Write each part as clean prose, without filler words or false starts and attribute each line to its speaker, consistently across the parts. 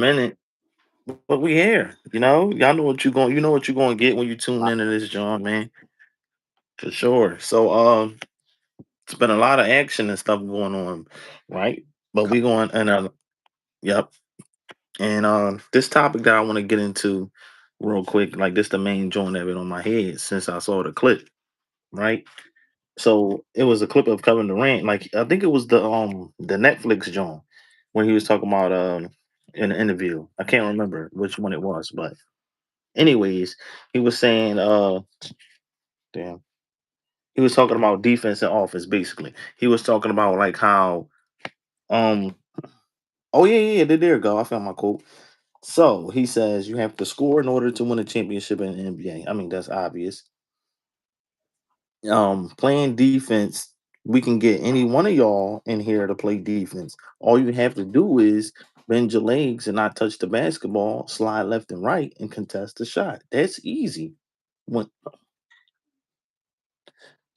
Speaker 1: minute, but we here. Y'all know what you know what you're gonna get when you tune into this joint, man. For sure. So it's been a lot of action and stuff going on, right? But we going and yep. And this topic that I want to get into real quick, like this the main joint of it on my head since I saw the clip, right? So it was a clip of Kevin Durant, like I think it was the Netflix joint when he was talking about in an interview. I can't remember which one it was, but anyways, he was saying damn, he was talking about defense and offense basically. He was talking about like how um oh yeah, there you go. I found my quote. So he says you have to score in order to win a championship in the NBA. I mean, that's obvious. Playing defense, we can get any one of y'all in here to play defense. All you have to do is bend your legs and not touch the basketball, slide left and right, and contest the shot. That's easy. When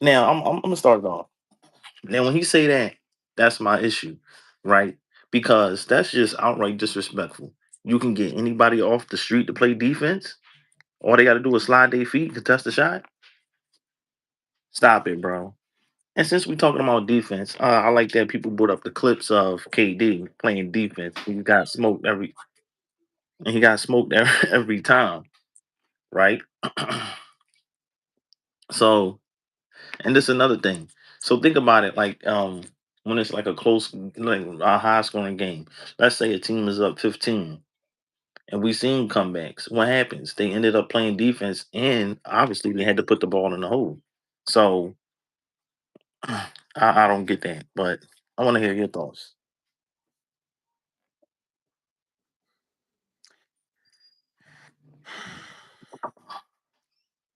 Speaker 1: now I'm gonna start it off. Now when he say that, that's my issue, right? Because that's just outright disrespectful. You can get anybody off the street to play defense. All they got to do is slide their feet, contest the shot. Stop it, bro. And since we talking about defense, I like that people brought up the clips of KD playing defense. He got smoked every time, right? So, and this is another thing. So think about it, like when it's like a close, like a high scoring game. Let's say a team is up 15, and we seen comebacks. What happens? They ended up playing defense, and obviously they had to put the ball in the hole. So I don't get that, but I want to hear your thoughts.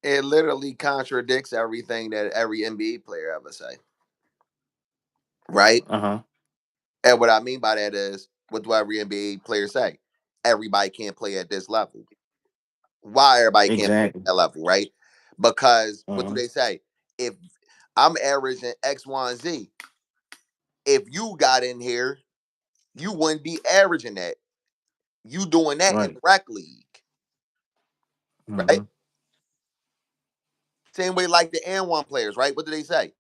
Speaker 2: It literally contradicts everything that every NBA player ever say, right?
Speaker 1: Uh huh.
Speaker 2: And what I mean by that is, what do every NBA player say? Everybody can't play at this level. Why everybody can't play
Speaker 1: Exactly.
Speaker 2: at that level, right? Because what do
Speaker 1: Uh-huh.
Speaker 2: they say? If I'm averaging X, Y, and Z, if you got in here, you wouldn't be averaging that. You doing that in
Speaker 1: Right.
Speaker 2: the rec league, right?
Speaker 1: Uh-huh.
Speaker 2: Same way like the N1 players, right? What do they say?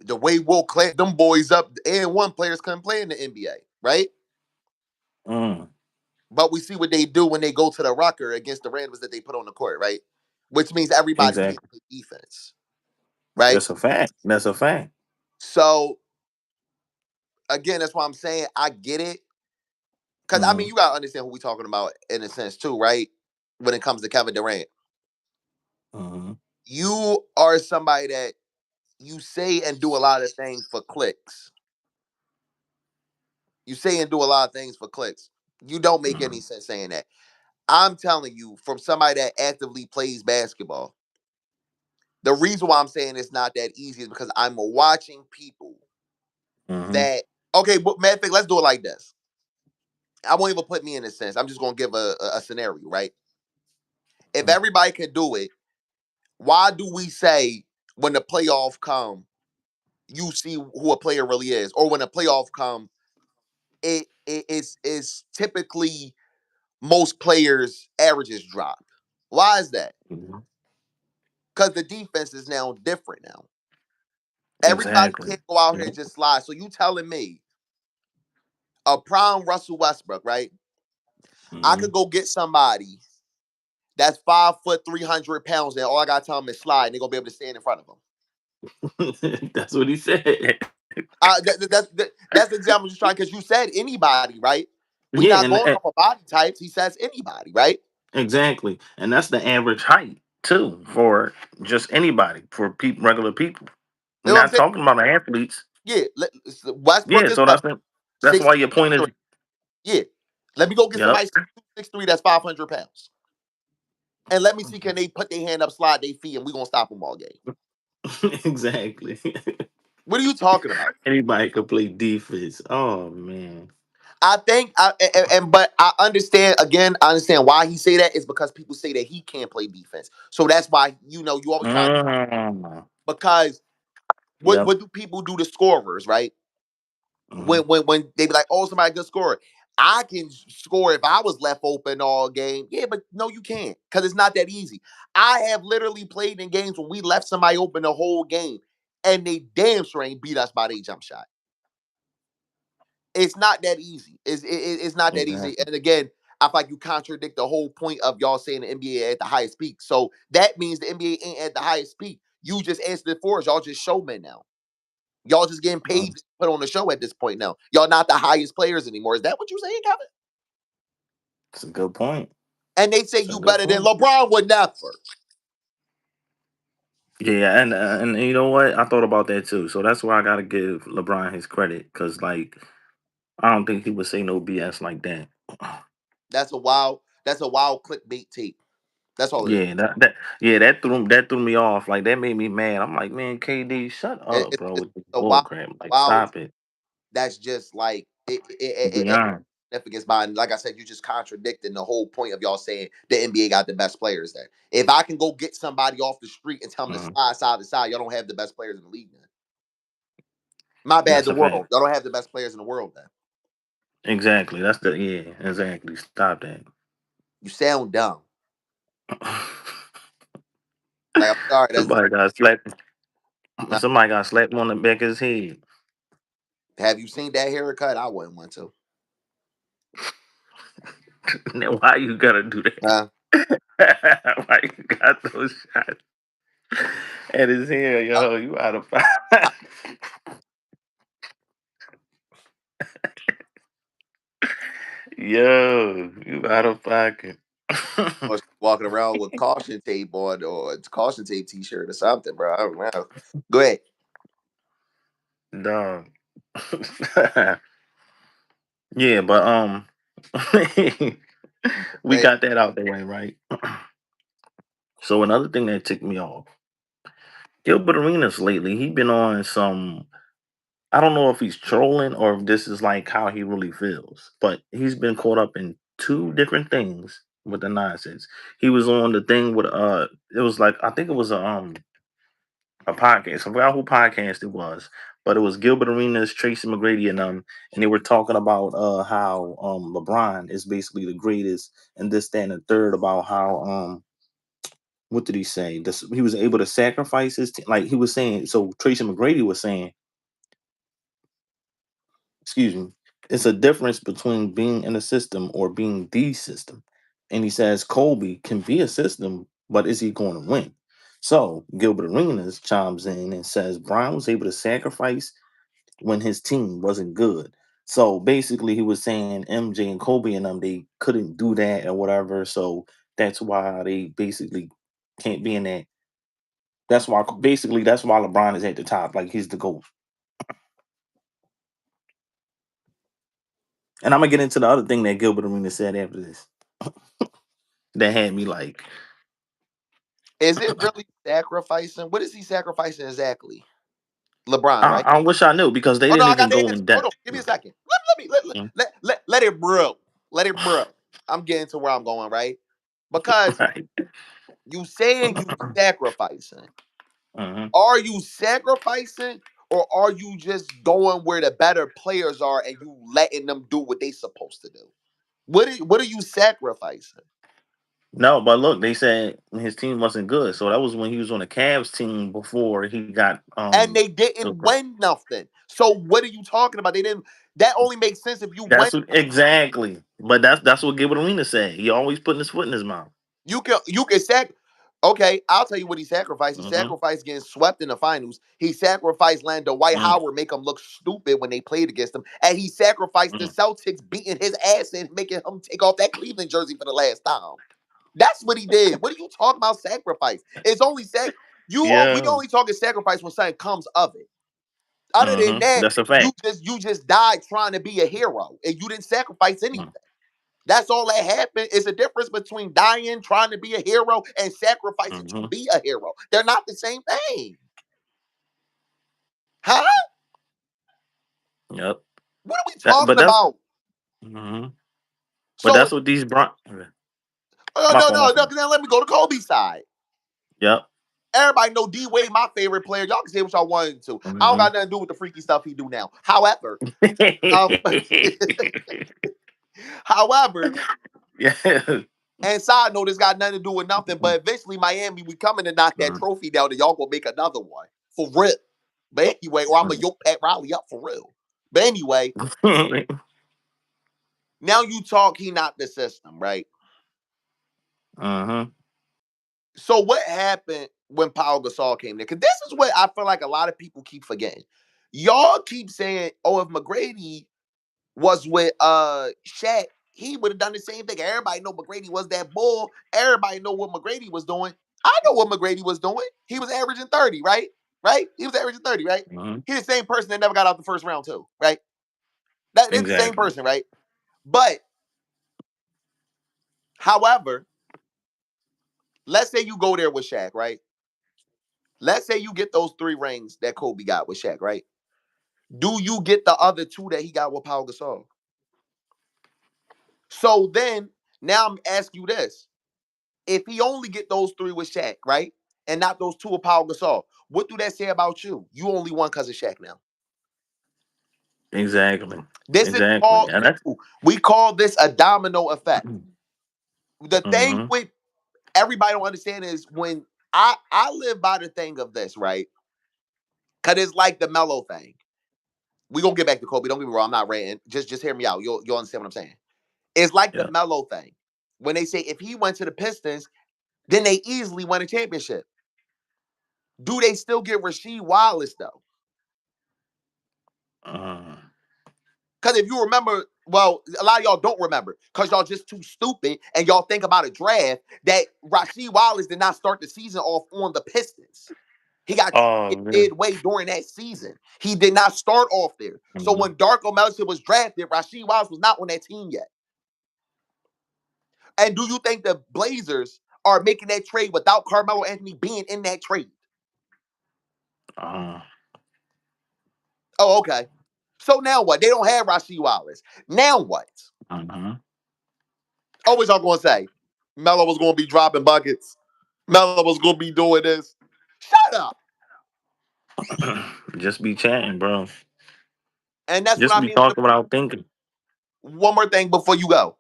Speaker 2: The way we'll clamp them boys up, the N1 players couldn't play in the NBA, right?
Speaker 1: Uh,
Speaker 2: But we see what they do when they go to the rocker against the randoms that they put on the court, right? Which means everybody can't
Speaker 1: exactly.
Speaker 2: play defense, right?
Speaker 1: That's a fact. That's a fact.
Speaker 2: So again, that's why I'm saying I get it. Cause I mean
Speaker 1: Uh-huh.
Speaker 2: you gotta understand who we talking about in a sense too, right? When it comes to Kevin Durant.
Speaker 1: Uh-huh.
Speaker 2: You are somebody that you say and do a lot of things for clicks. You say and do a lot of things for clicks. You don't make
Speaker 1: Uh-huh.
Speaker 2: any sense saying that. I'm telling you, from somebody that actively plays basketball, the reason why I'm saying it's not that easy is because I'm watching people
Speaker 1: Uh-huh.
Speaker 2: that okay, but matter of fact, let's do it like this. I won't even put me in a sense. I'm just gonna give a scenario, right? If everybody can do it, why do we say when the playoff come, you see who a player really is, or when the playoff come, it's typically most players' averages drop. Why is that?
Speaker 1: Uh-huh.
Speaker 2: Because the defense is now different now. Everybody
Speaker 1: Exactly.
Speaker 2: can't go out here
Speaker 1: Yep.
Speaker 2: and just slide. So you telling me a prime Russell Westbrook, right? I
Speaker 1: Uh-huh.
Speaker 2: could go get somebody that's 5 foot 300 pounds, and all I gotta tell them is slide, and they're gonna be able to stand in front of them.
Speaker 1: That's what he said.
Speaker 2: That's the example I'm just trying because you said anybody, right? We're
Speaker 1: Yeah,
Speaker 2: not going
Speaker 1: and
Speaker 2: off of body types. He says anybody, right?
Speaker 1: exactly. And that's the average height too for just anybody, for regular people.
Speaker 2: You
Speaker 1: We're
Speaker 2: know what I'm
Speaker 1: not
Speaker 2: saying?
Speaker 1: talking about athletes.
Speaker 2: Yeah. Westbrook
Speaker 1: Yeah,
Speaker 2: is
Speaker 1: so
Speaker 2: what?
Speaker 1: that's
Speaker 2: Six
Speaker 1: why your
Speaker 2: two,
Speaker 1: point
Speaker 2: six
Speaker 1: is
Speaker 2: three. Yeah. Let me go get
Speaker 1: yep.
Speaker 2: somebody 6'2", 6'3", that's 500 pounds. And let me see, can they put their hand up, slide their feet, and we're gonna stop them all game.
Speaker 1: Exactly.
Speaker 2: What are you talking about?
Speaker 1: Anybody could play defense. Oh man.
Speaker 2: I think but I understand again, I understand why he say that is because people say that he can't play defense. So that's why you always try to
Speaker 1: Mm.
Speaker 2: because
Speaker 1: Yep.
Speaker 2: what do people do to scorers, right?
Speaker 1: Mhm.
Speaker 2: When they be like, oh, somebody good scorer. I can score if I was left open all game. Yeah, but no, you can't because it's not that easy. I have literally played in games when we left somebody open the whole game and they damn sure ain't beat us by their jump shot. It's not that easy. It's not that easy.
Speaker 1: Exactly.
Speaker 2: And again, I feel like you contradict the whole point of y'all saying the NBA at the highest peak. So that means the NBA ain't at the highest peak. You just answered it for us. Y'all just showmen now. Y'all just getting paid to put on the show at this point now. Y'all not the highest players anymore. Is that what you saying, Kevin?
Speaker 1: It's a good point.
Speaker 2: And they say
Speaker 1: It's a
Speaker 2: you
Speaker 1: good
Speaker 2: better than
Speaker 1: point.
Speaker 2: LeBron would never.
Speaker 1: Yeah, and you know what? I thought about that too. So that's why I gotta give LeBron his credit, because like I don't think he would say no BS like that.
Speaker 2: That's a wild clickbait tape. That's all it is.
Speaker 1: Yeah, that threw me off. Like that made me mad. I'm like, man, KD, shut up, bro,
Speaker 2: It's
Speaker 1: with this
Speaker 2: a
Speaker 1: bull
Speaker 2: wild,
Speaker 1: crap. Like,
Speaker 2: wild.
Speaker 1: stop it.
Speaker 2: That's just like it
Speaker 1: Beyond.
Speaker 2: significance behind. Like I said, you just contradicting the whole point of y'all saying the NBA got the best players. There, if I can go get somebody off the street and tell them to
Speaker 1: Mhm.
Speaker 2: slide side to side, y'all don't have the best players in the league. Then my bad,
Speaker 1: That's
Speaker 2: the
Speaker 1: a fact.
Speaker 2: world. Y'all don't have the best players in the world. Then
Speaker 1: Exactly. That's the yeah. Exactly. Stop that.
Speaker 2: you sound dumb. Like I'm sorry. That's
Speaker 1: somebody got slapped.
Speaker 2: not.
Speaker 1: Somebody got slapped on the back of his head.
Speaker 2: Have you seen that haircut? I wouldn't want to.
Speaker 1: Now, why you gotta do
Speaker 2: Uh,
Speaker 1: that? Why you got those shots at his hair,
Speaker 2: I,
Speaker 1: yo? You out of pocket. Yo, you out of pocket.
Speaker 2: or walking around with caution tape on or it's caution tape T-shirt or something, bro. I don't know. Go ahead.
Speaker 1: Dog. Yeah, but we
Speaker 2: Go
Speaker 1: got that out the way, right? So another thing that ticked me off, Gilbert Arenas lately, he been on some. I don't know if he's trolling or if this is like how he really feels, but he's been caught up in two different things with the nonsense. He was on the thing with it was like I think it was a podcast. I forgot who podcast it was, but it was Gilbert Arenas, Tracy McGrady, and they were talking about how LeBron is basically the greatest, and this, that, and the third, about how what did he say? This, he was able to sacrifice his like he was saying. So Tracy McGrady was saying, excuse me, it's a difference between being in a system or being the system. And he says Kobe can be a system, but is he going to win? So Gilbert Arenas chimes in and says Brian was able to sacrifice when his team wasn't good. So basically, he was saying MJ and Kobe and them, they couldn't do that or whatever. So that's why they basically can't be in that. That's why basically that's why LeBron is at the top. Like he's the GOAT. And I'm gonna get into the other thing that Gilbert Arenas said after this that had me like,
Speaker 2: Is it really sacrificing? What is he sacrificing exactly? LeBron,
Speaker 1: I,
Speaker 2: right?
Speaker 1: I wish I knew because they
Speaker 2: Oh no,
Speaker 1: didn't
Speaker 2: I
Speaker 1: even
Speaker 2: got the
Speaker 1: go
Speaker 2: answer.
Speaker 1: in
Speaker 2: Hold on,
Speaker 1: depth.
Speaker 2: give me a second.
Speaker 1: Mm,
Speaker 2: Let it bro. Let it bro. I'm getting to where I'm going, right? Because
Speaker 1: right.
Speaker 2: you saying you sacrificing.
Speaker 1: Mhm.
Speaker 2: Are you sacrificing or are you just going where the better players are and you letting them do what they supposed to do? What are you sacrificing?
Speaker 1: No, but look, they said his team wasn't good. So that was when he was on the Cavs team before he got
Speaker 2: And they didn't win nothing. So what are you talking about? They didn't. That only makes sense if you win.
Speaker 1: that's what exactly. But that's what Gilbert Arenas said. He always putting his foot in his mouth.
Speaker 2: You can sac. Okay, I'll tell you what he sacrificed. He
Speaker 1: Hmm.
Speaker 2: sacrificed getting swept in the finals. He sacrificed letting Dwight
Speaker 1: Mm,
Speaker 2: Howard make him look stupid when they played against him, and he sacrificed the
Speaker 1: mm.
Speaker 2: Celtics beating his ass and making him take off that Cleveland jersey for the last time. That's what he did. What are you talking about? Sacrifice? It's only sac. We
Speaker 1: Yeah.
Speaker 2: only talking sacrifice when something comes of it. Other than that,
Speaker 1: That's a
Speaker 2: you
Speaker 1: fact.
Speaker 2: just died trying to be a hero, and you didn't sacrifice anything.
Speaker 1: Mm,
Speaker 2: That's all that happened. It's a difference between dying trying to be a hero and sacrificing to
Speaker 1: mhm.
Speaker 2: be a hero. They're not the same thing. Huh?
Speaker 1: Yep.
Speaker 2: What are we
Speaker 1: That, but
Speaker 2: talking
Speaker 1: that's
Speaker 2: about?
Speaker 1: mhm. But
Speaker 2: So,
Speaker 1: that's what these Bron. Okay.
Speaker 2: oh,
Speaker 1: My
Speaker 2: no,
Speaker 1: fault. My
Speaker 2: no, no.
Speaker 1: fault.
Speaker 2: Now let me go to Kobe's side.
Speaker 1: Yep.
Speaker 2: Everybody know D Wade, my favorite player. Y'all can say what y'all want to. I don't
Speaker 1: Hmm.
Speaker 2: got nothing to do with the freaky stuff he do now. However, um, However,
Speaker 1: Yeah.
Speaker 2: and side note, this got nothing to do with nothing, but eventually Miami, we coming to knock that
Speaker 1: Mm.
Speaker 2: trophy down and y'all gonna make another one. For real. But anyway, or I'm gonna yoke Pat Riley up for real. But anyway, now you talk, he not the system, right?
Speaker 1: Uh-huh.
Speaker 2: So what happened when Paul Gasol came there? Because this is what I feel like a lot of people keep forgetting. Y'all keep saying, "Oh, if McGrady was with Shaq, he would have done the same thing." Everybody know McGrady was that bull. Everybody know what McGrady was doing. I know what McGrady was doing. He was averaging 30, right? Right? He was averaging 30, right?
Speaker 1: Uh-huh.
Speaker 2: He's the same person that never got out the first round, too, right? That's the same
Speaker 1: Exactly.
Speaker 2: person, right? But, however, let's say you go there with Shaq, right? Let's say you get those 3 rings that Kobe got with Shaq, right? Do you get the other 2 that he got with Paul Gasol? So then, now I'm asking you this. If he only get those 3 with Shaq, right? And not those 2 with Paul Gasol, what do that say about you? You only won because of Shaq now.
Speaker 1: Exactly.
Speaker 2: This is
Speaker 1: Exactly.
Speaker 2: called,
Speaker 1: And that's
Speaker 2: we call this a domino effect. The thing
Speaker 1: uh-huh.
Speaker 2: with everybody don't understand is when I live by the thing of this, right? Because it's like the mellow thing. We gonna get back to Kobe. Don't get me wrong. I'm not ranting. Just hear me out. You'll understand what I'm saying. It's like the
Speaker 1: Yeah.
Speaker 2: mellow thing. When they say if he went to the Pistons, then they easily won a championship. Do they still get Rasheed Wallace though?
Speaker 1: Uh,
Speaker 2: Because if you remember, well, a lot of y'all don't remember because y'all just too stupid and y'all think about a draft that Rasheed Wallace did not start the season off on the Pistons. He got
Speaker 1: oh
Speaker 2: traded
Speaker 1: really?
Speaker 2: midway during that season. He did not start off there. So
Speaker 1: Mhm.
Speaker 2: when Darko Milicic was drafted, Rasheed Wallace was not on that team yet. And do you think the Blazers are making that trade without Carmelo Anthony being in that trade?
Speaker 1: Uh,
Speaker 2: Oh, okay. So now what? They don't have Rasheed Wallace. Now what?
Speaker 1: uh-huh.
Speaker 2: Always y'all gonna say Melo was gonna be dropping buckets. Melo was gonna be doing this. Shut up.
Speaker 1: Just be chatting, bro.
Speaker 2: And that's what
Speaker 1: Just
Speaker 2: I
Speaker 1: be
Speaker 2: mean.
Speaker 1: talking without thinking.
Speaker 2: One more thing before you go.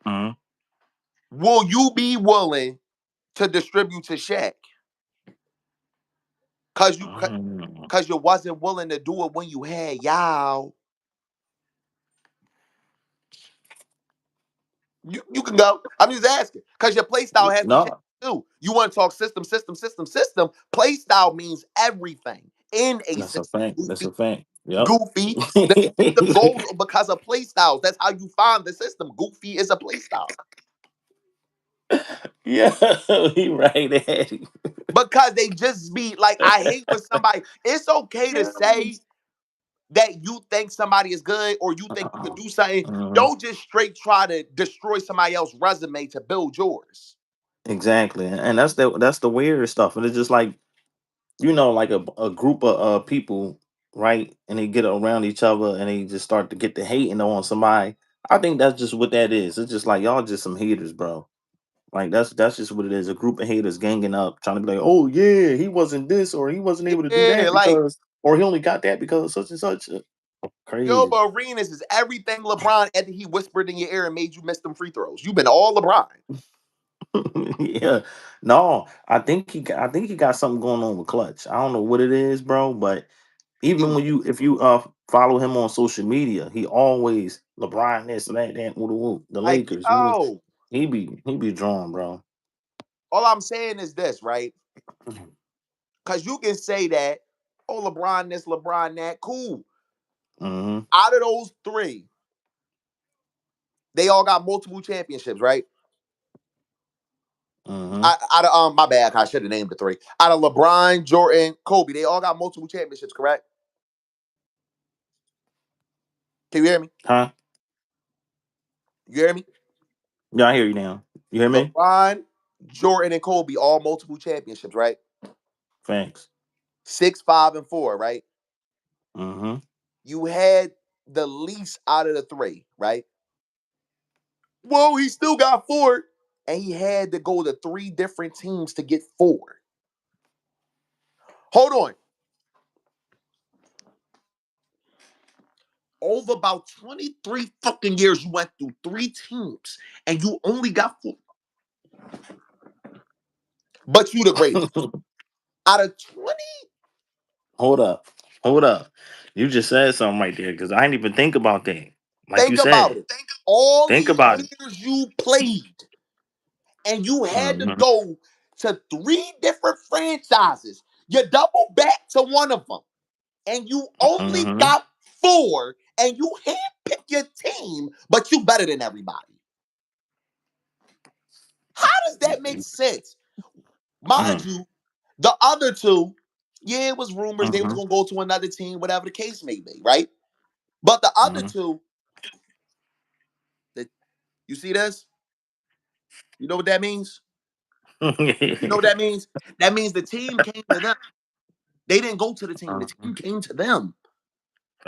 Speaker 1: Uh-huh.
Speaker 2: Will you be willing to distribute to Shaq? Cause you
Speaker 1: Uh,
Speaker 2: cause you wasn't willing to do it when you had y'all. You can go. I'm just asking. Cause your play style has to change
Speaker 1: no,
Speaker 2: too. You want to talk system, system, system, system. Play style means everything in a
Speaker 1: that's a
Speaker 2: system.
Speaker 1: fact. That's
Speaker 2: Goofy.
Speaker 1: a fact. Yep.
Speaker 2: Goofy. The system goes because of play styles. That's how you find the system. Goofy is a play style.
Speaker 1: Yeah, he right at it.
Speaker 2: Because they just be like, I hate when somebody, it's okay to say that you think somebody is good or you think you could do something.
Speaker 1: Mhm.
Speaker 2: Don't just straight try to destroy somebody else's resume to build yours.
Speaker 1: Exactly, and that's the weird stuff. And it's just like like a group of people, right? And they get around each other and they just start to get the hating on somebody. I think that's just what that is. It's just like y'all just some haters, bro. Like that's just what it is. A group of haters ganging up, trying to be like, oh yeah, he wasn't this or he wasn't able to do
Speaker 2: Yeah,
Speaker 1: that
Speaker 2: like,
Speaker 1: because or he only got that because of such and such. Crazy.
Speaker 2: Gilbert Arenas is everything LeBron after he whispered in your ear and made you miss them free throws. You've been all LeBron.
Speaker 1: Yeah. No, I think he got something going on with Clutch. I don't know what it is, bro, but even when you if you follow him on social media, he always LeBron this that woo, woo, the
Speaker 2: Like,
Speaker 1: Lakers.
Speaker 2: yo,
Speaker 1: He be drawn, bro.
Speaker 2: all I'm saying is this, right? Because you can say that, oh, LeBron this, LeBron that. Cool.
Speaker 1: Mm-hmm.
Speaker 2: Out of those 3, they all got multiple championships, right?
Speaker 1: Mm-hmm.
Speaker 2: Out of my bad, I should have named the 3. Out of LeBron, Jordan, Kobe, they all got multiple championships, correct? Can you hear me?
Speaker 1: Huh?
Speaker 2: You hear me?
Speaker 1: Yeah, I hear you now. You hear me?
Speaker 2: LeBron, Jordan, and Kobe all multiple championships, right?
Speaker 1: Thanks.
Speaker 2: 6, 5, and 4, right?
Speaker 1: Mm-hmm.
Speaker 2: You had the least out of the 3, right? Well, he still got 4, and he had to go to 3 different teams to get 4. Hold on. over about 23 fucking years, you went through 3 teams and you only got 4. But you the greatest. Out of 20,
Speaker 1: Hold up. Hold up. You just said something right there because I didn't even think about that. Like you
Speaker 2: think about
Speaker 1: said,
Speaker 2: it. All
Speaker 1: think
Speaker 2: these
Speaker 1: about it.
Speaker 2: years you played, and you had to
Speaker 1: Hmm.
Speaker 2: go to 3 different franchises. You double back to one of them, and you only
Speaker 1: Hmm.
Speaker 2: got 4, and you handpick your team, but you better than everybody. How does that make sense? Mind you, the other 2, yeah, it was rumors they was
Speaker 1: Hmm.
Speaker 2: gonna go to another team, whatever the case may be, right? But the other
Speaker 1: Hmm.
Speaker 2: 2, that you see this, you know what that means? You know what that means? That means the team came to them. They didn't go to the team. The team came to them.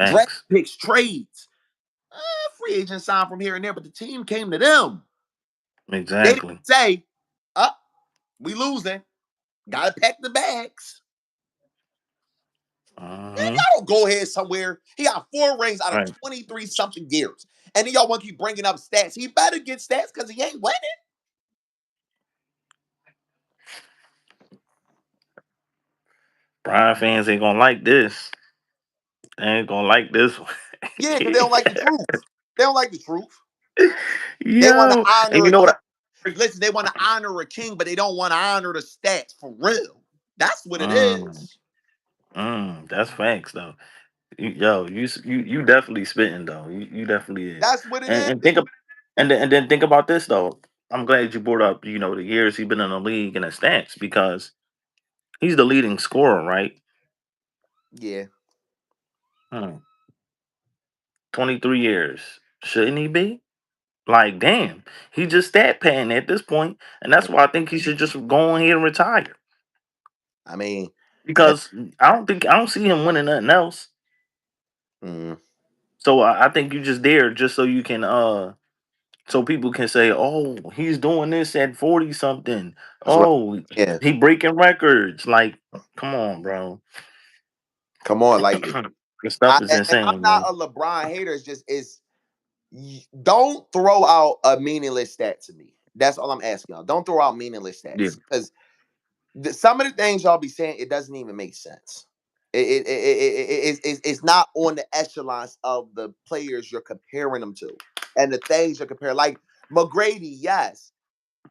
Speaker 2: Draft
Speaker 1: Thanks.
Speaker 2: picks, trades, free agents signed from here and there, but the team came to them. They didn't
Speaker 1: Exactly.
Speaker 2: say, "Up, we losing. Gotta pack the bags." Man,
Speaker 1: Hmm.
Speaker 2: y'all don't go ahead somewhere. He got 4 rings out of
Speaker 1: Right.
Speaker 2: 23 something years, and then y'all want to keep bringing up stats. He better get stats because he ain't winning.
Speaker 1: Brian fans ain't gonna like this. They ain't gonna like this one.
Speaker 2: Yeah, because they don't like the truth. They don't like the truth. They want to
Speaker 1: Yo, and
Speaker 2: honor
Speaker 1: you
Speaker 2: a
Speaker 1: know
Speaker 2: king.
Speaker 1: what?
Speaker 2: Listen, they want to honor a king, but they don't want to honor the stats for real. That's what it
Speaker 1: Mm,
Speaker 2: is.
Speaker 1: that's facts though. Yo, you definitely spitting though. You definitely is.
Speaker 2: That's what it
Speaker 1: And
Speaker 2: is.
Speaker 1: and then think about this though. I'm glad you brought up the years he's been in the league and the stats because he's the leading scorer, right?
Speaker 2: Yeah.
Speaker 1: Hmm. 23 years. Shouldn't he be? Like, damn, he just stat padding at this point, and that's why I think he should just go on here and retire.
Speaker 2: I mean,
Speaker 1: Because I don't see him winning nothing else.
Speaker 2: mm,
Speaker 1: So I think you just there just so you can so people can say, oh, he's doing this at 40 something.
Speaker 2: that's right.
Speaker 1: Oh,
Speaker 2: Yeah.
Speaker 1: he breaking records. Like, come on, bro.
Speaker 2: Come on, like
Speaker 1: This stuff is
Speaker 2: and I'm
Speaker 1: insane,
Speaker 2: not
Speaker 1: bro.
Speaker 2: a LeBron hater. It's just don't throw out a meaningless stat to me. That's all I'm asking y'all. Don't throw out meaningless
Speaker 1: Yeah.
Speaker 2: stats because some of the things y'all be saying it doesn't even make sense. It's not on the echelons of the players you're comparing them to and the things you're comparing. Like McGrady, yes,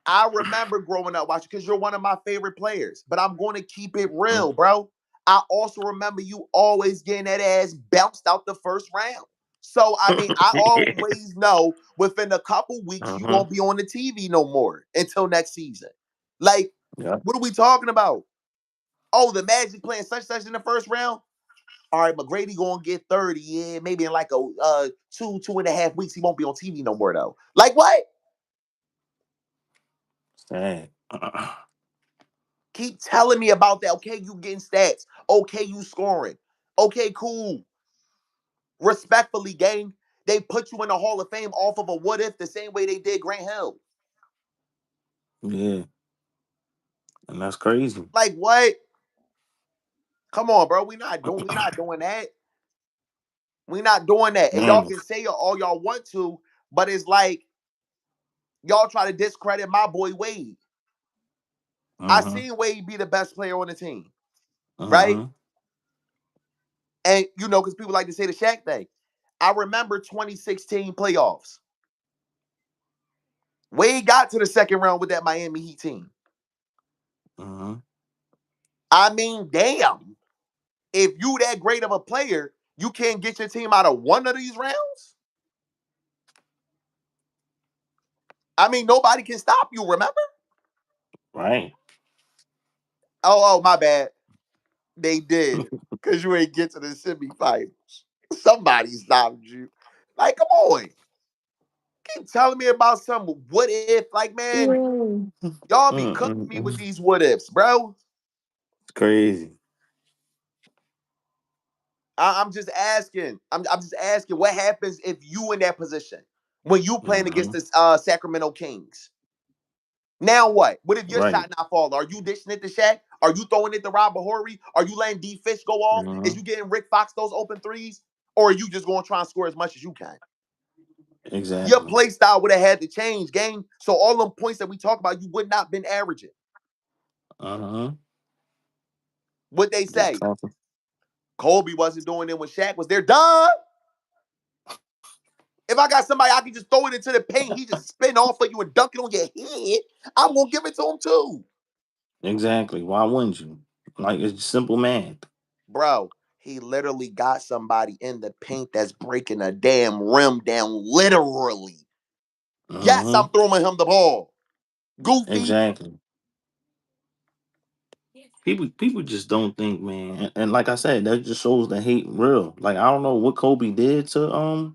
Speaker 2: I remember growing up watching because you're one of my favorite players, but I'm going to keep it real, bro. I also remember you always getting that ass bounced out the first round. So, I mean, I always know within a couple weeks you
Speaker 1: Uh-huh.
Speaker 2: won't be on the TV no more until next season. Like,
Speaker 1: Yeah.
Speaker 2: what are we talking about? Oh, the Magic playing such in the first round? All right, McGrady gonna get 30. Yeah, maybe in like a 2.5 weeks, he won't be on TV no more though. Like what?
Speaker 1: Sad.
Speaker 2: Keep telling me about that. Okay, you getting stats. Okay, you scoring. Okay, cool. Respectfully, gang, they put you in the Hall of Fame off of a what if the same way they did Grant Hill.
Speaker 1: Yeah, and that's crazy.
Speaker 2: Like what? Come on, bro. We not doing that. We not doing that. And y'all
Speaker 1: Mm,
Speaker 2: can say all y'all want to, but it's like y'all try to discredit my boy Wade. I
Speaker 1: mm-hmm,
Speaker 2: seen Wade be the best player on the team, right?
Speaker 1: mm-hmm,
Speaker 2: And because people like to say the Shaq thing. I remember 2016 playoffs. Wade got to the second round with that Miami Heat team.
Speaker 1: mm-hmm.
Speaker 2: I mean, damn. If you that great of a player, you can't get your team out of one of these rounds. I mean, nobody can stop you, remember?
Speaker 1: Right.
Speaker 2: Oh, my bad. They did. Because you ain't get to the semifinals. Somebody stopped you. Like, come on. Keep telling me about some what if. Like, man,
Speaker 1: Mm.
Speaker 2: y'all be cooking me with
Speaker 1: Mm-mm-mm.
Speaker 2: these what ifs, bro.
Speaker 1: It's crazy.
Speaker 2: I'm just asking. I'm just asking what happens if you in that position when you playing against
Speaker 1: Hmm.
Speaker 2: the Sacramento Kings. Now what? What if your
Speaker 1: Right.
Speaker 2: shot not fall? Are you dishing it to Shaq? Are you throwing it to Robert Horry? Are you letting D Fish go off? Is
Speaker 1: Hmm.
Speaker 2: you getting Rick Fox those open threes? or are you just going to try and score as much as you can? Your
Speaker 1: Exactly.
Speaker 2: play style would have had to change, game. So all them points that we talk about, you would not been averaging.
Speaker 1: Uh-huh.
Speaker 2: What they
Speaker 1: Just
Speaker 2: say,
Speaker 1: talking.
Speaker 2: Kobe wasn't doing it when Shaq was there. Duh. If I got somebody I can just throw it into the paint, he just spin off of you and dunk it on your head, I'm gonna give it to him too.
Speaker 1: Exactly. Why wouldn't you? Like it's simple math.
Speaker 2: Bro, he literally got somebody in the paint that's breaking a damn rim down, literally. Yes,
Speaker 1: Uh-huh.
Speaker 2: I'm throwing him the ball. Goofy.
Speaker 1: Exactly. People just don't think, man. And like I said, that just shows the hate real. Like I don't know what Kobe did to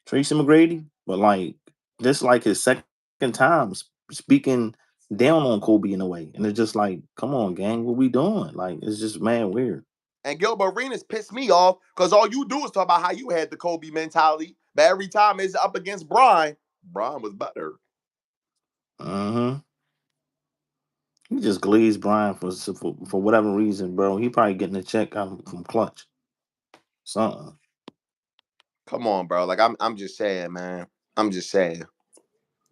Speaker 1: Tracy McGrady, but like this like his second time speaking down on Kobe in a way. And it's just like, come on, gang, what we doing? Like it's just mad weird.
Speaker 2: And Gilbert Arenas pissed me off because all you do is talk about how you had the Kobe mentality, but every time it's up against Brian, Brian was better.
Speaker 1: Uh-huh. He just glazed Brian for whatever reason, bro. He probably getting a check out from Clutch. Something.
Speaker 2: Come on, bro. Like I'm just saying, man. I'm just saying.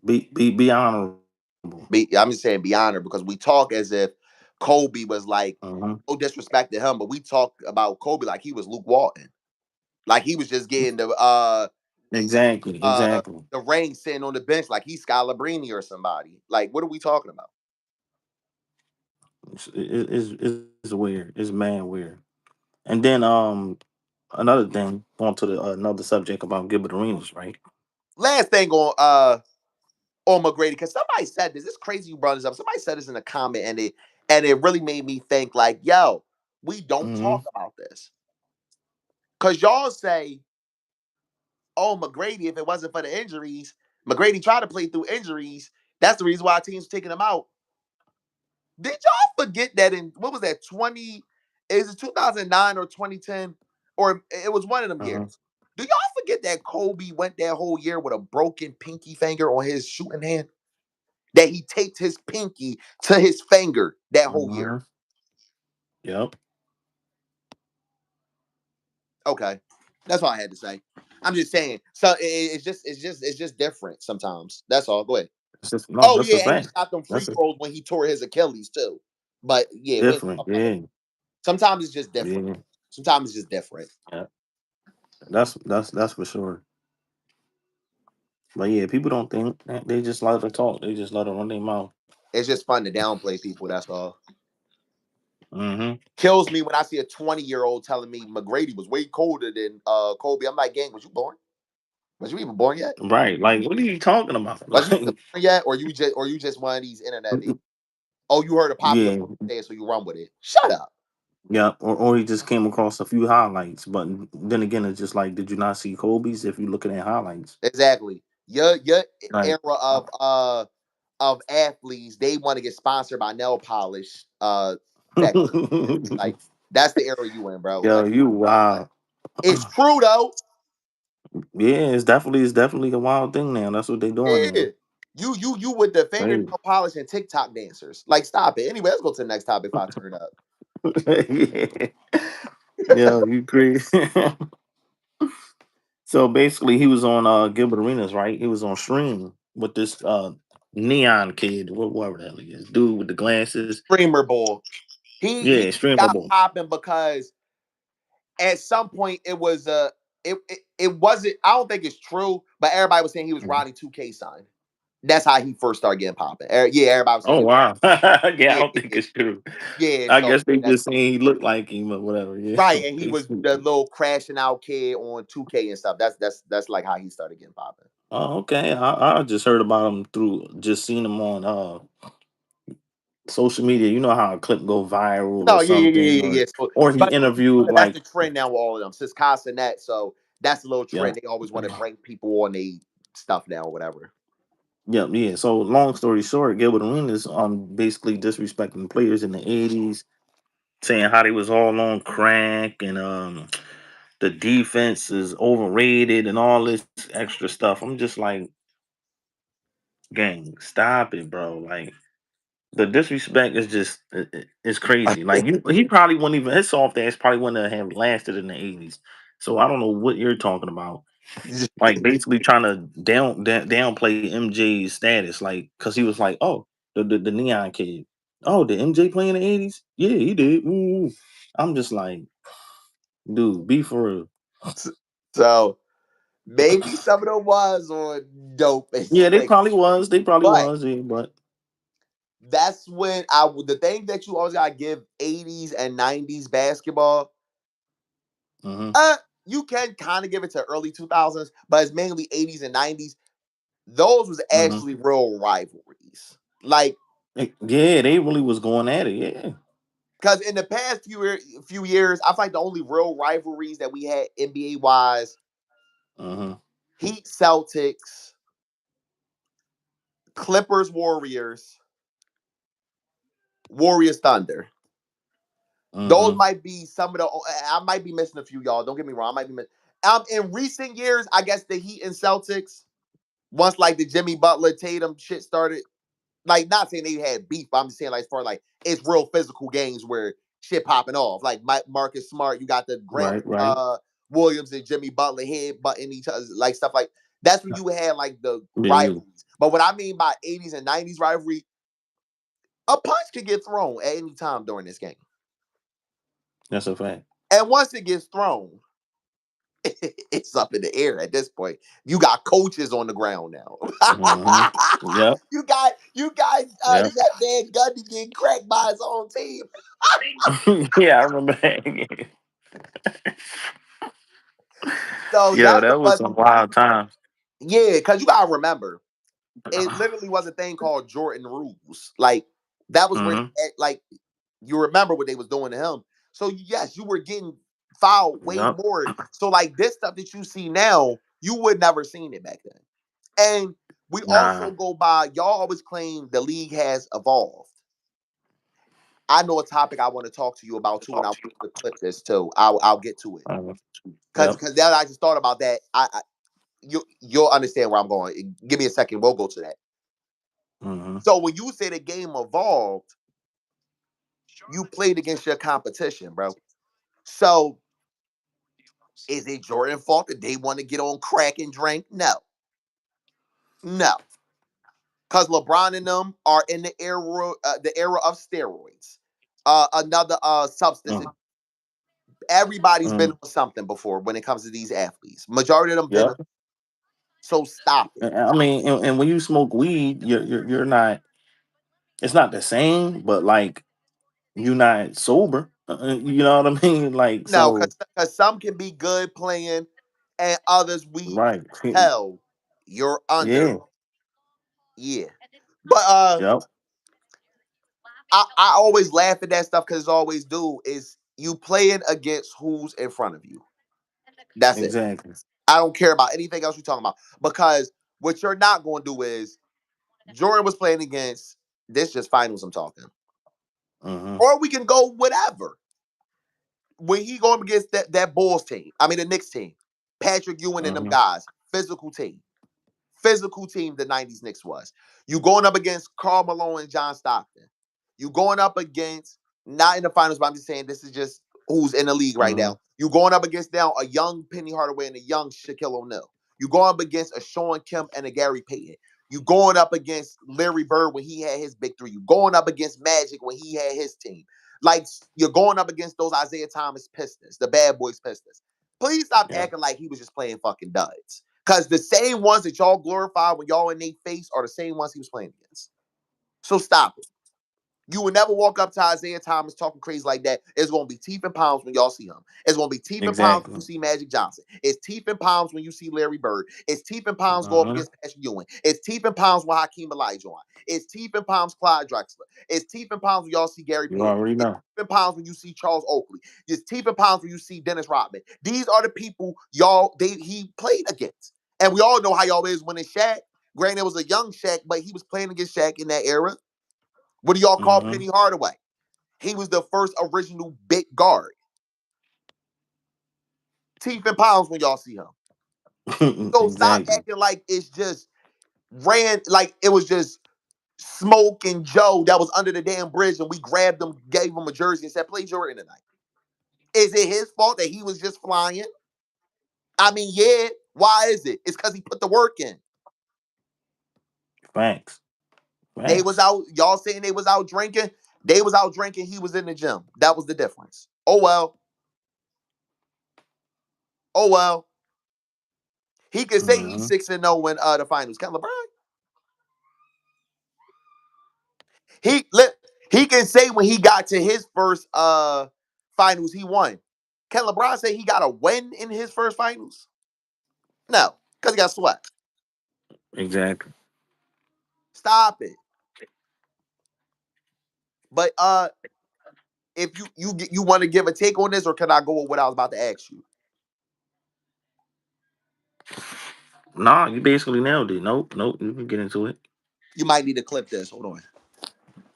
Speaker 1: Be honorable.
Speaker 2: I'm just saying be honored because we talk as if Kobe was like
Speaker 1: Uh-huh.
Speaker 2: no disrespect to him, but we talk about Kobe like he was Luke Walton. Like he was just getting
Speaker 1: Exactly, exactly.
Speaker 2: the ring sitting on the bench like he's Scalabrini or somebody. Like, what are we talking about?
Speaker 1: It's weird. It's mad weird. And then another thing, going to the another subject about Gilbert Arenas, right?
Speaker 2: Last thing on McGrady, because somebody said this. It's crazy you brought this up. Somebody said this in a comment, and it really made me think like, yo, we don't
Speaker 1: Mm-hmm.
Speaker 2: talk about this. Cause y'all say, oh, McGrady, if it wasn't for the injuries, McGrady tried to play through injuries. That's the reason why our team's taking him out. Did y'all forget that in what was that 20? Is it 2009 or 2010? Or it was one of them
Speaker 1: Uh-huh.
Speaker 2: years. Do y'all forget that Kobe went that whole year with a broken pinky finger on his shooting hand? That he taped his pinky to his finger that whole year.
Speaker 1: Uh-huh. Yep.
Speaker 2: Okay. That's all I had to say. I'm just saying. So it's just different sometimes. That's all. Go ahead.
Speaker 1: It's just no,
Speaker 2: Oh
Speaker 1: that's a
Speaker 2: yeah, and he
Speaker 1: fact.
Speaker 2: shot them free
Speaker 1: That's a
Speaker 2: throws when he tore his Achilles too. But yeah, we ain't
Speaker 1: different.
Speaker 2: talking about that.
Speaker 1: Yeah.
Speaker 2: Sometimes it's just different.
Speaker 1: Yeah.
Speaker 2: Sometimes it's just different.
Speaker 1: Yeah. That's for sure. But yeah, people don't think they just let her talk. They just let her run their mouth.
Speaker 2: It's just fun to downplay people. That's all.
Speaker 1: Mm-hmm.
Speaker 2: Kills me when I see a 20-year-old telling me McGrady was way colder than Kobe. I'm like, gang, was you born? Was you even born yet?
Speaker 1: Right. Like, what are you talking about?
Speaker 2: Was you
Speaker 1: Like,
Speaker 2: even born yet? Or you just one of these internet babies? Oh, you heard a popular
Speaker 1: yeah.
Speaker 2: say, so you run with it. Shut up.
Speaker 1: Yeah, or he just came across a few highlights, but then again, it's just like, did you not see Kobe's? If you're looking at highlights,
Speaker 2: Exactly. Your
Speaker 1: like,
Speaker 2: era of athletes, they want to get sponsored by nail polish factory. Like that's the era you in, bro.
Speaker 1: yo,
Speaker 2: Like
Speaker 1: you wow,
Speaker 2: it's true though.
Speaker 1: yeah, it's definitely a wild thing now. That's what they doing
Speaker 2: Yeah.
Speaker 1: now.
Speaker 2: You with the fingernail
Speaker 1: Crazy.
Speaker 2: polish and TikTok dancers. Like stop it. Anyway, let's go to the next topic if I turn it up.
Speaker 1: Yeah, yo, you crazy. So basically, he was on Gilbert Arenas, right? He was on Stream with this neon kid, whatever the hell he is, dude with the glasses.
Speaker 2: Streamer bull. He
Speaker 1: Yeah, Streamer
Speaker 2: got
Speaker 1: Boy.
Speaker 2: popping because at some point it wasn't. I don't think it's true, but everybody was saying he was Ronnie 2K signed. That's how he first started getting popping. Yeah, everybody was saying
Speaker 1: Oh
Speaker 2: he was.
Speaker 1: wow. Yeah, I
Speaker 2: Yeah,
Speaker 1: don't think it's true.
Speaker 2: yeah.
Speaker 1: I
Speaker 2: So
Speaker 1: guess they
Speaker 2: that's
Speaker 1: just saying he looked like him or whatever. Yeah.
Speaker 2: right, and he
Speaker 1: They
Speaker 2: was the
Speaker 1: stupid.
Speaker 2: little crashing out kid on 2K and stuff. That's like how he started getting popping.
Speaker 1: Oh, okay. I just heard about him through just seeing him on social media. You know how a clip go viral or
Speaker 2: No, yeah, yeah, yeah,
Speaker 1: something,
Speaker 2: yeah, yeah. So,
Speaker 1: or he
Speaker 2: but
Speaker 1: interviewed
Speaker 2: that's
Speaker 1: like,
Speaker 2: the trend now with all of them since Castanet. So that's the little
Speaker 1: yeah.
Speaker 2: trend. They always want to bring people on their stuff now, or whatever.
Speaker 1: Yeah, yeah. So long story short, Gilbert Arenas basically disrespecting players in the 80s, saying how they was all on crack and the defense is overrated and all this extra stuff. I'm just like, gang, stop it, bro. Like the disrespect is just it's crazy. Like he probably wouldn't even his soft ass probably wouldn't have lasted in the 80s. So I don't know what you're talking about. Like basically trying to downplay MJ's status, like because he was like, oh, the neon kid. Oh, did MJ play in the 80s? Yeah, he did. Ooh. I'm just like, dude, be for real.
Speaker 2: So maybe some of them was on dope and
Speaker 1: Yeah, they
Speaker 2: slick,
Speaker 1: probably was. They probably
Speaker 2: but
Speaker 1: was. Yeah, but
Speaker 2: that's when the thing that you always gotta give 80s and 90s basketball.
Speaker 1: hmm
Speaker 2: Uh, you can kind of give it to early 2000s, but it's mainly 80s and 90s. Those was
Speaker 1: hmm
Speaker 2: actually real rivalries. Like,
Speaker 1: yeah, they really was going at it. Yeah.
Speaker 2: because in the past few years, I feel like the only real rivalries that we had NBA wise,
Speaker 1: hmm
Speaker 2: Heat Celtics, Clippers Warriors, Warriors Thunder. Those
Speaker 1: hmm
Speaker 2: might be some of the. I might be missing a few, y'all. Don't get me wrong. I might be missing. In recent years, I guess the Heat and Celtics, once like the Jimmy Butler Tatum shit started, like not saying they had beef, but I'm just saying like as far like it's real physical games where shit popping off. Like Marcus Smart, you got the Grant
Speaker 1: Right. Right.
Speaker 2: Williams and Jimmy Butler head butting each other, like stuff like that's when you had like the
Speaker 1: Yeah,
Speaker 2: rivalries. But what I mean by 80s and 90s rivalry, a punch could get thrown at any time during this game.
Speaker 1: that's a fact.
Speaker 2: And once it gets thrown, it's up in the air at this point. You got coaches on the ground now.
Speaker 1: hmm Yep.
Speaker 2: you got
Speaker 1: Yep.
Speaker 2: that man Gundy getting cracked by his own team.
Speaker 1: Yeah, I remember that.
Speaker 2: So
Speaker 1: Yo,
Speaker 2: that's
Speaker 1: that was
Speaker 2: but
Speaker 1: some wild times.
Speaker 2: yeah, because you gotta remember, it literally was a thing called Jordan rules. Like that was where
Speaker 1: hmm
Speaker 2: like you remember what they was doing to him. So yes, you were getting fouled way
Speaker 1: Yep.
Speaker 2: more. So like this stuff that you see now, you would never seen it back then. And we also
Speaker 1: Nah.
Speaker 2: go by, y'all always claim the league has evolved. I know a topic I want to talk to you about too, and I want you to clip this too. I'll get to it.
Speaker 1: Uh,
Speaker 2: Cause
Speaker 1: yep.
Speaker 2: because now that I just thought about that, you'll understand where I'm going. Give me a second, we'll go to that.
Speaker 1: hmm
Speaker 2: So when you say the game evolved, you played against your competition, bro. So is it Jordan fault that they want to get on crack and drink? No. No. Because LeBron and them are in the era of steroids. Another substance.
Speaker 1: mm
Speaker 2: Everybody's been
Speaker 1: mm
Speaker 2: on something before when it comes to these athletes. Majority of them been on.
Speaker 1: Yep.
Speaker 2: So stop it.
Speaker 1: I mean, and when you smoke weed, you're not. It's not the same, but like you're not sober. You know what I mean? Like
Speaker 2: No,
Speaker 1: so.
Speaker 2: because some can be good playing, and others we
Speaker 1: Right.
Speaker 2: tell you're under.
Speaker 1: Yeah.
Speaker 2: Yeah, but
Speaker 1: Yep.
Speaker 2: I always laugh at that stuff because always do is you playing against who's in front of you. That's it.
Speaker 1: Exactly.
Speaker 2: I don't care about anything else you're talking about because what you're not going to do is Jordan was playing against this just finals. I'm talking,
Speaker 1: hmm
Speaker 2: or we can go whatever. When he going against that Bulls team, I mean the Knicks team, Patrick Ewing and them
Speaker 1: hmm
Speaker 2: guys, physical team the 90s Knicks was. You going up against Karl Malone and John Stockton. You going up against, not in the finals, but I'm just saying this is just who's in the league right
Speaker 1: hmm
Speaker 2: now. You going up against now a young Penny Hardaway and a young Shaquille O'Neal. You going up against a Sean Kemp and a Gary Payton. You going up against Larry Bird when he had his big three. You going up against Magic when he had his team. Like you're going up against those Isaiah Thomas Pistons, the Bad Boys Pistons. Please stop
Speaker 1: Yeah.
Speaker 2: acting like he was just playing fucking duds. Because the same ones that y'all glorify when y'all in their face are the same ones he was playing against. So stop it. You would never walk up to Isaiah Thomas talking crazy like that. It's going to be teeth and pounds when y'all see him. It's going to be teeth and pounds when
Speaker 1: Exactly.
Speaker 2: you see Magic Johnson. It's teeth and pounds when you see Larry Bird. It's teeth and pounds go up
Speaker 1: hmm
Speaker 2: against Patrick Ewing. It's teeth and pounds with Hakeem Olajuwon. It's teeth and pounds Clyde Drexler. It's teeth and pounds when y'all see Gary
Speaker 1: You
Speaker 2: Payton.
Speaker 1: already
Speaker 2: It's
Speaker 1: know.
Speaker 2: teeth and pounds when you see Charles Oakley. It's teeth and pounds when you see Dennis Rodman. These are the people he played against. And we all know how y'all is when it's Shaq. Granted, it was a young Shaq, but he was playing against Shaq in that era. What do y'all call
Speaker 1: hmm
Speaker 2: Penny Hardaway? He was the first original big guard. Teeth and pounds when y'all see him. So stop
Speaker 1: exactly.
Speaker 2: acting like it's just like it was just Smoke and Joe that was under the damn bridge and we grabbed him, gave him a jersey and said, play Jordan tonight. Is it his fault that he was just flying? I mean, yeah. Why is it? It's because he put the work in.
Speaker 1: Thanks.
Speaker 2: They was
Speaker 1: Thanks.
Speaker 2: out. Y'all saying they was out drinking. They was out drinking. He was in the gym. That was the difference. Oh well. Oh well. He can say he's
Speaker 1: Mm-hmm.
Speaker 2: 6-0 in the finals. Can LeBron? He let he can say when he got to his first finals he won. Can LeBron say he got a win in his first finals? No, because he got swept.
Speaker 1: Exactly.
Speaker 2: Stop it. But if you want to give a take on this, or can I go with what I was about to ask you?
Speaker 1: Nah, you basically nailed it. Nope, nope. You can get into it.
Speaker 2: You might need to clip this. Hold on.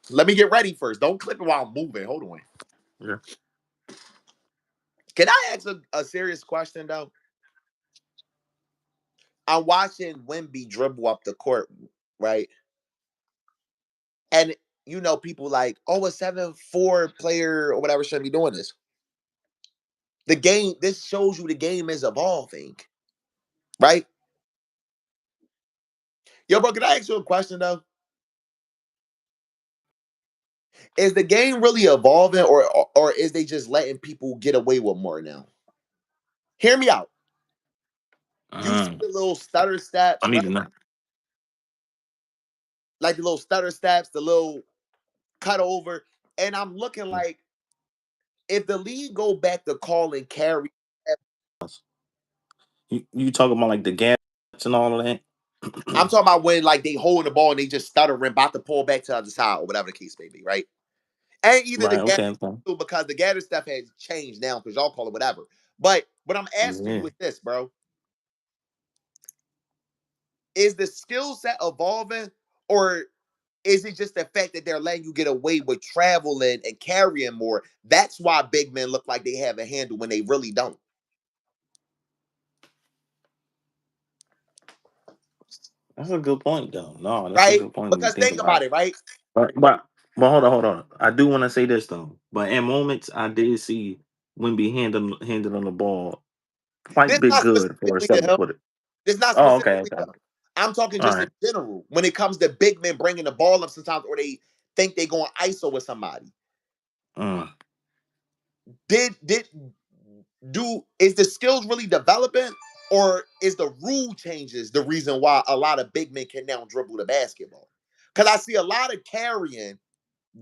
Speaker 2: Let me get ready first. Don't clip it while I'm moving. Hold on.
Speaker 1: Yeah.
Speaker 2: Can I ask a serious question though? I'm watching Wemby dribble up the court, right? And people like, oh, a 7-4 player or whatever shouldn't be doing this. The game, this shows you the game is evolving, right? Yo, bro, can I ask you a question though? Is the game really evolving, or is they just letting people get away with more now? Hear me out. You see
Speaker 1: Mm.
Speaker 2: the little stutter steps,
Speaker 1: I need
Speaker 2: right?
Speaker 1: to know.
Speaker 2: Like the little stutter steps, the little cut over. And I'm looking like, if the league go back to calling carry,
Speaker 1: You talking about like the gaps and all of that?
Speaker 2: I'm talking about when like they holding the ball and they just stuttering, about to pull back to the other side or whatever the case may be, right? And either the
Speaker 1: Right.
Speaker 2: gather,
Speaker 1: Okay. Okay.
Speaker 2: because the gather stuff has changed now because y'all call it whatever. But what I'm asking
Speaker 1: Yeah.
Speaker 2: you is this, bro: is the skill set evolving, or is it just the fact that they're letting you get away with traveling and carrying more? That's why big men look like they have a handle when they really don't,
Speaker 1: That's a good point, though. No, that's a
Speaker 2: right?
Speaker 1: good point when you
Speaker 2: Because
Speaker 1: think
Speaker 2: think
Speaker 1: about
Speaker 2: about
Speaker 1: it.
Speaker 2: it, right?
Speaker 1: But hold on. I do want to say this though. But in moments, I did see Wimby handling the ball quite
Speaker 2: This
Speaker 1: bit
Speaker 2: not
Speaker 1: good for a
Speaker 2: specifically to
Speaker 1: seven
Speaker 2: him.
Speaker 1: footer.
Speaker 2: It's not
Speaker 1: Oh, okay,
Speaker 2: specifically
Speaker 1: okay.
Speaker 2: him. I'm talking
Speaker 1: All
Speaker 2: just in
Speaker 1: right.
Speaker 2: general when it comes to big men bringing the ball up sometimes, or they think they going ISO with somebody.
Speaker 1: Mm.
Speaker 2: Did do is the skills really developing, or is the rule changes the reason why a lot of big men can now dribble the basketball? Because I see a lot of carrying,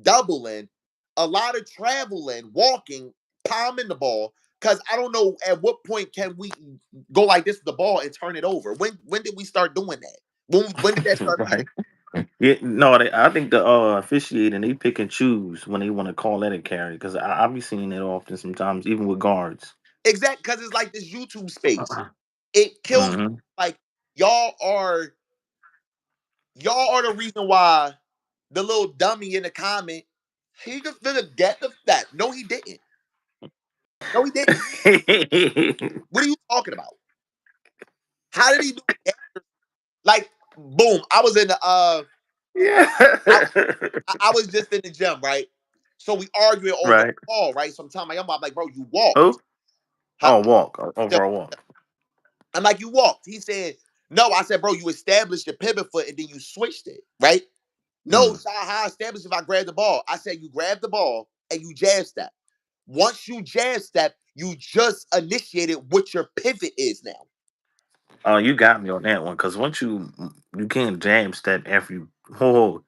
Speaker 2: doubling, a lot of traveling, walking, palming the ball. Because I don't know at what point can we go like this with the ball and turn it over. When did we start doing that? When did that start being
Speaker 1: Right. Yeah, no, I think the officiating they pick and choose when they want to call that a carry because I be seeing it often sometimes, even with guards.
Speaker 2: exact? Because it's like this YouTube space.
Speaker 1: Uh-uh.
Speaker 2: It kills me.
Speaker 1: Mm-hmm.
Speaker 2: Like y'all are y'all are the reason why the little dummy in the comment, he just didn't get the that. No, he didn't. No, he didn't. What are you talking about? How did he do that? Like, boom. I was in the
Speaker 1: Yeah.
Speaker 2: I was just in the gym, right? So we arguing over a
Speaker 1: Right.
Speaker 2: call, right? Sometimes I'm like, bro, you
Speaker 1: Who?
Speaker 2: walked. Huh?
Speaker 1: Oh, walk. Over a walk.
Speaker 2: I'm like, you walked. He said, no. I said, bro, you established your pivot foot and then you switched it, right? No,
Speaker 1: Mm.
Speaker 2: Shy, how I established if I grab the ball. I said, you grab the ball and you jab step. Once you jab step, you just initiated what your pivot is now.
Speaker 1: Oh, you got me on that one because once you can't jam step after you. Oh,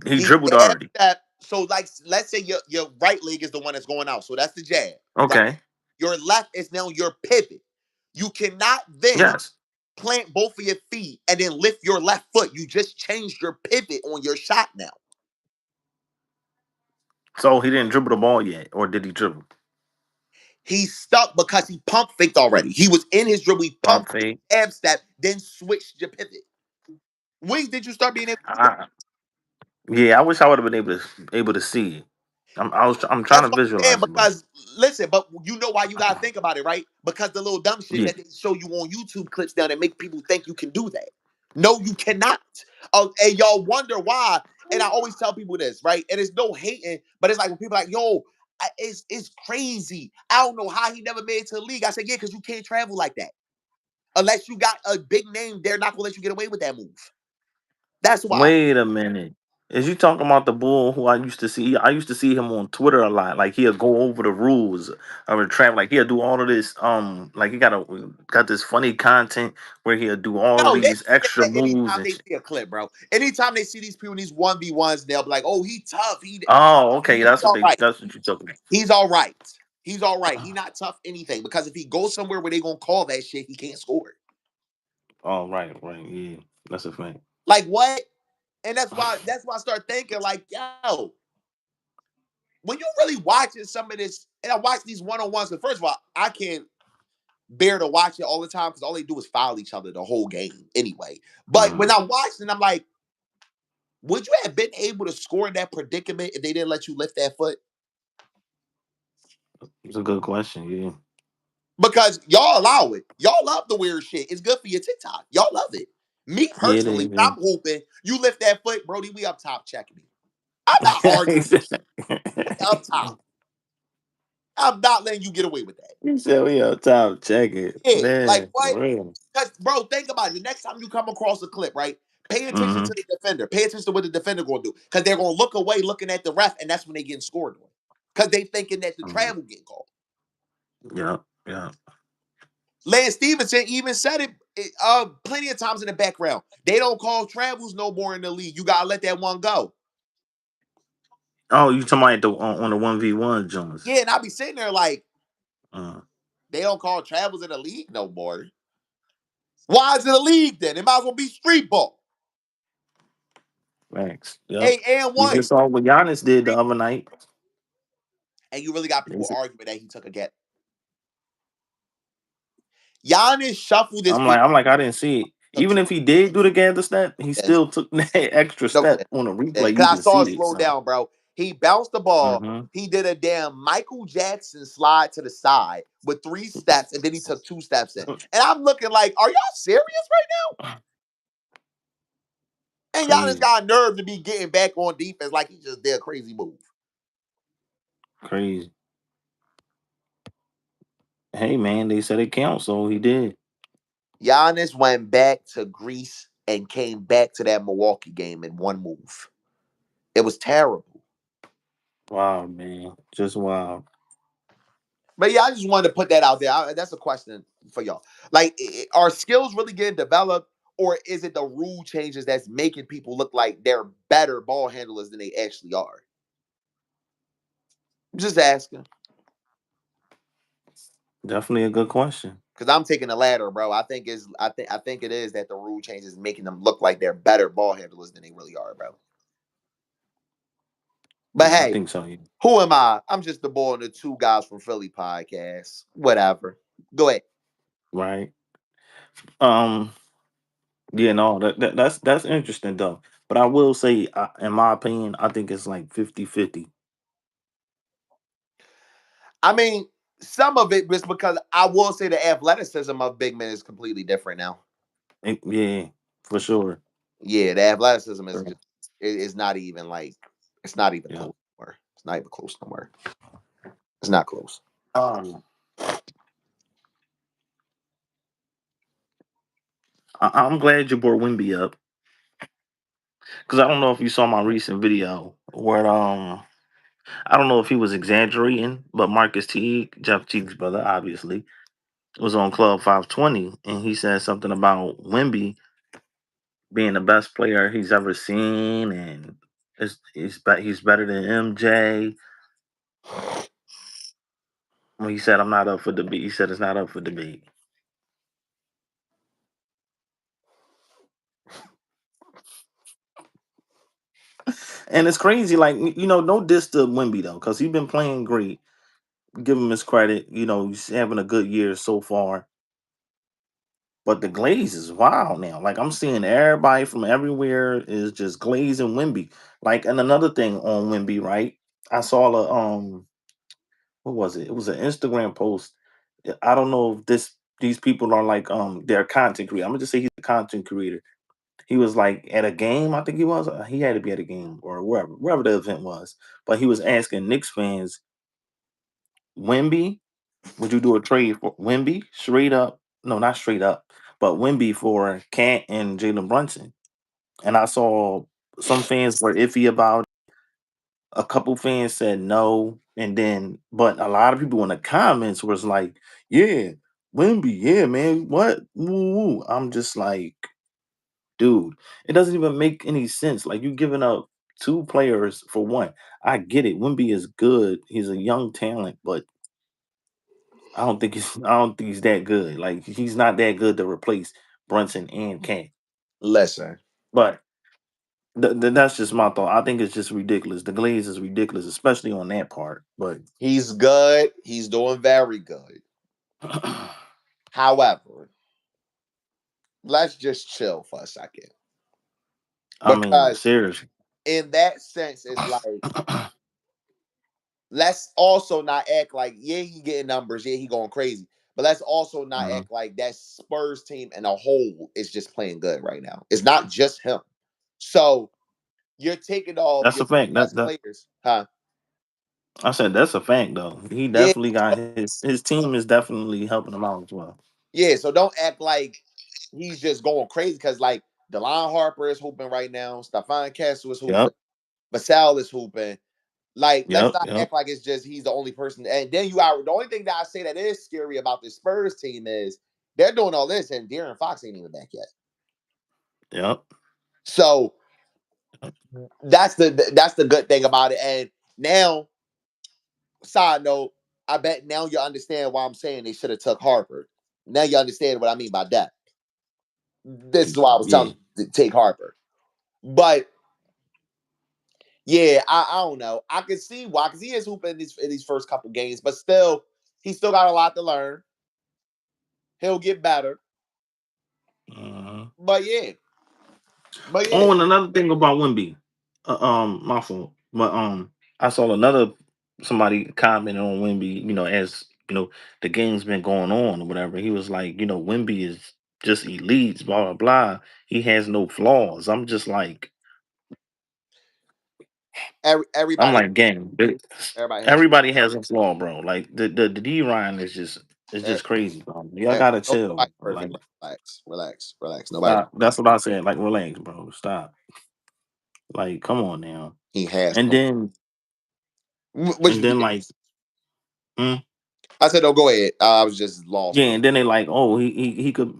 Speaker 1: he
Speaker 2: He
Speaker 1: dribbled
Speaker 2: jab
Speaker 1: already.
Speaker 2: step. So, like, let's say your right leg is the one that's going out. So that's the jab, right?
Speaker 1: Okay.
Speaker 2: Your left is now your pivot. You cannot then
Speaker 1: Yes.
Speaker 2: plant both of your feet and then lift your left foot. You just changed your pivot on your shot now.
Speaker 1: So he didn't dribble the ball yet, or did he dribble?
Speaker 2: He's stuck because he pump faked already. He was in his dribble. He
Speaker 1: Pump
Speaker 2: pump
Speaker 1: fake.
Speaker 2: ab step, then switched your pivot. When did you start being able to do that?
Speaker 1: I, yeah, I wish I would have been able to see it. I'm trying
Speaker 2: That's
Speaker 1: to
Speaker 2: what I'm saying.
Speaker 1: visualize it, but
Speaker 2: Because listen, but you know why you gotta think about it, right? Because the little dumb shit
Speaker 1: yeah.
Speaker 2: that they show you on YouTube clips down that make people think you can do that. No, you cannot. And y'all wonder why. And I always tell people this, right? And it's no hating, but it's like when people are like, yo, it's crazy. I don't know how he never made it to the league. I said, yeah, because you can't travel like that. Unless you got a big name, they're not gonna let you get away with that move. That's why.
Speaker 1: Wait a minute. Is you talking about the bull who I used to see? I used to see him on Twitter a lot. Like he'll go over the rules of a trap. Like he'll do all of this. Like he got this funny content where he'll do all of
Speaker 2: No, they
Speaker 1: these
Speaker 2: say
Speaker 1: extra
Speaker 2: that
Speaker 1: moves
Speaker 2: anytime
Speaker 1: and
Speaker 2: they
Speaker 1: shit.
Speaker 2: see a clip, bro. Anytime they see these people in these 1v1s, they'll be like, oh, he tough.
Speaker 1: Oh, okay.
Speaker 2: He's all right.
Speaker 1: That's what you talking about.
Speaker 2: He's all right. He's all right. He not tough anything because if he goes somewhere where they gonna call that shit, he can't score.
Speaker 1: Oh, right, yeah. That's a fact.
Speaker 2: Like what? And that's why I start thinking like, yo, when you're really watching some of this, and I watch these one-on-ones, and first of all, I can't bear to watch it all the time because all they do is foul each other the whole game anyway. But when
Speaker 1: Mm,
Speaker 2: I watched it, I'm like, would you have been able to score in that predicament if they didn't let you lift that foot?
Speaker 1: it's a good question. Yeah,
Speaker 2: Because y'all allow it. Y'all love the weird shit. It's good for your TikTok. Y'all love it. Me
Speaker 1: yeah,
Speaker 2: personally,
Speaker 1: they,
Speaker 2: when I'm hooping, you lift that foot, Brody, we up top checking me. I'm not arguing. Up top. I'm not letting you get away with that.
Speaker 1: he said we up top. Check it,
Speaker 2: Yeah. Like
Speaker 1: man.
Speaker 2: what?
Speaker 1: For real.
Speaker 2: Because, bro, think about it. The next time you come across a clip, right? Pay attention
Speaker 1: Mm-hmm.
Speaker 2: to the defender. Pay attention to what the defender going to do. Because they're going to look away looking at the ref, and that's when they getting scored on. Because they thinking that the
Speaker 1: Mm-hmm.
Speaker 2: travel getting called.
Speaker 1: Yeah, yeah.
Speaker 2: Lance Stevenson even said it plenty of times in the background. They don't call travels no more in the league. You gotta let that one go.
Speaker 1: Oh, you talking about on the 1v1 Jones?
Speaker 2: Yeah, and I be sitting there like
Speaker 1: Uh,
Speaker 2: they don't call travels in the league no more. Why is it a league then? It might as well be street ball.
Speaker 1: Thanks. Yep.
Speaker 2: Hey, and
Speaker 1: We
Speaker 2: one.
Speaker 1: just saw what Giannis did the other night.
Speaker 2: And you really got
Speaker 1: They
Speaker 2: people
Speaker 1: said-
Speaker 2: arguing that he took a get. Giannis shuffled this week.
Speaker 1: I didn't see it.
Speaker 2: Took
Speaker 1: Even
Speaker 2: two
Speaker 1: if he did do the gather step, he
Speaker 2: yes,
Speaker 1: still took that extra
Speaker 2: no
Speaker 1: step
Speaker 2: good.
Speaker 1: on the replay.
Speaker 2: Because
Speaker 1: You
Speaker 2: I
Speaker 1: can
Speaker 2: saw
Speaker 1: see
Speaker 2: it
Speaker 1: it.
Speaker 2: slow
Speaker 1: So,
Speaker 2: down, bro. He bounced the ball.
Speaker 1: hmm
Speaker 2: He did a damn Michael Jackson slide to the side with 3 steps, and then he took 2 steps in. And I'm looking like, are y'all serious right now? And Giannis
Speaker 1: crazy,
Speaker 2: got nerve to be getting back on defense like he just did a crazy move.
Speaker 1: crazy. Hey man, they said it counts, so he did.
Speaker 2: Giannis went back to Greece and came back to that Milwaukee game in one move. It was terrible.
Speaker 1: Wow, man, just wow.
Speaker 2: But yeah, I just wanted to put that out there. That's a question for y'all. Like, are skills really getting developed, or is it the rule changes that's making people look like they're better ball handlers than they actually are? Just asking,
Speaker 1: Definitely a good question.
Speaker 2: because I'm taking the latter, bro. I think it is that the rule changes making them look like they're better ball handlers than they really are, bro. But
Speaker 1: Yeah, I
Speaker 2: hey,
Speaker 1: think so. Yeah.
Speaker 2: who am I? I'm just the boy in the two guys from Philly podcast. Whatever. Go ahead.
Speaker 1: Right. Um. Yeah. No. That's interesting though. But I will say, in my opinion, I think it's like 50-50.
Speaker 2: I mean, some of it was because I will say the athleticism of big men is completely different now.
Speaker 1: Yeah, for sure.
Speaker 2: Yeah, the athleticism is
Speaker 1: Sure.
Speaker 2: just it's not even like it's not even
Speaker 1: Yeah.
Speaker 2: close anymore. It's not even close anymore. It's not close.
Speaker 1: Um. I'm glad you brought Wimby up because I don't know if you saw my recent video where I don't know if he was exaggerating, but Marcus Teague, Jeff Teague's brother, obviously, was on Club 520, and he said something about Wimby being the best player he's ever seen, and he's better than MJ. Well, he said, "I'm not up for debate." He said, "It's not up for debate." And it's crazy, like no diss to Wimby though, because he's been playing great. Give him his credit. He's having a good year so far. But the glaze is wild now. Like I'm seeing everybody from everywhere is just glazing Wimby. Like, and another thing on Wimby, right? I saw what was it? It was an Instagram post. I don't know if these people are like they're content creator. I'm gonna just say he's a content creator. He was like at a game, I think he was. He had to be at a game or wherever the event was. But he was asking Knicks fans, Wimby, would you do a trade for Wimby? Straight up, no, not straight up. but Wimby for Cat and Jalen Brunson. And I saw some fans were iffy about it. A couple fans said no, and then but a lot of people in the comments was like, "Yeah, Wimby, yeah, man, what?" Woo, woo. I'm just like, dude, it doesn't even make any sense. Like you giving up two players for one. I get it. Wimby is good. He's a young talent, but I don't think he's that good. Like he's not that good to replace Brunson and Cat.
Speaker 2: Listen,
Speaker 1: But that's just my thought. I think it's just ridiculous. The glaze is ridiculous, especially on that part. But
Speaker 2: he's good. He's doing very good. However, let's just chill for a second.
Speaker 1: I mean,
Speaker 2: Because
Speaker 1: seriously.
Speaker 2: in that sense, it's like, let's also not act like, yeah, he getting numbers, yeah, he going crazy. But let's also not
Speaker 1: Mhm.
Speaker 2: act like that Spurs team in a whole is just playing good right now. It's not just him. So you're taking off
Speaker 1: That's
Speaker 2: your
Speaker 1: a fact.
Speaker 2: best players, huh?
Speaker 1: I said that's a fact though. He
Speaker 2: Yeah.
Speaker 1: definitely got his team is definitely helping him out as well.
Speaker 2: Yeah, so don't act like he's just going crazy because like Delon Harper is hooping right now, Stephon Castle is hooping,
Speaker 1: Yep.
Speaker 2: Basal is hooping. Like, let's
Speaker 1: Yep.
Speaker 2: not
Speaker 1: Yep.
Speaker 2: act like it's just he's the only person. And then you are the only thing that I say that is scary about the Spurs team is they're doing all this and De'Aaron Fox ain't even back yet.
Speaker 1: Yep.
Speaker 2: So that's the good thing about it. And now, side note, I bet now you understand why I'm saying they should have took Harper. Now you understand what I mean by that. This is why I was
Speaker 1: Yeah.
Speaker 2: telling you to take Harper. But yeah, I don't know. I can see why because he is hooping in these first couple games, but still, he still got a lot to learn. He'll get better.
Speaker 1: Mhm.
Speaker 2: But yeah, but yeah,
Speaker 1: Oh, and another thing about Wimby, my fault, but I saw another somebody commenting on Wimby. As the game's been going on or whatever. He was like, Wimby is just elite, blah blah blah. He has no flaws. I'm
Speaker 2: everybody,
Speaker 1: like, gang,
Speaker 2: everybody has.
Speaker 1: everybody has a flaw, bro. Like the D Ryan is
Speaker 2: eh,
Speaker 1: just crazy, bro. Y'all gotta chill.
Speaker 2: Nobody's
Speaker 1: Like,
Speaker 2: perfect. Relax, relax, relax. Nobody.
Speaker 1: stop. That's what I said. Like, relax, bro. Stop. Like, come on now.
Speaker 2: He has
Speaker 1: And
Speaker 2: no.
Speaker 1: then
Speaker 2: What
Speaker 1: and
Speaker 2: you
Speaker 1: then
Speaker 2: get?
Speaker 1: like, hmm?
Speaker 2: I said, no, go ahead. I was just lost
Speaker 1: Yeah,
Speaker 2: for.
Speaker 1: and then they like, oh, he could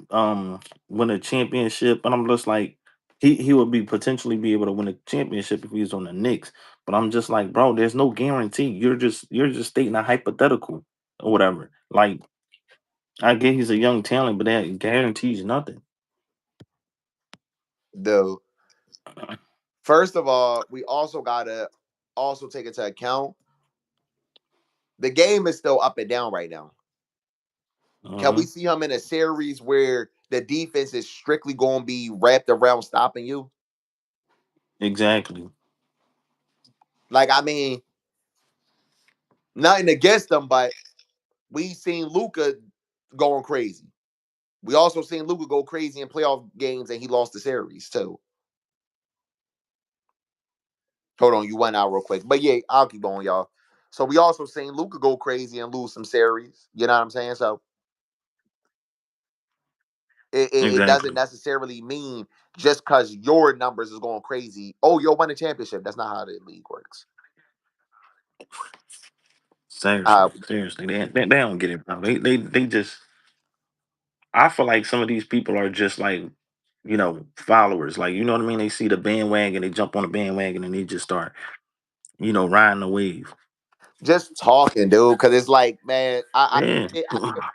Speaker 1: win a championship, and I'm just like, he would be potentially be able to win a championship if he was on the Knicks. But I'm just like, bro, there's no guarantee. You're just stating a hypothetical or whatever. Like, I get he's a young talent, but that guarantees nothing.
Speaker 2: Dude. First of all, we also gotta also take into account the game is still up and down right now. Can we
Speaker 1: Uh-huh.
Speaker 2: see him in a series where the defense is strictly going to be wrapped around stopping you?
Speaker 1: Exactly.
Speaker 2: Like, I mean, nothing against them, but we seen Luca going crazy. We also seen Luca go crazy in playoff games, and he lost the series too. Hold on, you went out real quick, but yeah, I'll keep going, y'all. So we also seen Luca go crazy and lose some series. You know what I'm saying? So it doesn't
Speaker 1: Exactly.
Speaker 2: necessarily mean just because your numbers is going crazy. Oh, you'll win a championship. That's not how the league works.
Speaker 1: Seriously. Seriously. They don't get it, bro. They just I feel like some of these people are just like, followers. Like, you know what I mean? They see the bandwagon, they jump on the bandwagon and they just start, riding the wave.
Speaker 2: Just talking, dude. Because it's like, man,
Speaker 1: Yeah.
Speaker 2: I get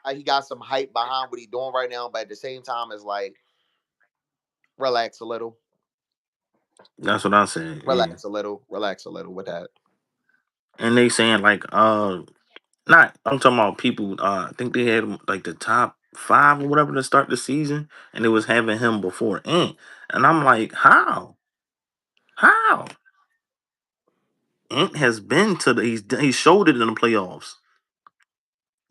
Speaker 2: why he got some hype behind what he doing right now, but at the same time, it's like, relax a little,
Speaker 1: That's what I said. Yeah.
Speaker 2: relax a little with that.
Speaker 1: And they saying like not I'm talking about people I think they had like the top five or whatever to start the season and it was having him before Ant. And I'm like, how? How? Ant has been to he showed it in the playoffs.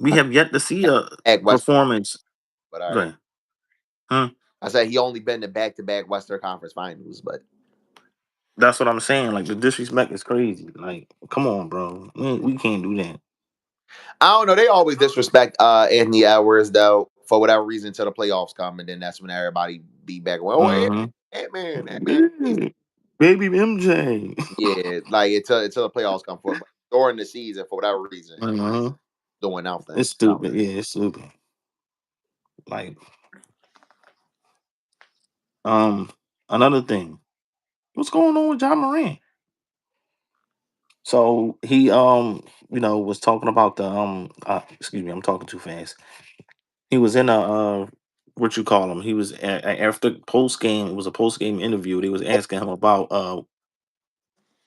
Speaker 1: We have yet to see a
Speaker 2: Back West,
Speaker 1: performance.
Speaker 2: but all
Speaker 1: Go
Speaker 2: right.
Speaker 1: ahead. Hmm?
Speaker 2: I said he only been to back-to-back Western Conference Finals, but
Speaker 1: That's what I'm saying. Like the disrespect is crazy. Like, come on, bro. We can't do that.
Speaker 2: I don't know. They always disrespect Anthony Edwards though. for whatever reason until the playoffs come, and then that's when everybody be back. Well,
Speaker 1: Mm-hmm.
Speaker 2: man,
Speaker 1: Yeah. Baby MJ.
Speaker 2: yeah, like until the playoffs come for. But during the season, for whatever reason, he's
Speaker 1: Mm-hmm.
Speaker 2: doing nothing.
Speaker 1: It's stupid. Yeah, it's stupid. Like, um, another thing. What's going on with John Moran? So he was talking about the excuse me, I'm talking too fast. He was in a what you call him? He was after post game. It was a post game interview. They was asking him about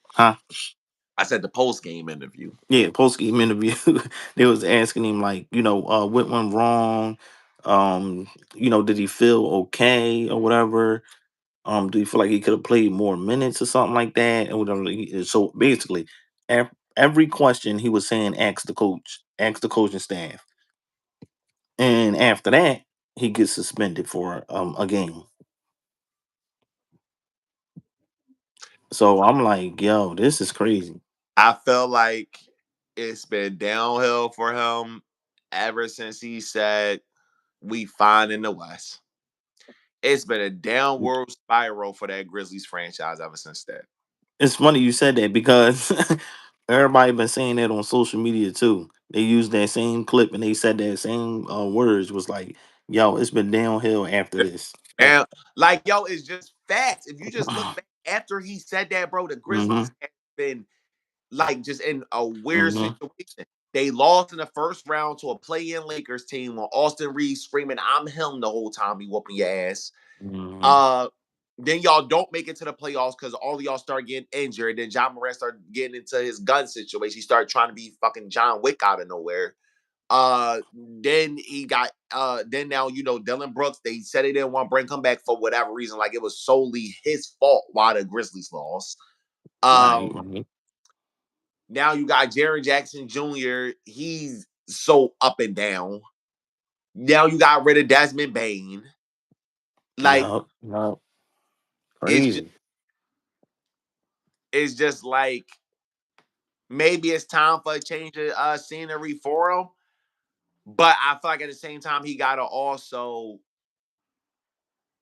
Speaker 1: huh?
Speaker 2: I said the post game interview.
Speaker 1: Yeah, post game interview. They was asking him like, what went wrong? Did he feel okay or whatever? Do you feel like he could have played more minutes or something like that? And whatever. So basically, every question he was saying, ask the coaching staff, and after that, he gets suspended for a game. So I'm like, yo, this is crazy.
Speaker 2: I feel like it's been downhill for him ever since he said we fine in the West. It's been a downward spiral for that Grizzlies franchise ever since that.
Speaker 1: It's funny you said that because everybody been saying that on social media too. They used that same clip and they said that same words was like, yo, it's been downhill after this.
Speaker 2: And like, yo, it's just facts. If you just look back after he said that, bro, the
Speaker 1: Mm-hmm.
Speaker 2: Grizzlies have been like just in a weird
Speaker 1: Mm-hmm.
Speaker 2: situation. They lost in the first round to a play-in Lakers team on Austin Reeves screaming, "I'm him" the whole time he whooping your ass.
Speaker 1: Mm-hmm.
Speaker 2: Uh, then y'all don't make it to the playoffs because all of y'all start getting injured. Then John Moran started getting into his gun situation. He started trying to be fucking John Wick out of nowhere. Then he got then now Dylan Brooks, they said they didn't want to bring him back for whatever reason. Like it was solely his fault why the Grizzlies lost.
Speaker 1: Right.
Speaker 2: Um
Speaker 1: Right.
Speaker 2: Now you got Jaren Jackson Jr. He's so up and down. Now you got rid of Desmond Bain. Like
Speaker 1: Yup. Yup.
Speaker 2: it's just
Speaker 1: Crazy.
Speaker 2: it's just like maybe it's time for a change of scenery for him. But I feel like at the same time he gotta also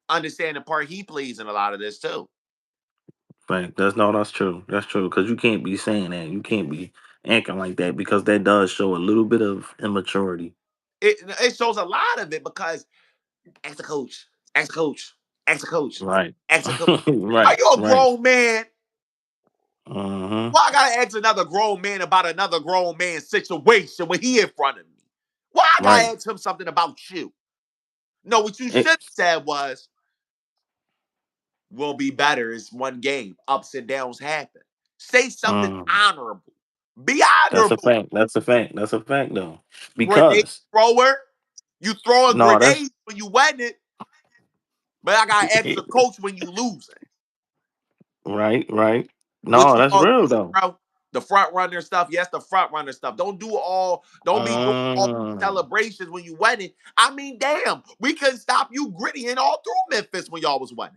Speaker 2: understand the part he plays in a lot of this too.
Speaker 1: Right. That's true. That's true. Because you can't be saying that. You can't be acting like that because that does show a little bit of immaturity.
Speaker 2: It shows a lot of it because ask the coach, ask the coach, ask the coach,
Speaker 1: Right.
Speaker 2: ask the coach. Are
Speaker 1: Right.
Speaker 2: you a
Speaker 1: Right.
Speaker 2: grown man?
Speaker 1: Mm-hmm.
Speaker 2: Why I gotta ask another grown man about another grown man's situation when he in front of me? Why I gotta
Speaker 1: Right.
Speaker 2: ask him something about you? No, what you should
Speaker 1: It,
Speaker 2: have said was, "We'll be better. It's one game. Ups and downs happen." Say something
Speaker 1: mm,
Speaker 2: honorable. Be
Speaker 1: that's a
Speaker 2: honorable.
Speaker 1: fact. That's a fact. That's a fact though.
Speaker 2: Grenade
Speaker 1: Because
Speaker 2: thrower. You throwing
Speaker 1: no, that's
Speaker 2: grenades when you win it, but I gotta ask the coach when you losing.
Speaker 1: right. Right.
Speaker 2: What
Speaker 1: No,
Speaker 2: you
Speaker 1: that's
Speaker 2: call
Speaker 1: real
Speaker 2: it,
Speaker 1: though.
Speaker 2: bro? The front runner stuff. Yes, the front runner stuff. Don't be doing all
Speaker 1: Mm,
Speaker 2: celebrations when you winning. I mean, damn, we couldn't stop you grittying all through Memphis when y'all was winning.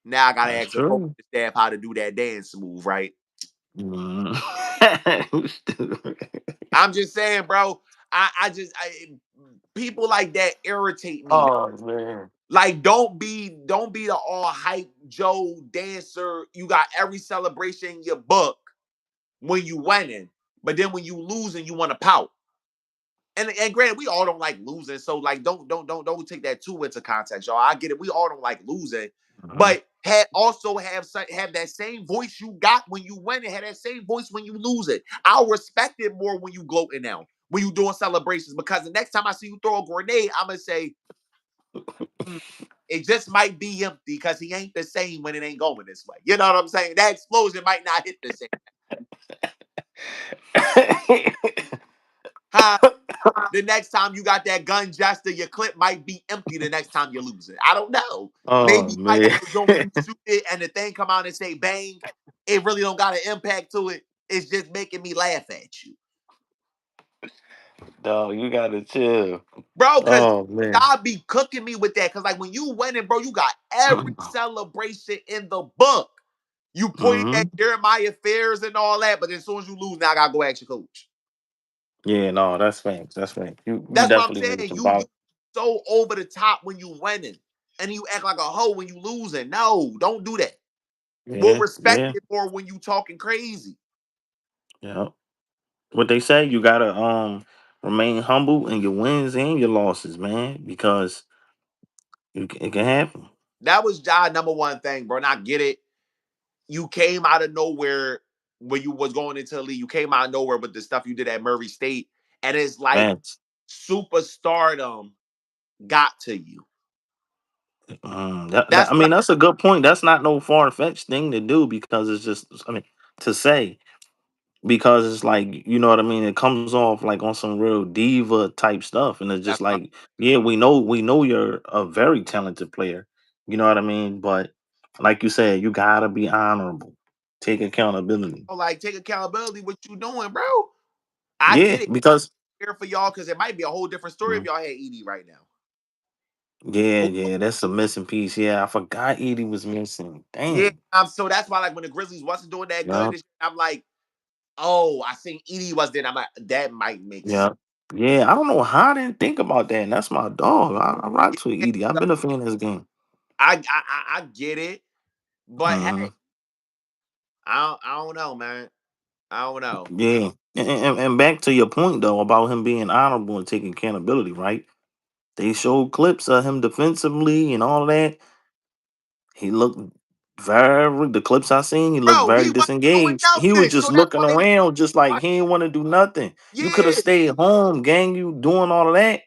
Speaker 2: Now I gotta
Speaker 1: that's
Speaker 2: ask the coach
Speaker 1: true.
Speaker 2: staff how to do that dance move, right?
Speaker 1: Mm.
Speaker 2: I'm just saying, bro. I people like that irritate me.
Speaker 1: Oh man.
Speaker 2: Like, don't be the all hype Joe dancer. You got every celebration in your book when you winning, but then when you losing, you want to pout. And granted, we all don't like losing, so like don't take that too into context, y'all. I get it. We all don't like losing,
Speaker 1: Mhm.
Speaker 2: but have that same voice you got when you win it. Have that same voice when you lose it. I'll respect it more when you gloating now, when you doing celebrations, because the next time I see you throw a grenade, I'm gonna say, "Hmm, it just might be empty because he ain't the same when it ain't going this way." You know what I'm saying? That explosion might not hit the same. Huh? The next time you got that gun gesture, your clip might be empty the next time you lose it. I don't know.
Speaker 1: Oh
Speaker 2: Maybe you might have
Speaker 1: man.
Speaker 2: to go when you shoot it and the thing come out and say bang. It really don't got an impact to it. It's just making me laugh at you.
Speaker 1: Dog, you gotta chill.
Speaker 2: Bro, because
Speaker 1: Oh man.
Speaker 2: y'all be cooking me with that. Because like when you winning, bro, you got every celebration in the book. You point at
Speaker 1: Hmm.
Speaker 2: Jeremiah Fairs and all that, but as soon as you lose, now I gotta go ask your coach.
Speaker 1: Yeah, no, that's facts. That's facts. You
Speaker 2: That's what I'm
Speaker 1: definitely need
Speaker 2: saying.
Speaker 1: to
Speaker 2: You
Speaker 1: bounce.
Speaker 2: so over the top when you winning, and you act like a hoe when you losing. No, don't do that. We'll
Speaker 1: Yeah,
Speaker 2: respect
Speaker 1: yeah,
Speaker 2: it more when you talking crazy.
Speaker 1: yeah. What they say, you gotta remain humble in your wins and your losses, man, because it can happen.
Speaker 2: That was Ja number one thing, bro. And I get it. You came out of nowhere when you was going into the league. You came out of nowhere with the stuff you did at Murray State, and it's like
Speaker 1: Facts.
Speaker 2: superstardom got to you.
Speaker 1: I
Speaker 2: That's what
Speaker 1: mean, that's a good point. That's not no far fetched thing to do because it's just, I mean, to say because it's like, you know what I mean. It comes off like on some real diva type stuff, and it's just
Speaker 2: that's what
Speaker 1: like, yeah, we know you're a very talented player. You know what I mean, but like you said, you gotta be honorable, take accountability.
Speaker 2: I'm like. Take accountability what you doing, bro. I
Speaker 1: Yeah,
Speaker 2: get it
Speaker 1: because
Speaker 2: here for y'all because it might be a whole different story if
Speaker 1: Mhm.
Speaker 2: y'all had Edie right now.
Speaker 1: Yeah,
Speaker 2: But
Speaker 1: yeah, that's a missing piece. Yeah, I forgot Edie was missing.
Speaker 2: yeah,
Speaker 1: Damn.
Speaker 2: so that's why like when the Grizzlies wasn't doing that good,
Speaker 1: Yeah,
Speaker 2: and shit, I'm like, oh, I seen Edie was there. I'm like, that might make sense.
Speaker 1: yeah, yeah. I don't know how I didn't think about that. And that's my dog. I rock to Edie. I've been a fan of his game.
Speaker 2: I get it, but
Speaker 1: Hmm.
Speaker 2: hey, I don't know, man. I don't know.
Speaker 1: Yeah, and back to your point though about him being honorable and taking accountability, right? They showed clips of him defensively and all that. He looked very. The clips I seen, he looked
Speaker 2: Bro, he
Speaker 1: very
Speaker 2: wasn't doing
Speaker 1: disengaged. He was
Speaker 2: nothing.
Speaker 1: just
Speaker 2: So that's
Speaker 1: looking
Speaker 2: why
Speaker 1: around, just like
Speaker 2: why,
Speaker 1: he didn't want to do nothing. You could have
Speaker 2: yeah.
Speaker 1: stayed home, gang. You doing all of that,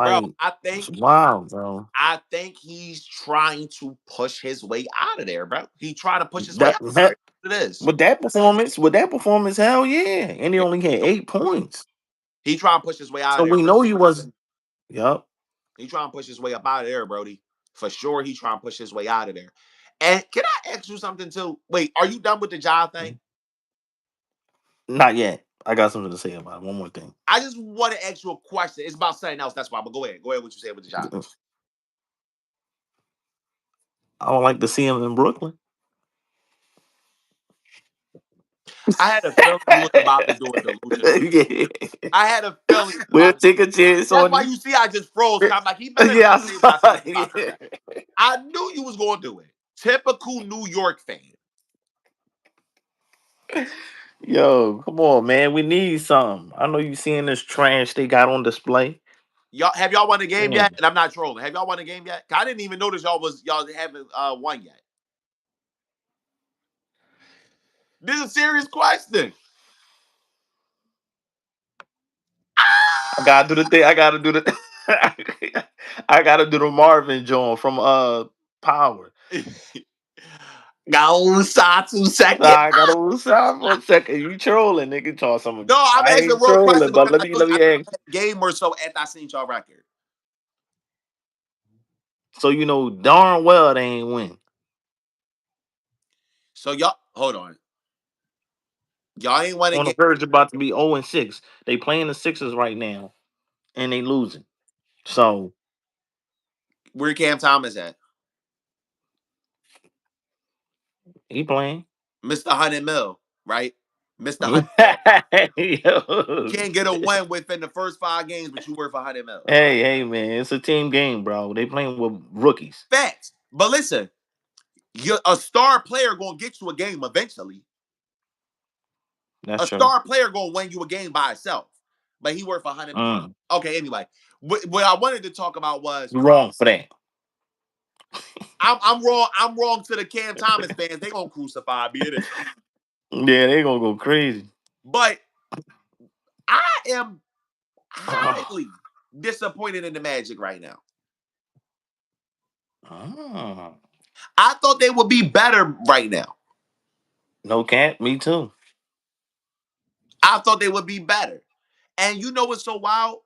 Speaker 2: Bro,
Speaker 1: like it's
Speaker 2: I
Speaker 1: wild, bro.
Speaker 2: I think he's trying to push his way out of there, bro. He trying to push his way out.
Speaker 1: That
Speaker 2: It is.
Speaker 1: with that performance, hell yeah, and he only had 8 points.
Speaker 2: He trying to push his way out
Speaker 1: So
Speaker 2: of there.
Speaker 1: we know you was. Yup.
Speaker 2: He trying to push his way up out of there, Brody. For sure, he trying to push his way out of there. And can I ask you something too? Wait, are you done with the job thing?
Speaker 1: Not yet. I got something to say about it. One more thing.
Speaker 2: I just want to ask you a question. It's about something else. That's why. But go ahead. Go ahead. What you say with the job?
Speaker 1: I don't like to see him in Brooklyn.
Speaker 2: I had a feeling you was about to do a delusional.
Speaker 1: Yeah.
Speaker 2: I had a feeling you was
Speaker 1: We'll
Speaker 2: about to.
Speaker 1: take a chance
Speaker 2: That's
Speaker 1: on
Speaker 2: why
Speaker 1: you.
Speaker 2: you see I just froze. I'm like, he better
Speaker 1: Yeah, I
Speaker 2: not say what I
Speaker 1: saw
Speaker 2: said he about to
Speaker 1: it.
Speaker 2: say. I knew you was going to do it. Typical New York fan.
Speaker 1: Yo, come on, man. We need something. I know you seeing this trash they got on display.
Speaker 2: Y'all have y'all won the game
Speaker 1: Yeah.
Speaker 2: yet? And I'm not trolling. Have y'all won the game yet? I didn't even notice y'all haven't won yet. This is a serious question.
Speaker 1: I gotta do the thing. I gotta do the I gotta do the Marvin Jones from Power.
Speaker 2: Go Satu second.
Speaker 1: I gotta stop for a second. You trolling, nigga. Talk some.
Speaker 2: No, I'm
Speaker 1: I
Speaker 2: asking a
Speaker 1: ain't
Speaker 2: real question
Speaker 1: trolling, but
Speaker 2: because
Speaker 1: let me
Speaker 2: I
Speaker 1: let
Speaker 2: know
Speaker 1: me ask.
Speaker 2: a game or so after I seen y'all record.
Speaker 1: So you know darn well they ain't win.
Speaker 2: So y'all hold on. Y'all ain't won a
Speaker 1: On the
Speaker 2: game.
Speaker 1: verge about to be 0-6. They playing the Sixers right now, and they losing. So
Speaker 2: Where Cam Thomas at?
Speaker 1: he playing.
Speaker 2: Mr. 100 mil, right? Mr. 100 mil.
Speaker 1: Yo.
Speaker 2: Can't get a win within the first 5 games, but you worth 100 mil.
Speaker 1: Hey, man, it's a team game, bro. They playing with rookies.
Speaker 2: Facts. But listen, you're a star player gonna get you a game eventually.
Speaker 1: That's
Speaker 2: A
Speaker 1: true.
Speaker 2: star player gonna win you a game by itself, but he worth 100 mil.
Speaker 1: Mm.
Speaker 2: Okay, anyway, what I wanted to talk about was
Speaker 1: You wrong for that.
Speaker 2: I'm wrong. I'm wrong to the Cam Thomas fans. They gonna crucify me. It is.
Speaker 1: Yeah, they gonna go crazy.
Speaker 2: But I am
Speaker 1: Oh.
Speaker 2: highly disappointed in the Magic right now.
Speaker 1: Oh.
Speaker 2: I thought they would be better right now.
Speaker 1: No cat, me too.
Speaker 2: I thought they would be better. And you know what's so wild?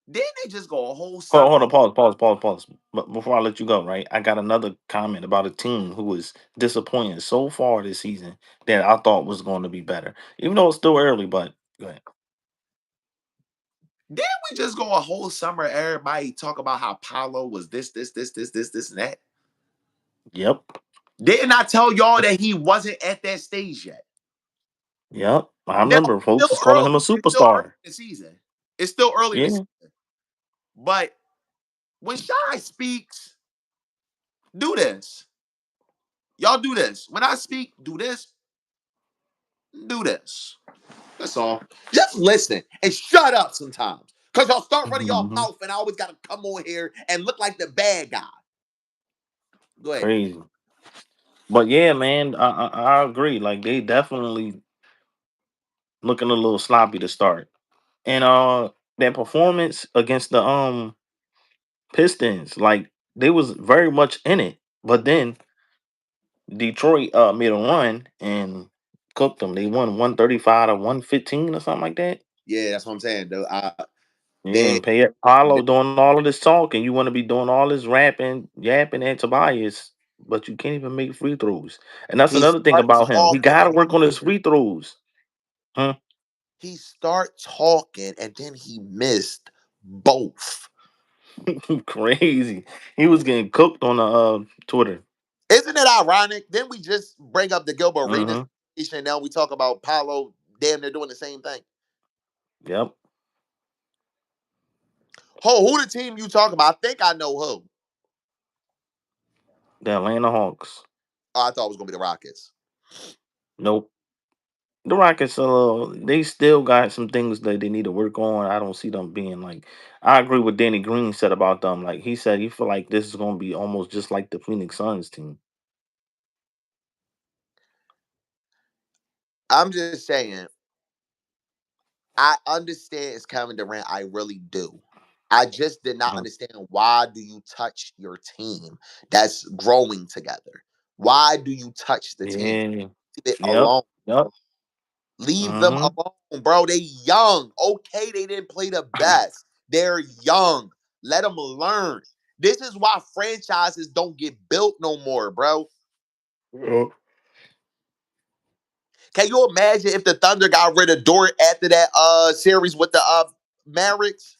Speaker 2: Didn't they just go a whole
Speaker 1: Hold,
Speaker 2: summer?
Speaker 1: hold on, pause. But before I let you go, right? I got another comment about a team who was disappointing so far this season that I thought was going to be better. Even though it's still early, but go ahead.
Speaker 2: Didn't we just go a whole summer? Everybody talk about how Paolo was this, and that.
Speaker 1: Yep.
Speaker 2: Didn't I tell y'all that he wasn't at that stage yet?
Speaker 1: Yep. I
Speaker 2: Now
Speaker 1: remember
Speaker 2: it's
Speaker 1: folks
Speaker 2: still
Speaker 1: was calling
Speaker 2: early.
Speaker 1: him a
Speaker 2: It's still early
Speaker 1: superstar.
Speaker 2: in the season. It's still early in the
Speaker 1: Yeah.
Speaker 2: season. But when Shy speaks, do this. Y'all do this. When I speak, do this, do this. That's all. Just listen and shut up sometimes. Cause y'all start running your
Speaker 1: Mhm.
Speaker 2: mouth and I always gotta come on here and look like the bad guy. Go ahead.
Speaker 1: Crazy. But yeah, man, I agree. Like they definitely looking a little sloppy to start. And that performance against the Pistons, like they was very much in it. But then Detroit made a run and cooked them. They won 135 to 115 or something like that.
Speaker 2: Yeah, that's what I'm saying. Though.
Speaker 1: Yeah,
Speaker 2: They,
Speaker 1: and pay Paulo doing all of this talking. You want to be doing all this rapping, yapping at Tobias, but you can't even make free throws. And that's
Speaker 2: he
Speaker 1: another thing
Speaker 2: start
Speaker 1: about him. He
Speaker 2: talking
Speaker 1: gotta
Speaker 2: and
Speaker 1: work on his free throws. Huh?
Speaker 2: he start talking and then he missed both.
Speaker 1: Crazy. He was getting cooked on the Twitter.
Speaker 2: Isn't it ironic? Then we just bring up the Gilbert Arenas
Speaker 1: Mm-hmm.
Speaker 2: situation. Now we talk about Paulo. Damn, they're doing the same thing.
Speaker 1: Yep.
Speaker 2: Who the team you talking about? I think I know who.
Speaker 1: The Atlanta Hawks.
Speaker 2: Oh, I thought it was gonna be the Rockets.
Speaker 1: Nope. The Rockets, they still got some things that they need to work on. I don't see them being like. I agree with Danny Green said about them. Like he said, he feel like this is going to be almost just like the Phoenix Suns team.
Speaker 2: I'm just saying, I understand it's Kevin Durant. I really do. I just did not
Speaker 1: Mhm.
Speaker 2: understand why do you touch your team that's growing together? Why do you touch the team?
Speaker 1: Yeah.
Speaker 2: Leave it
Speaker 1: Yep.
Speaker 2: alone.
Speaker 1: Yep.
Speaker 2: Leave them
Speaker 1: Mm-hmm.
Speaker 2: alone, bro. They young. Okay, they didn't play the best. They're young. Let them learn. This is why franchises don't get built no more, bro.
Speaker 1: Yep.
Speaker 2: Can you imagine if the Thunder got rid of Dort after that series with the Mavericks?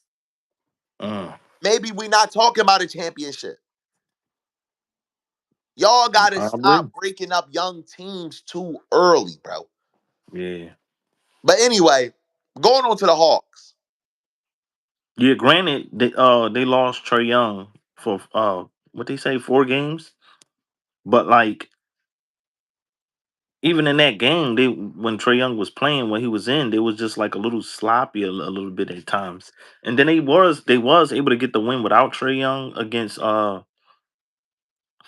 Speaker 1: Mm.
Speaker 2: Maybe we not talking about a championship. Y'all gotta
Speaker 1: Probably.
Speaker 2: stop breaking up young teams too early, bro.
Speaker 1: Yeah.
Speaker 2: But anyway, going on to the Hawks.
Speaker 1: Yeah. Granted, they lost Trey Young for what they say 4 games, but like even in that game, they when Trey Young was playing, when he was in, they was just like a little sloppy a little bit at times. And then they was able to get the win without Trey Young against I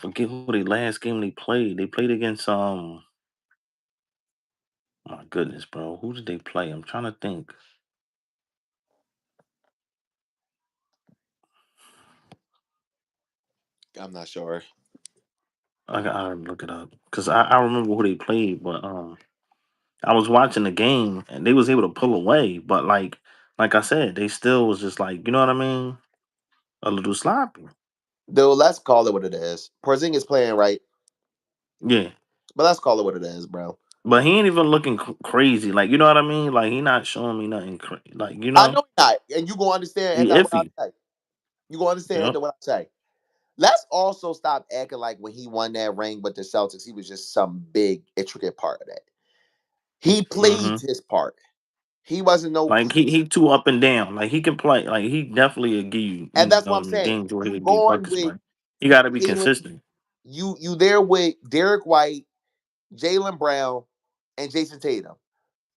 Speaker 1: forget who they last game they played. They played against my goodness, bro. Who did they play? I'm trying to think.
Speaker 2: I'm not sure.
Speaker 1: I look it up because I remember who they played, but I was watching the game and they was able to pull away, but like I said, they still was just like you know what I mean, a little sloppy.
Speaker 2: Dude, let's call it what it is. Porzingis playing right,
Speaker 1: Yeah,
Speaker 2: but let's call it what it is, bro.
Speaker 1: but he ain't even looking crazy. Like you know what I mean. Like he not showing me nothing. Like you
Speaker 2: I
Speaker 1: know,
Speaker 2: know you're not, and you gonna understand
Speaker 1: he
Speaker 2: after what
Speaker 1: iffy.
Speaker 2: I say. You gonna understand
Speaker 1: Yep.
Speaker 2: after what I say. Let's also stop acting like when he won that ring with the Celtics, he was just some big intricate part of that. He played
Speaker 1: Hmm.
Speaker 2: his part. He wasn't no,
Speaker 1: Like he too up and down. Like he can play. Like he definitely will give you
Speaker 2: and that's what I'm
Speaker 1: them
Speaker 2: saying.
Speaker 1: games where
Speaker 2: You
Speaker 1: he'll get
Speaker 2: going
Speaker 1: buckets,
Speaker 2: with
Speaker 1: but he got to be
Speaker 2: Jalen,
Speaker 1: consistent.
Speaker 2: you there with Derek White, Jalen Brown, and Jason Tatum.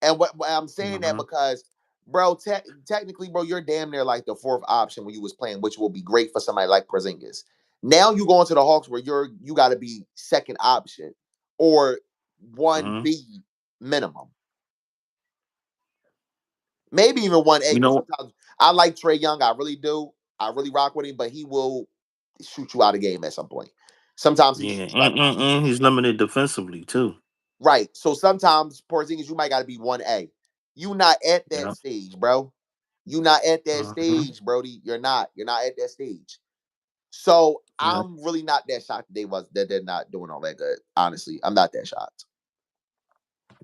Speaker 2: And what I'm saying that
Speaker 1: Hmm.
Speaker 2: because, bro, technically, bro, you're damn near like the fourth option when you was playing, which will be great for somebody like Porzingis. Now you go into the Hawks where you got to be second option or one
Speaker 1: Hmm.
Speaker 2: B minimum, maybe even one A.
Speaker 1: You
Speaker 2: Because
Speaker 1: know,
Speaker 2: sometimes I like Trey Young, I really do, I really rock with him, but he will shoot you out of game at some point. Sometimes he's
Speaker 1: yeah,
Speaker 2: like
Speaker 1: and he's limited defensively too.
Speaker 2: right. So sometimes Porzingis, you might got to be one A. You not at that
Speaker 1: Yeah.
Speaker 2: stage, bro. You not at that
Speaker 1: Hmm.
Speaker 2: stage, Brody. You're not. You're not at that stage. So
Speaker 1: Yeah.
Speaker 2: I'm really not that shocked that they're not doing all that good. Honestly, I'm not that shocked.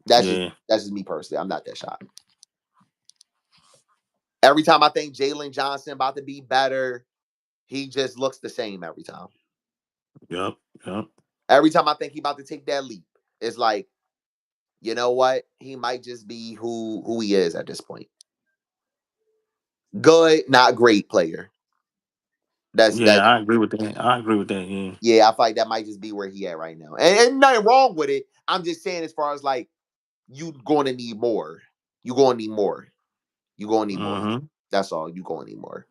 Speaker 1: Yeah.
Speaker 2: That's just me personally. I'm not that shocked. Every time I think Jalen Johnson about to be better, he just looks the same every time.
Speaker 1: Yep. Yep.
Speaker 2: Every time I think he about to take that leap, it's like, you know what? He might just be who he is at this point. Good, not great player. That's
Speaker 1: Yeah,
Speaker 2: that.
Speaker 1: I agree with that. I agree with that. Yeah.
Speaker 2: Yeah, I feel like that might just be where he at right now, and nothing wrong with it. I'm just saying, as far as like you going to need more, you going to need more, you going to need more.
Speaker 1: Mm-hmm.
Speaker 2: That's all. You going to need more.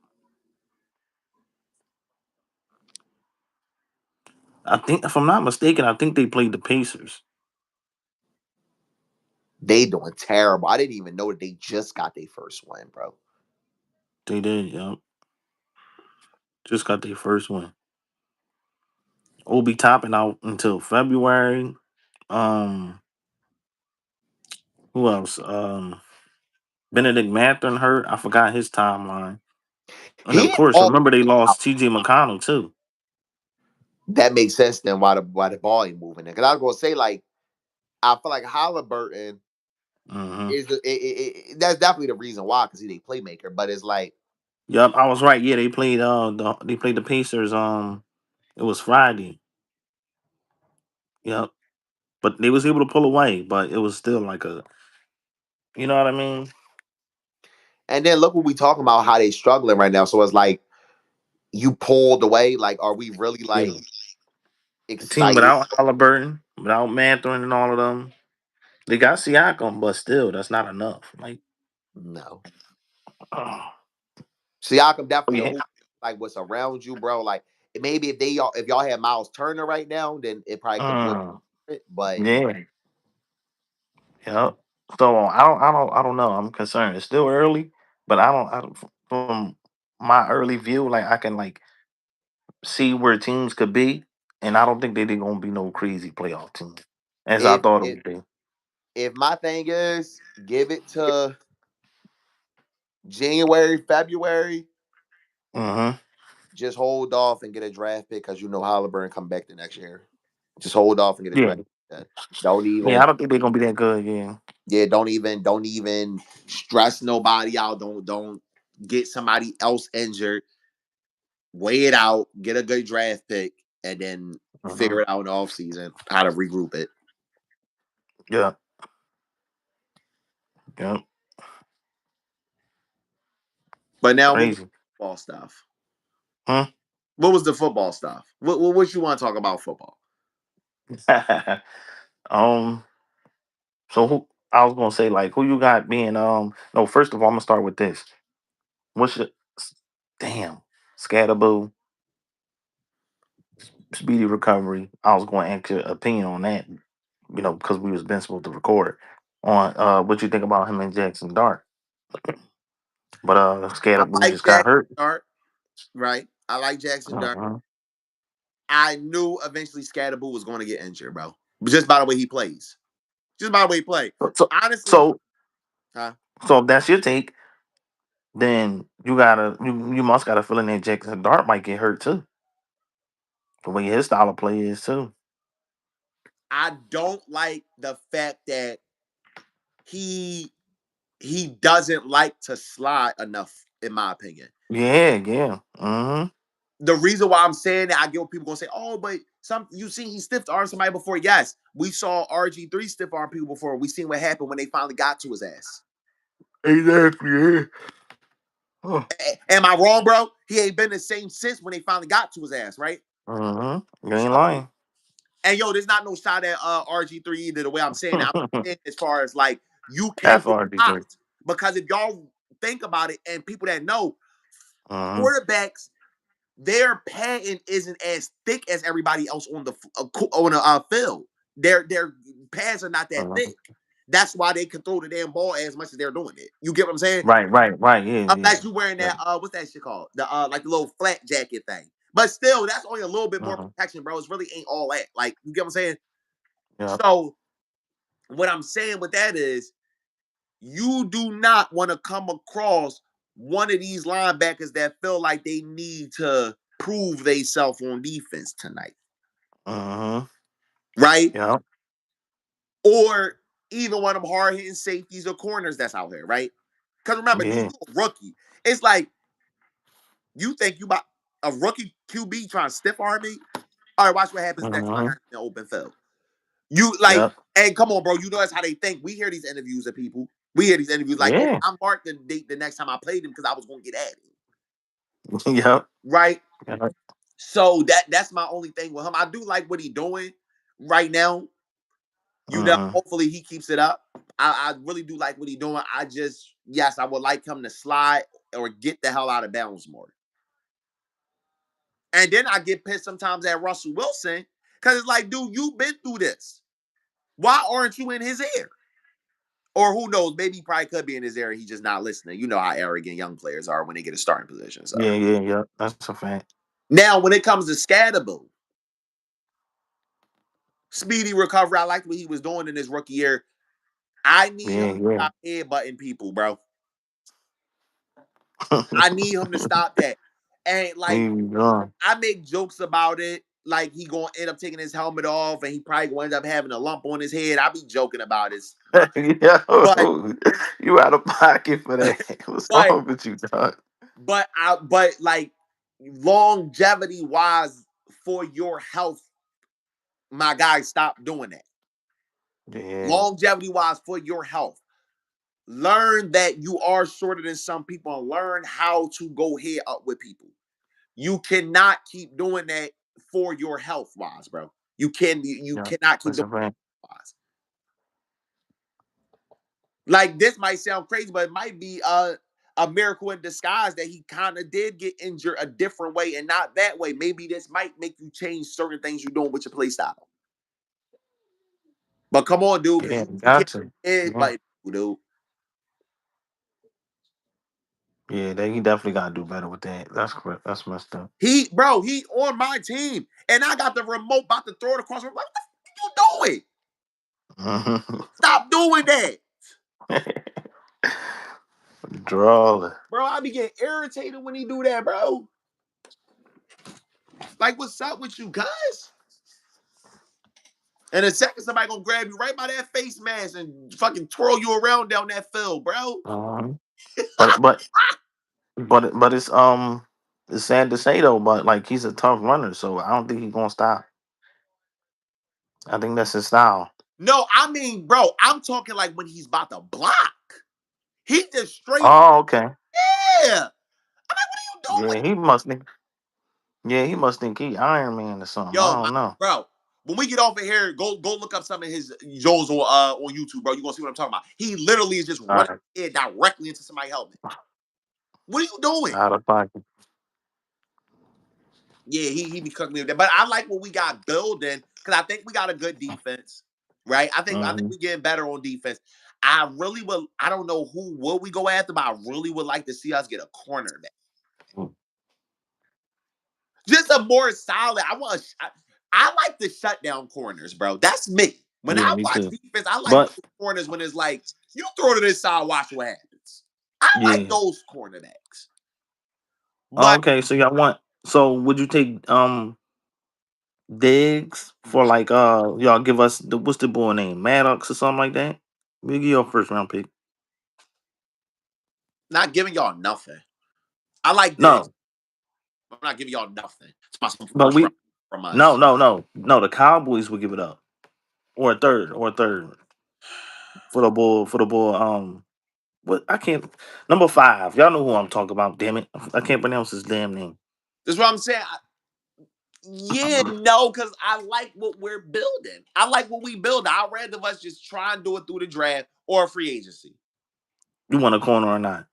Speaker 1: I think, if I'm not mistaken, I think they played the Pacers.
Speaker 2: They doing terrible. I didn't even know that they just got their first win, bro.
Speaker 1: They did. Yep. Just got their first one. Obi topping out until February. Um, who else? Benedict Mathurin hurt. I forgot his timeline. And
Speaker 2: He
Speaker 1: of course,
Speaker 2: all
Speaker 1: remember they lost T.J. McConnell too.
Speaker 2: that makes sense then why the ball ain't moving there. Because I was gonna say like I feel like Halliburton
Speaker 1: Mm-hmm.
Speaker 2: is that's definitely the reason why because he's a playmaker. But it's like
Speaker 1: Yep, I was right. Yeah, they played. They played the Pacers. It was Friday. Yep, but they was able to pull away. But it was still like a, you know what I mean?
Speaker 2: and then look what we talking about how they struggling right now. So it's like you pulled away. Like, are we really like
Speaker 1: Yeah. A team
Speaker 2: excited?
Speaker 1: without Halliburton, without Mathurin, and all of them. They got Siakam, but still, that's not enough. Like,
Speaker 2: No.
Speaker 1: oh,
Speaker 2: Siakam definitely a
Speaker 1: yeah,
Speaker 2: hoop like what's around you, bro. Like maybe if y'all had Miles Turner right now, then it probably could look
Speaker 1: mm,
Speaker 2: different. But
Speaker 1: yeah, yep. So I don't know. I'm concerned. It's still early, but I don't from my early view, like I can like see where teams could be, and I don't think they're gonna be no crazy playoff team as I
Speaker 2: if
Speaker 1: thought it
Speaker 2: if
Speaker 1: would be.
Speaker 2: if my thing is give it to January, February,
Speaker 1: Mm-hmm.
Speaker 2: just hold off and get a draft pick because you know Halliburton come back the next year. Just hold off and get a
Speaker 1: Yeah,
Speaker 2: draft pick. Don't
Speaker 1: yeah.
Speaker 2: even
Speaker 1: I don't think they're gonna be that good. Yeah.
Speaker 2: yeah, don't even stress nobody out. Don't get somebody else injured. Weigh it out, get a good draft pick, and then
Speaker 1: Mm-hmm.
Speaker 2: figure it out in the offseason how to regroup it.
Speaker 1: Yeah. Yeah.
Speaker 2: But now what was
Speaker 1: Crazy.
Speaker 2: football stuff?
Speaker 1: Huh?
Speaker 2: What was the football stuff? What you want to talk about football?
Speaker 1: um. So who? I was gonna say like who you got being No, first of all, I'm gonna start with this. What's your damn Scatterboo speedy recovery? I was going to ask your opinion on that. Because we was been supposed to record on what you think about him and Jackson Dart. But
Speaker 2: I
Speaker 1: Scatterboo
Speaker 2: like
Speaker 1: just got
Speaker 2: Jackson
Speaker 1: hurt.
Speaker 2: Dart, right? I like Jackson Dart.
Speaker 1: Uh-huh.
Speaker 2: I knew eventually Scatterboo was going to get injured, bro. But just by the way he plays. Just by the way he plays.
Speaker 1: So
Speaker 2: Honestly,
Speaker 1: so
Speaker 2: huh?
Speaker 1: so if that's your take, then you must got a feeling that Jackson Dart might get hurt too. The way his style of play is too.
Speaker 2: I don't like the fact that he he doesn't like to slide enough, in my opinion.
Speaker 1: Yeah, yeah. Mm-hmm.
Speaker 2: The reason why I'm saying that, I get what people gonna say, oh, but some you seen he stiffed arm somebody before. Yes, we saw RG3 stiff arm people before. We seen what happened when they finally got to his ass.
Speaker 1: Exactly. Yeah. Huh.
Speaker 2: Am I wrong, bro? He ain't been the same since when they finally got to his ass, right?
Speaker 1: Mm-hmm. You ain't
Speaker 2: So,
Speaker 1: lying.
Speaker 2: and yo, there's not no shot at RG3 either. The way I'm saying that, I'm saying as far as like you can
Speaker 1: That's
Speaker 2: get
Speaker 1: RG3.
Speaker 2: popped because if y'all think about it, and people that know
Speaker 1: Mm-hmm.
Speaker 2: quarterbacks, their padding isn't as thick as everybody else on the field. Their pads are not that
Speaker 1: Mm-hmm.
Speaker 2: thick. That's why they can throw the damn ball as much as they're doing it. You get what I'm saying?
Speaker 1: Right, right, right. Yeah, yeah.
Speaker 2: Unless you wearing
Speaker 1: Yeah.
Speaker 2: that what's that shit called? The like the little flat jacket thing. But still, that's only a little bit more
Speaker 1: Mm-hmm.
Speaker 2: protection, bro. It's really ain't all that. Like, you get what I'm saying?
Speaker 1: Yeah.
Speaker 2: So what I'm saying with that is you do not want to come across one of these linebackers that feel like they need to prove themselves on defense tonight,
Speaker 1: Mm-hmm.
Speaker 2: right?
Speaker 1: Yeah.
Speaker 2: Or even one of them hard hitting safeties or corners that's out here, right? Because remember, you
Speaker 1: Yeah.
Speaker 2: a rookie. It's like you think you about a rookie QB trying to stiff arm me. All right, watch what happens next time I
Speaker 1: Mm-hmm.
Speaker 2: got in the open field. You like,
Speaker 1: Yep.
Speaker 2: and come on, bro. You know that's how they think. We hear these interviews of people. We hear these interviews like, oh,
Speaker 1: Yeah.
Speaker 2: I marked the date the next time I played him because I was going to get at him,
Speaker 1: Yep.
Speaker 2: right?
Speaker 1: Yeah.
Speaker 2: So that's my only thing with him. I do like what he doing right now. You know,
Speaker 1: Mm-hmm.
Speaker 2: hopefully he keeps it up. I really do like what he doing. I just, yes, I would like him to slide or get the hell out of bounds more. And then I get pissed sometimes at Russell Wilson because it's like, dude, you've been through this. Why aren't you in his ear? Or who knows? Maybe he probably could be in his ear. He's just not listening. You know how arrogant young players are when they get a starting position. So
Speaker 1: Yeah, yeah, yeah. That's a fact.
Speaker 2: now, when it comes to Scatterbo, speedy recovery. I liked what he was doing in his rookie year. I need him
Speaker 1: Yeah,
Speaker 2: to
Speaker 1: yeah.
Speaker 2: stop headbutting people, bro. I need him to stop that. And like,
Speaker 1: He gone.
Speaker 2: I make jokes about it. Like he gonna end up taking his helmet off, and he probably gonna end up having a lump on his head. I be joking about it, but
Speaker 1: Yo, you out of pocket for that. What's
Speaker 2: but
Speaker 1: wrong with you, dog?
Speaker 2: but like longevity wise for your health, my guy, stop doing that.
Speaker 1: Yeah,
Speaker 2: Longevity wise for your health, learn that you are shorter than some people and learn how to go head up with people. You cannot keep doing that for your health wise, bro. You
Speaker 1: yeah.
Speaker 2: cannot keep
Speaker 1: That's
Speaker 2: doing
Speaker 1: a fact.
Speaker 2: it wise. Like this might sound crazy, but it might be a miracle in disguise that he kind of did get injured a different way and not that way. Maybe this might make you change certain things you're doing with your play style. But come on, dude,
Speaker 1: Yeah,
Speaker 2: you can't
Speaker 1: got to. Yeah,
Speaker 2: but dude.
Speaker 1: yeah. He definitely got to do better with that. That's correct. That's messed up.
Speaker 2: He on my team, and I got the remote about to throw it across. What the fuck you doing?
Speaker 1: Mhm.
Speaker 2: Stop doing that,
Speaker 1: Drawler.
Speaker 2: bro. I be getting irritated when he do that, bro. Like, what's up with you guys? And in a second, somebody gonna grab you right by that face mask and fucking twirl you around down that field, bro.
Speaker 1: Uh-huh. But it's sad to say though. But like he's a tough runner, so I don't think he's gonna stop. I think that's his style.
Speaker 2: No, I mean, bro, I'm talking like when he's about to block. He just straight,
Speaker 1: Oh, okay.
Speaker 2: yeah. I'm like, what are you doing?
Speaker 1: Yeah, he must think. Yeah, he must think he Iron Man or something. I
Speaker 2: Yo,
Speaker 1: don't know.
Speaker 2: bro, when we get off of here, go look up some of his Jones on YouTube, bro. You gonna see what I'm talking about. He literally is just
Speaker 1: All
Speaker 2: running
Speaker 1: right,
Speaker 2: his head directly into somebody's helmet. What are you doing?
Speaker 1: out of pocket.
Speaker 2: Yeah, he be cooking me with that. But I like what we got building because I think we got a good defense, right? I think
Speaker 1: Hmm.
Speaker 2: we getting better on defense. I really will. I don't know who will we go after, but I really would like to see us get a cornerback, just a more solid. I like the shutdown corners, bro. That's me. When
Speaker 1: Yeah,
Speaker 2: I
Speaker 1: me
Speaker 2: watch
Speaker 1: too.
Speaker 2: defense, I like
Speaker 1: But
Speaker 2: those corners when it's like you throw to this side, watch what happens. I like
Speaker 1: yeah.
Speaker 2: those cornerbacks,
Speaker 1: Oh,
Speaker 2: but
Speaker 1: okay, so y'all want. So would you take Diggs for like y'all give us the what's the boy name Maddox or something like that? We'll give you a first round pick.
Speaker 2: not giving y'all nothing. I like Diggs.
Speaker 1: No,
Speaker 2: I'm not giving y'all nothing. It's my
Speaker 1: but
Speaker 2: first round
Speaker 1: we
Speaker 2: from
Speaker 1: no
Speaker 2: us.
Speaker 1: no no no. The Cowboys will give it up or a third for the bull. What I can't number 5. Y'all know who I'm talking about. Damn it, I can't pronounce his damn name.
Speaker 2: That's what I'm saying. Yeah, no, because I like what we're building. I like what we build. I'd rather us just try and do it through the draft or free agency.
Speaker 1: You want a corner or not?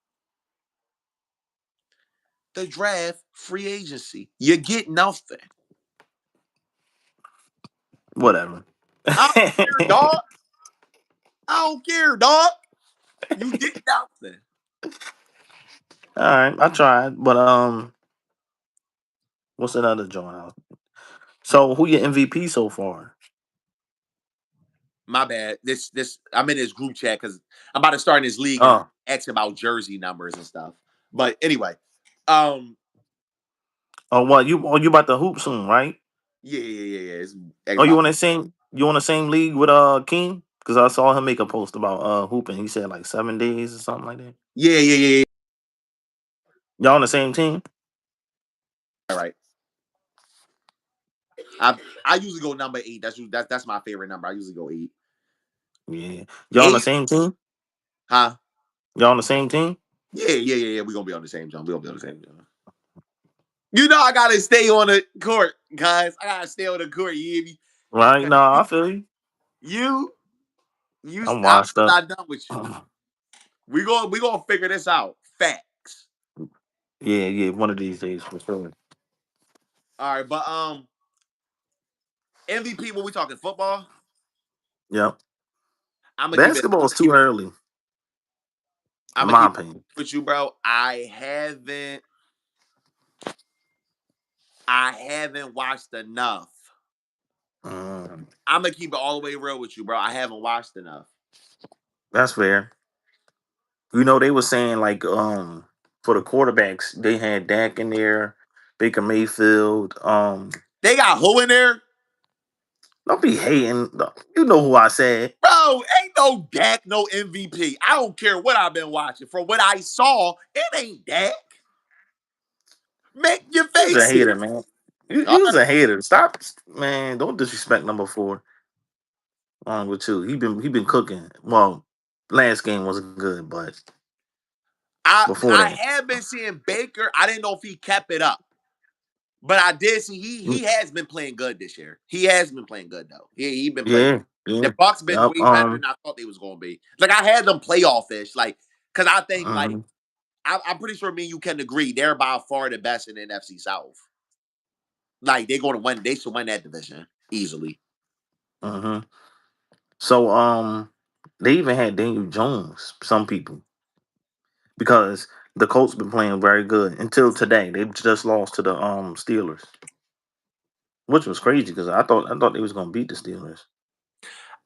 Speaker 2: The draft, free agency. You get nothing.
Speaker 1: Whatever.
Speaker 2: I don't care, dog. I don't care, dog. You get nothing.
Speaker 1: All right, I tried, but what's another joint? So who your MVP so far?
Speaker 2: My bad. This I'm in this group chat because I'm about to start in this league and
Speaker 1: Oh,
Speaker 2: ask about jersey numbers and stuff. But anyway, um,
Speaker 1: oh, what you? Oh, you about to hoop soon, right?
Speaker 2: yeah. It's
Speaker 1: Oh,
Speaker 2: about
Speaker 1: you on the same league with King? Because I saw him make a post about hooping. He said like 7 days or something like that.
Speaker 2: yeah.
Speaker 1: Y'all on the same team?
Speaker 2: All right. I usually go number 8. That's my favorite number. I usually go 8.
Speaker 1: Yeah. Y'all on the
Speaker 2: 8,
Speaker 1: same team?
Speaker 2: huh?
Speaker 1: Y'all on the same team?
Speaker 2: Yeah. We're gonna be on the same jump. We're gonna be on the same jump. You know I gotta stay on the court, guys. I gotta stay on the court. You hear me?
Speaker 1: Right?
Speaker 2: 'Cause
Speaker 1: No, I feel you.
Speaker 2: you, you,
Speaker 1: I'm
Speaker 2: I'm
Speaker 1: washed up.
Speaker 2: not done with you. We gonna figure this out. Facts.
Speaker 1: Yeah, yeah. One of these days for sure.
Speaker 2: All right, but MVP. When we talking football,
Speaker 1: Yep.
Speaker 2: I'm gonna keep it.
Speaker 1: Basketball is too early,
Speaker 2: I'm
Speaker 1: in
Speaker 2: gonna
Speaker 1: my
Speaker 2: keep it
Speaker 1: opinion.
Speaker 2: with you, bro. I haven't watched enough.
Speaker 1: Mm,
Speaker 2: I'm gonna keep it all the way real with you, bro. I haven't watched enough.
Speaker 1: that's fair. You know, they were saying like for the quarterbacks, they had Dak in there, Baker Mayfield.
Speaker 2: They got who in there,
Speaker 1: Don't be hating. You know who I said.
Speaker 2: bro? Ain't no Dak, no MVP. I don't care what I've been watching. From what I saw, it ain't Dak. Make your
Speaker 1: He was a
Speaker 2: face it.
Speaker 1: hater, man. He
Speaker 2: All
Speaker 1: was
Speaker 2: right.
Speaker 1: a hater. Stop, man. Don't disrespect number four. With two, he been cooking. Well, last game wasn't good, but
Speaker 2: I
Speaker 1: before
Speaker 2: I
Speaker 1: that,
Speaker 2: have been seeing Baker. I didn't know if he kept it up. But I did see he
Speaker 1: mm,
Speaker 2: has been playing good this year. He has been playing good though. He been playing.
Speaker 1: yeah, yeah,
Speaker 2: The Bucks been
Speaker 1: yep.
Speaker 2: way better than I thought they was gonna be. Like I had them playoff ish, like because I think like
Speaker 1: Mhm,
Speaker 2: I'm pretty sure me and you can agree they're by far the best in the NFC South. Like they're going to win. They should win that division easily.
Speaker 1: mhm. So they even had Daniel Jones. Some people because the Colts been playing very good until today. They just lost to the Steelers, which was crazy because I thought they was gonna beat the Steelers.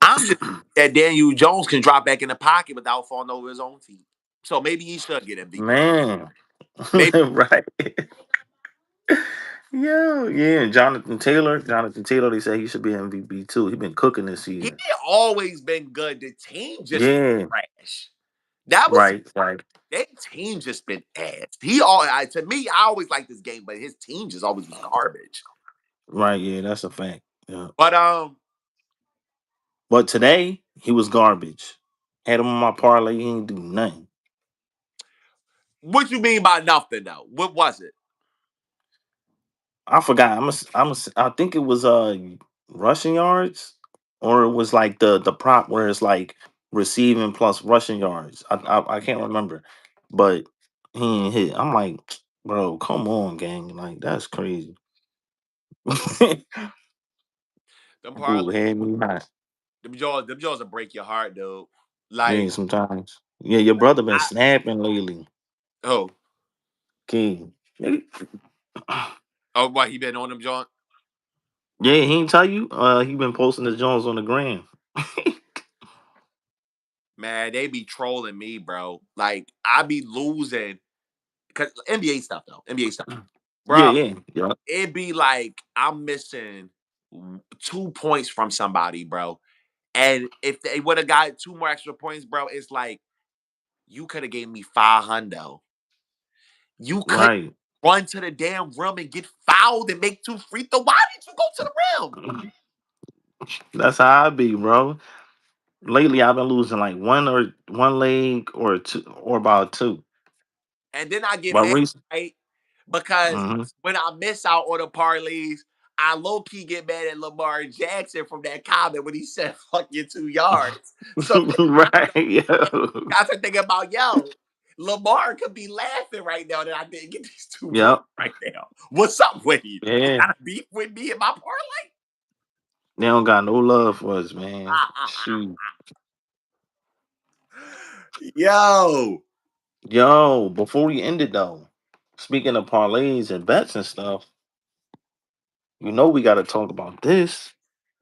Speaker 2: I'm just that Daniel Jones can drop back in the pocket without falling over his own feet. So maybe he should get MVP.
Speaker 1: Man,
Speaker 2: Maybe
Speaker 1: right? Yeah, yeah. And Jonathan Taylor. They say he should be MVP too. He been cooking this
Speaker 2: he
Speaker 1: season.
Speaker 2: always been good. The team just
Speaker 1: Yeah,
Speaker 2: trash. That was
Speaker 1: right, right,
Speaker 2: Their team just been ass. He all to me, I always like this game, but his team just always was garbage.
Speaker 1: right. Yeah, that's a fact. Yeah.
Speaker 2: But
Speaker 1: But today he was garbage. Had him on my parlay. He ain't do nothing.
Speaker 2: what you mean by nothing though? What was it?
Speaker 1: I forgot. I think it was rushing yards, or it was like the prop where it's like receiving plus rushing yards. I can't remember, but he ain't hit. I'm like, bro, come on, gang. Like that's crazy.
Speaker 2: Them
Speaker 1: Dude,
Speaker 2: parlay,
Speaker 1: had me hot.
Speaker 2: them jaws will break your heart, dude.
Speaker 1: Yeah,
Speaker 2: Like
Speaker 1: sometimes. Yeah, your brother been
Speaker 2: I
Speaker 1: snapping lately.
Speaker 2: oh
Speaker 1: King.
Speaker 2: oh why he been on them joint?
Speaker 1: Yeah, he ain't tell you. He been posting the Jones on the gram.
Speaker 2: Man, they be trolling me, bro. Like I be losing because NBA stuff though. NBA stuff,
Speaker 1: Yeah,
Speaker 2: bro.
Speaker 1: yeah, yeah.
Speaker 2: It be like I'm missing 2 points from somebody, bro. And if they would have got two more extra points, bro, it's like you could have gave me 500. You could
Speaker 1: Right.
Speaker 2: run to the damn rim and get fouled and make two free throws. Why did you go to the rim?
Speaker 1: That's how I be, bro. Lately, I've been losing like one leg or two or about two.
Speaker 2: And then I get
Speaker 1: But
Speaker 2: mad,
Speaker 1: recent,
Speaker 2: right? Because
Speaker 1: hmm
Speaker 2: when I miss out on the parlays, I low key get mad at Lamar Jackson from that comment when he said "fuck your 2 yards." So
Speaker 1: right, yo,
Speaker 2: I started thinking about Lamar could be laughing right now that I didn't get these 2 points
Speaker 1: yep,
Speaker 2: right now. What's up with you? You
Speaker 1: yeah.
Speaker 2: got a beef with me in my parlay?
Speaker 1: They don't got no love for us, man. Shoot,
Speaker 2: Yo,
Speaker 1: yo. Before we end it though, speaking of parlays and bets and stuff, we got to talk about this.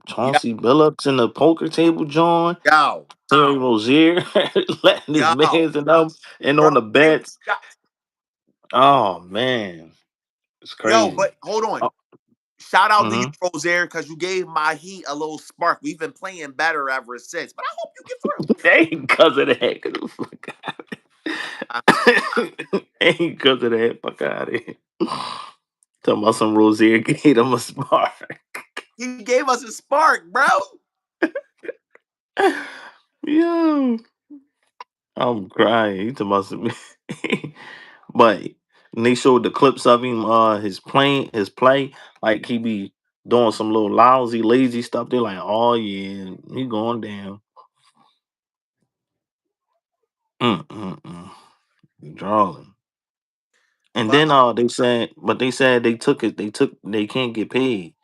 Speaker 2: yo,
Speaker 1: Chauncey Billups in the poker table, John.
Speaker 2: yo,
Speaker 1: Terry Rozier letting his
Speaker 2: yo,
Speaker 1: mans and them in
Speaker 2: bro.
Speaker 1: on the
Speaker 2: They,
Speaker 1: bets. Oh man, it's
Speaker 2: yo,
Speaker 1: crazy.
Speaker 2: but hold on.
Speaker 1: Oh,
Speaker 2: Shout out to you,
Speaker 1: hmm
Speaker 2: Rozier, because you gave my Heat a little spark. We've been playing better ever since. But I hope you get through.
Speaker 1: Ain't because of that. Get the fuck
Speaker 2: Uh,
Speaker 1: outta- Ain't because of that. Fuck out of here. Talking about some Rozier gave him a spark.
Speaker 2: he gave us a spark, bro.
Speaker 1: Yo, I'm crying. He talking about some. But And they showed the clips of him, his play, like he be doing some little lousy, lazy stuff. They're like, oh yeah, he going down. Mm. Drawing. And
Speaker 2: But
Speaker 1: then they said they can't get paid.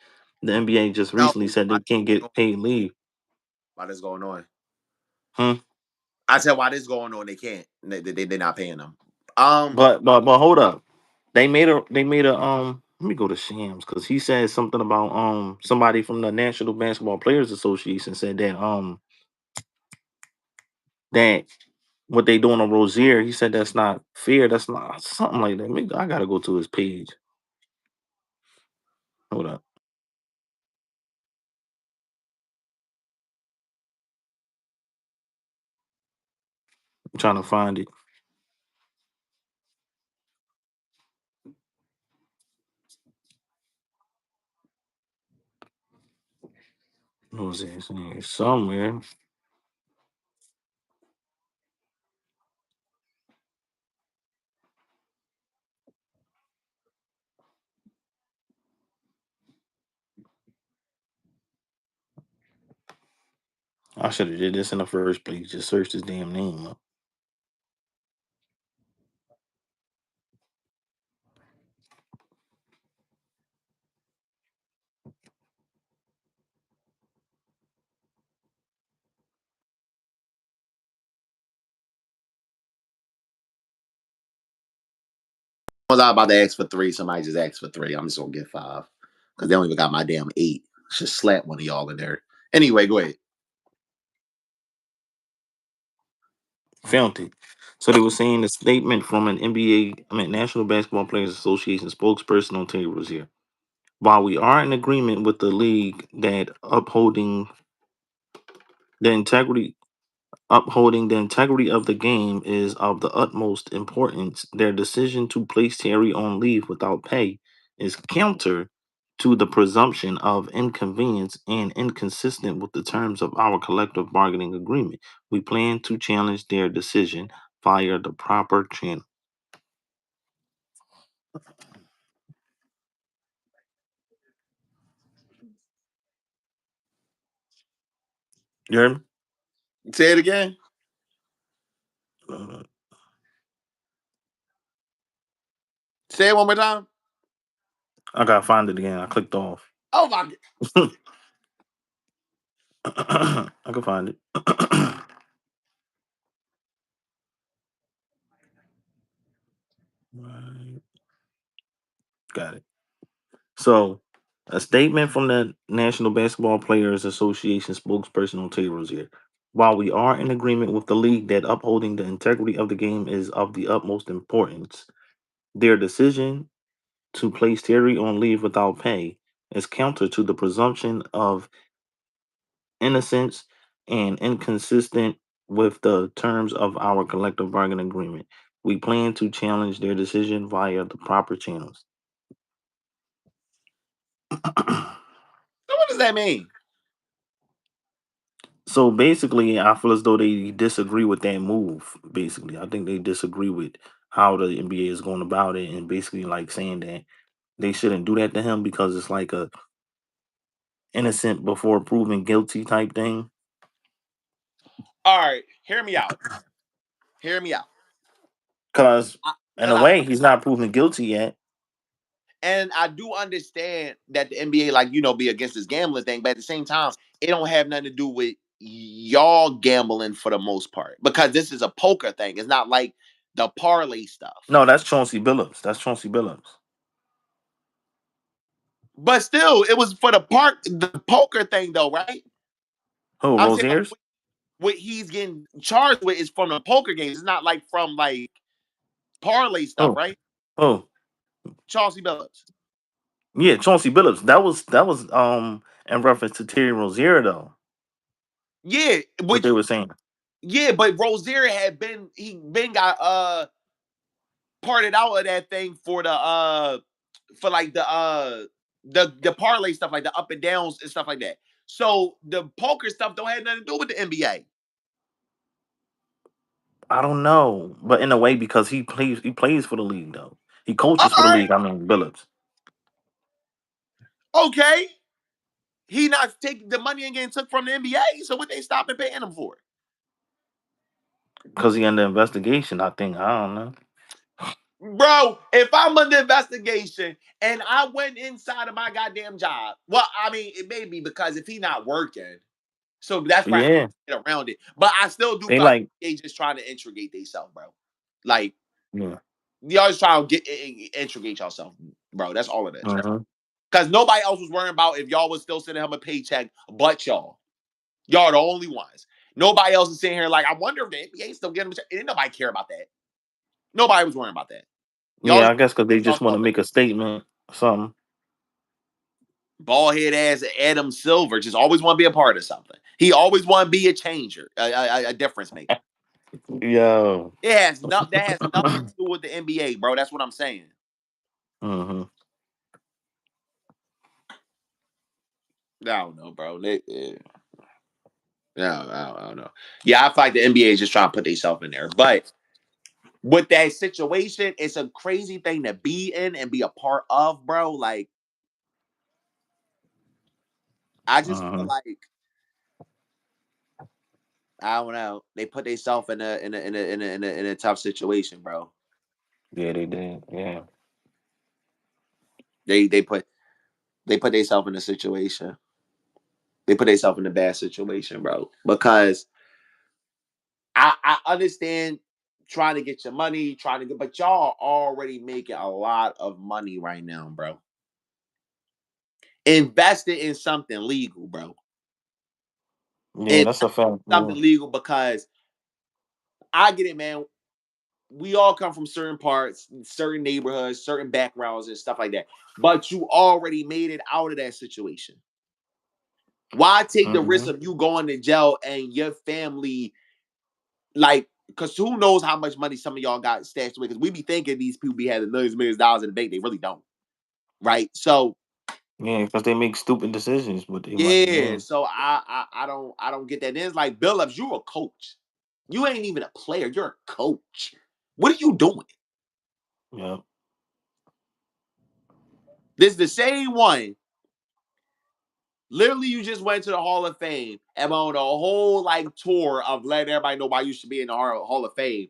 Speaker 1: The NBA just
Speaker 2: no,
Speaker 1: recently said they can't get paid leave.
Speaker 2: why this going on?
Speaker 1: Hmm.
Speaker 2: I tell why this going on. They can't. They're not paying them. Um,
Speaker 1: But hold up. They made a. Let me go to Shams because he said something about somebody from the National Basketball Players Association said that what they doing on Rozier, he said that's not fair. That's not something like that. I gotta go to his page. Hold up. I'm trying to find it. Rozier somewhere. I should have did this in the first place. Just search his damn name up.
Speaker 2: I was about to ask for three. Somebody just asked for three. I'm just gonna get five because they don't even got my damn eight. Should slap one of y'all in there. Anyway, go ahead.
Speaker 1: Found it. So they were saying a statement from an National Basketball Players Association spokesperson on Terry Rozier. While we are in agreement with the league that the integrity upholding the integrity of the game is of the utmost importance, their decision to place Terry on leave without pay is counter to the presumption of inconvenience and inconsistent with the terms of our collective bargaining agreement. We plan to challenge their decision via the proper channel. You heard me?
Speaker 2: Say it again.
Speaker 1: Uh,
Speaker 2: Say it one more time.
Speaker 1: I gotta find it again. I clicked off.
Speaker 2: Oh my!
Speaker 1: I can find it. Right, got it. So, a statement from the National Basketball Players Association spokesperson on Terry Rozier. While we are in agreement with the league that upholding the integrity of the game is of the utmost importance, their decision to place Terry on leave without pay is counter to the presumption of innocence and inconsistent with the terms of our collective bargaining agreement. We plan to challenge their decision via the proper channels.
Speaker 2: So what does that mean?
Speaker 1: So basically, I feel as though they disagree with that move. Basically, I think they disagree with how the NBA is going about it, and basically like saying that they shouldn't do that to him because it's like a innocent before proven guilty type thing.
Speaker 2: All right, hear me out. Hear me out.
Speaker 1: Because in
Speaker 2: And
Speaker 1: a
Speaker 2: I
Speaker 1: way, he's not proven guilty yet.
Speaker 2: and I do understand that the NBA, like be against this gambling thing, but at the same time, it don't have nothing to do with y'all gambling for the most part because this is a poker thing. It's not like the parlay stuff.
Speaker 1: No, that's Chauncey Billups. That's Chauncey Billups.
Speaker 2: But still, it was for the poker thing though, right?
Speaker 1: Who,
Speaker 2: I'm saying
Speaker 1: Rozier's?
Speaker 2: what he's getting charged with is from the poker games. It's not like from like parlay stuff,
Speaker 1: Oh,
Speaker 2: right?
Speaker 1: oh,
Speaker 2: Chauncey Billups.
Speaker 1: yeah, Chauncey Billups. That was in reference to Terry Rozier though.
Speaker 2: Yeah,
Speaker 1: What they
Speaker 2: which
Speaker 1: were saying.
Speaker 2: yeah, but Rozier he been got parted out of that thing for like the parlay stuff, like the up and downs and stuff like that. So the poker stuff don't have nothing to do with the NBA.
Speaker 1: I don't know, but in a way because he plays for the league though. He coaches for the
Speaker 2: All right,
Speaker 1: league. I mean, Billups,
Speaker 2: okay. He not taking the money and getting took from the NBA. So what they stopping paying him for?
Speaker 1: because he under investigation. I think I don't know.
Speaker 2: Bro, if I'm under investigation and I went inside of my goddamn job, well, I mean, it may be because if he not working, so that's probably
Speaker 1: Yeah,
Speaker 2: get around it. But I still do
Speaker 1: they
Speaker 2: feel like
Speaker 1: like
Speaker 2: they just trying to intricate themselves, bro. Like
Speaker 1: yeah.
Speaker 2: y'all just trying to get intricate yourself, bro. That's all it is.
Speaker 1: Mhm.
Speaker 2: Because nobody else was worrying about if y'all was still sending him a paycheck, but y'all. Y'all are the only ones. Nobody else is sitting here like, I wonder if the NBA still getting him a check. Didn't nobody care about that. Nobody was worrying about that. Y'all
Speaker 1: Yeah,
Speaker 2: just
Speaker 1: I guess because they
Speaker 2: y'all
Speaker 1: just want to
Speaker 2: stuff
Speaker 1: make a statement or something.
Speaker 2: bald head ass Adam Silver just always want to be a part of something. He always want to be a changer, a difference maker.
Speaker 1: Yo.
Speaker 2: It has not that has nothing to do with the NBA, bro. That's what I'm saying.
Speaker 1: hmm
Speaker 2: I don't know, bro. Yeah, I don't know. Yeah, I feel like the NBA is just trying to put themselves in there. But with that situation, it's a crazy thing to be in and be a part of, bro. Like, I just feel
Speaker 1: hmm
Speaker 2: like I don't know. They put themselves in a tough situation, bro.
Speaker 1: Yeah, they did. Yeah.
Speaker 2: They they put they put themselves in a situation. They put themselves in a bad situation, bro. Because I understand trying to get your money, trying to get, but y'all already making a lot of money right now, bro. Invest it in something legal, bro.
Speaker 1: Yeah,
Speaker 2: And
Speaker 1: that's a fact.
Speaker 2: something
Speaker 1: Yeah.
Speaker 2: legal because I get it, man. We all come from certain parts, certain neighborhoods, certain backgrounds, and stuff like that. But you already made it out of that situation. Why take the risk
Speaker 1: hmm
Speaker 2: of you going to jail and your family, like, because who knows how much money some of y'all got stashed away? Because we be thinking these people be having millions of dollars in the bank. They really don't, right? So
Speaker 1: Yeah, because they make stupid decisions with their money.
Speaker 2: yeah,
Speaker 1: Yeah.
Speaker 2: so I don't get that. And it's like Billups, you're a coach. You ain't even a player. You're a coach. What are you doing?
Speaker 1: Yeah.
Speaker 2: This is the same one. Literally, you just went to the Hall of Fame and on a whole like tour of letting everybody know why you should be in the Hall of Fame,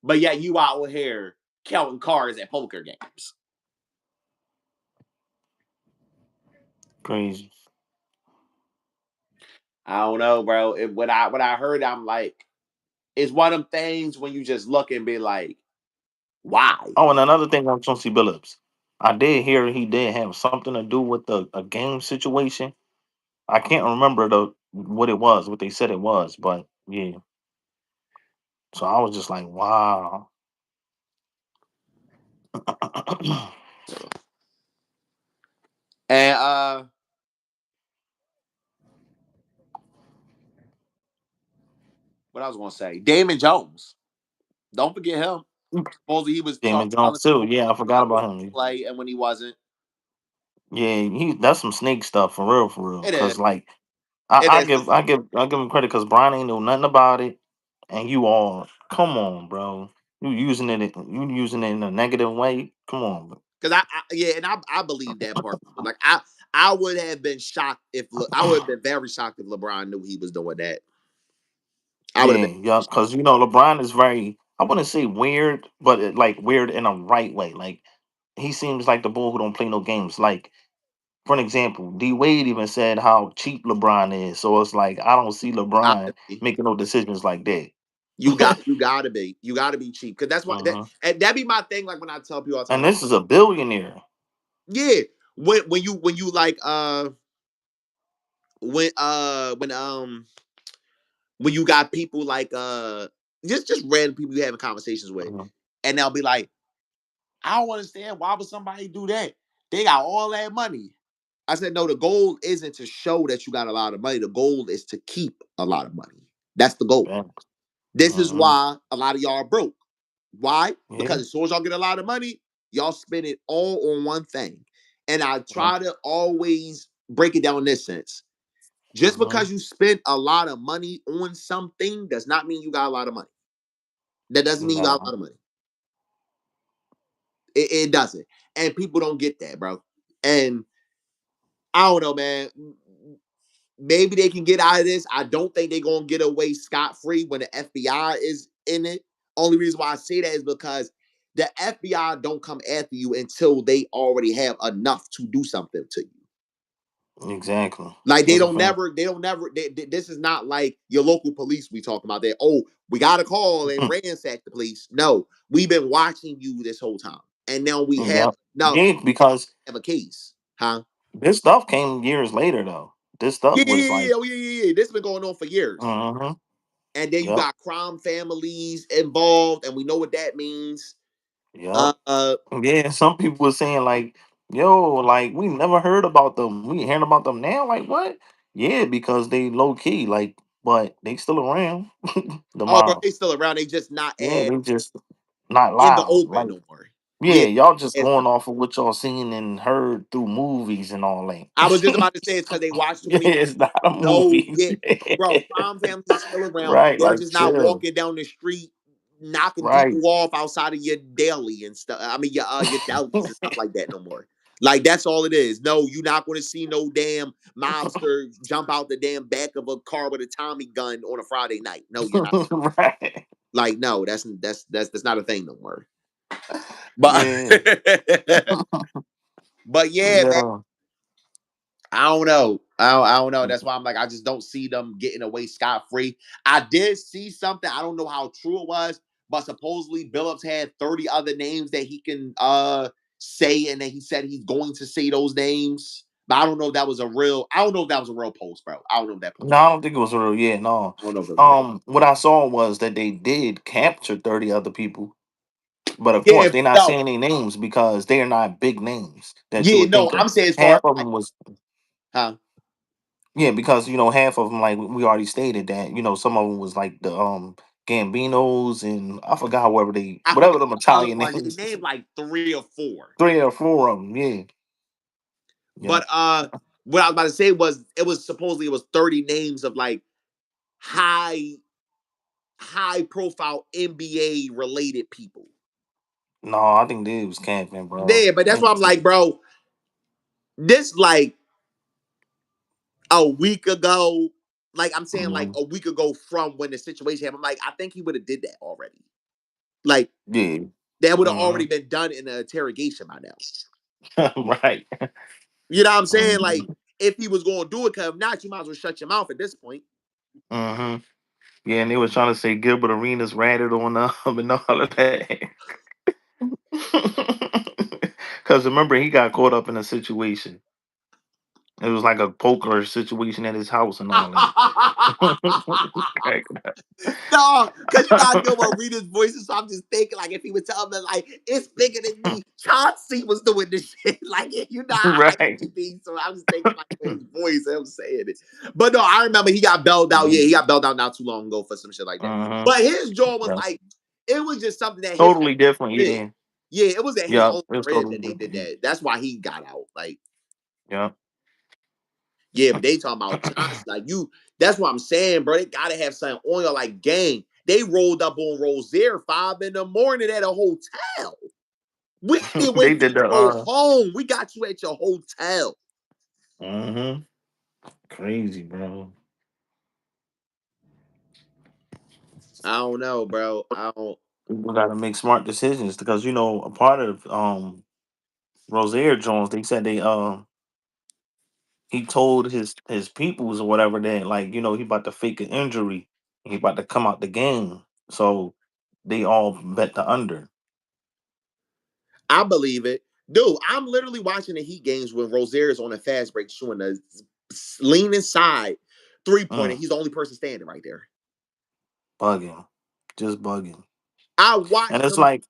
Speaker 2: but yet you out here counting cards at poker games.
Speaker 1: Crazy.
Speaker 2: I don't know, bro. When I heard, I'm like, it's one of them things when you just look and be like, why?
Speaker 1: Oh, and another thing on Chauncey Billups, I did hear he did have something to do with a game situation. I can't remember what it was, what they said it was, but yeah. So I was just like, wow.
Speaker 2: And what I was gonna say, Damon Jones. Don't forget him. Supposedly he was
Speaker 1: Damon
Speaker 2: telling
Speaker 1: Jones too.
Speaker 2: people
Speaker 1: Yeah, I
Speaker 2: how
Speaker 1: forgot
Speaker 2: he was
Speaker 1: about
Speaker 2: gonna
Speaker 1: him.
Speaker 2: play, and when he wasn't,
Speaker 1: Yeah, he that's some snake stuff for real.
Speaker 2: it is.
Speaker 1: Cause like
Speaker 2: It is.
Speaker 1: I give him credit because Brian ain't know nothing about it, and you all come on, bro. You using it in a negative way. Come on, bro.
Speaker 2: Because yeah, and I believe that part. Like I would have been shocked if I would have been very shocked if LeBron knew he was doing that. I would have
Speaker 1: Yeah,
Speaker 2: been
Speaker 1: yeah, because you know LeBron is very I wouldn't say weird, but like weird in a right way. Like he seems like the bull who don't play no games. Like for an example, D Wade even said how cheap LeBron is. So it's like I don't see LeBron
Speaker 2: gotta be.
Speaker 1: making no decisions like that.
Speaker 2: You gotta be cheap because that's why that
Speaker 1: Mhm.
Speaker 2: and that be my thing. Like when I tell people all the time,
Speaker 1: And
Speaker 2: like
Speaker 1: this is a billionaire.
Speaker 2: yeah, when you like when you got people like just random people you having conversations with,
Speaker 1: Mhm.
Speaker 2: and they'll be like, I don't understand why would somebody do that? They got all that money. I said, no, the goal isn't to show that you got a lot of money. The goal is to keep a lot of money. That's the goal.
Speaker 1: Facts.
Speaker 2: This is
Speaker 1: Mhm.
Speaker 2: why a lot of y'all are broke. Why?
Speaker 1: Yeah.
Speaker 2: Because as soon as y'all get a lot of money, y'all spend it all on one thing. And I
Speaker 1: Yeah.
Speaker 2: try to always break it down in this sense. Just
Speaker 1: Mhm.
Speaker 2: because you spend a lot of money on something does not mean you got a lot of money. That doesn't mean you got a
Speaker 1: Nah.
Speaker 2: lot of money. It doesn't, and people don't get that, bro. And I don't know, man. Maybe they can get out of this. I don't think they're gonna get away scot free when the FBI is in it. Only reason why I say that is because the FBI don't come after you until they already have enough to do something to you.
Speaker 1: Exactly.
Speaker 2: Like
Speaker 1: That's a fact.
Speaker 2: they don't never. This is not like your local police. We talking about that. Oh, we got a call and ransack the police. No, we've been watching you this whole time, and now we have
Speaker 1: Yep.
Speaker 2: enough
Speaker 1: Yeah, because
Speaker 2: to have a case, huh?
Speaker 1: this stuff came years later though. This stuff
Speaker 2: Yeah, yeah,
Speaker 1: was
Speaker 2: yeah,
Speaker 1: like,
Speaker 2: yeah, oh, yeah, yeah, yeah. This been going on for years.
Speaker 1: mm-hmm.
Speaker 2: And then you
Speaker 1: Yep.
Speaker 2: got crime families involved, and we know what that means.
Speaker 1: Yep.
Speaker 2: Uh,
Speaker 1: Yeah, some people were saying like, yo, like we never heard about them. We hearing about them now. Like what? Yeah, because they low key, like, but they still around. The
Speaker 2: oh, bro, they
Speaker 1: mobs.
Speaker 2: still around. They just not
Speaker 1: Yeah,
Speaker 2: as
Speaker 1: they just not
Speaker 2: in the
Speaker 1: loud.
Speaker 2: open
Speaker 1: Like,
Speaker 2: no more.
Speaker 1: yeah,
Speaker 2: Yeah,
Speaker 1: y'all just
Speaker 2: it's
Speaker 1: going
Speaker 2: not.
Speaker 1: off of what y'all seen and heard through movies and all
Speaker 2: I was just
Speaker 1: that.
Speaker 2: about to say it's because they watch too
Speaker 1: Yeah,
Speaker 2: many.
Speaker 1: it's not a
Speaker 2: No,
Speaker 1: movie.
Speaker 2: yeah, bro, crime families are still around.
Speaker 1: Right,
Speaker 2: They're
Speaker 1: like
Speaker 2: just not
Speaker 1: chill.
Speaker 2: walking down the street knocking
Speaker 1: Right.
Speaker 2: people off outside of your deli and stuff. I mean, your delis and stuff like that no more. Like that's all it is. No, you're not going to see no damn mobster jump out the damn back of a car with a Tommy gun on a Friday night. No, you're not.
Speaker 1: Right.
Speaker 2: Like, no, that's not a thing no more. But
Speaker 1: Yeah.
Speaker 2: but yeah, man.
Speaker 1: Yeah.
Speaker 2: I don't know. I don't know. That's why I'm like, I just don't see them getting away scot free. I did see something. I don't know how true it was, but supposedly Billups had 30 other names that he can say, and then he said he's going to say those names. But I don't know if that was a real. I don't know if that was a real post, bro. I don't know if that
Speaker 1: No,
Speaker 2: post.
Speaker 1: I don't think it was real. Yeah, no.
Speaker 2: I don't know if it was real.
Speaker 1: What I saw was that they did capture 30 other people, but of
Speaker 2: Yeah,
Speaker 1: course they're not
Speaker 2: no,
Speaker 1: saying any names because they are not big names that you
Speaker 2: yeah,
Speaker 1: would
Speaker 2: no.
Speaker 1: think
Speaker 2: I'm
Speaker 1: of.
Speaker 2: saying as far
Speaker 1: Half
Speaker 2: as
Speaker 1: of
Speaker 2: like,
Speaker 1: them was,
Speaker 2: huh?
Speaker 1: yeah, because half of them, like we already stated that some of them was like the Gambinos, and I forgot however they
Speaker 2: I
Speaker 1: whatever
Speaker 2: forgot
Speaker 1: them
Speaker 2: the other
Speaker 1: Italian
Speaker 2: one. He
Speaker 1: names.
Speaker 2: named like 3 or 4.
Speaker 1: 3 or 4 of them. Yeah.
Speaker 2: But
Speaker 1: Yep.
Speaker 2: what I was about to say was it was supposedly it was 30 names of like high high profile NBA related people.
Speaker 1: No, I think they was camping, bro.
Speaker 2: Yeah, but that's why I'm like, bro, this like a week ago. Like I'm saying, like
Speaker 1: Mhm.
Speaker 2: a week ago from when the situation happened. I'm like, I think he would have did that already. Like
Speaker 1: Yeah.
Speaker 2: that would have already
Speaker 1: Hmm.
Speaker 2: been done in the interrogation by now.
Speaker 1: Right.
Speaker 2: You know what I'm saying?
Speaker 1: Hmm.
Speaker 2: Like if he was going to do it, because if not, you might as well shut your mouth at this point.
Speaker 1: Hmm. Yeah, and they was trying to say Gilbert Arenas ratted on them and all of that. Because remember, he got caught up in a situation. It was like a poker situation at his house and all that.
Speaker 2: No, because you gotta do what Rita's voices. So I'm just thinking, like, if he was telling me, like, it's bigger than me, Chauncey was doing this shit. Like, you know how hype
Speaker 1: Right.
Speaker 2: he be. So I was thinking, like, his voice, him saying it. But no, I remember he got bailed out. Yeah, he got bailed out not too long ago for some shit like that.
Speaker 1: Mm-hmm.
Speaker 2: But his jaw was
Speaker 1: Yeah.
Speaker 2: like, it was just something that his
Speaker 1: Totally different.
Speaker 2: did.
Speaker 1: Yeah.
Speaker 2: Yeah, it was at his
Speaker 1: Yeah.
Speaker 2: own
Speaker 1: It was
Speaker 2: crib
Speaker 1: totally
Speaker 2: that they did
Speaker 1: different.
Speaker 2: that. That's why he got out. Like,
Speaker 1: Yeah.
Speaker 2: yeah, but they talking about Chauncey. Like you, that's what I'm saying, bro. They gotta have something on your like gang. They rolled up on Rozier 5 in the morning at a hotel. We didn't
Speaker 1: They
Speaker 2: wait for you
Speaker 1: did
Speaker 2: to
Speaker 1: the
Speaker 2: go home. We got you at your hotel.
Speaker 1: mm-hmm. Crazy, bro.
Speaker 2: I don't know, bro. I don't.
Speaker 1: People gotta make smart decisions because a part of Rosaire Jones, they said he told his peoples or whatever that like he about to fake an injury, he about to come out the game, so they all bet the under.
Speaker 2: I believe it, dude. I'm literally watching the Heat games when Rozier is on a fast break, showing the lean inside 3 pointer.
Speaker 1: Mm,
Speaker 2: He's the only person standing right there.
Speaker 1: bugging, just bugging.
Speaker 2: I
Speaker 1: And
Speaker 2: watched
Speaker 1: it's
Speaker 2: him.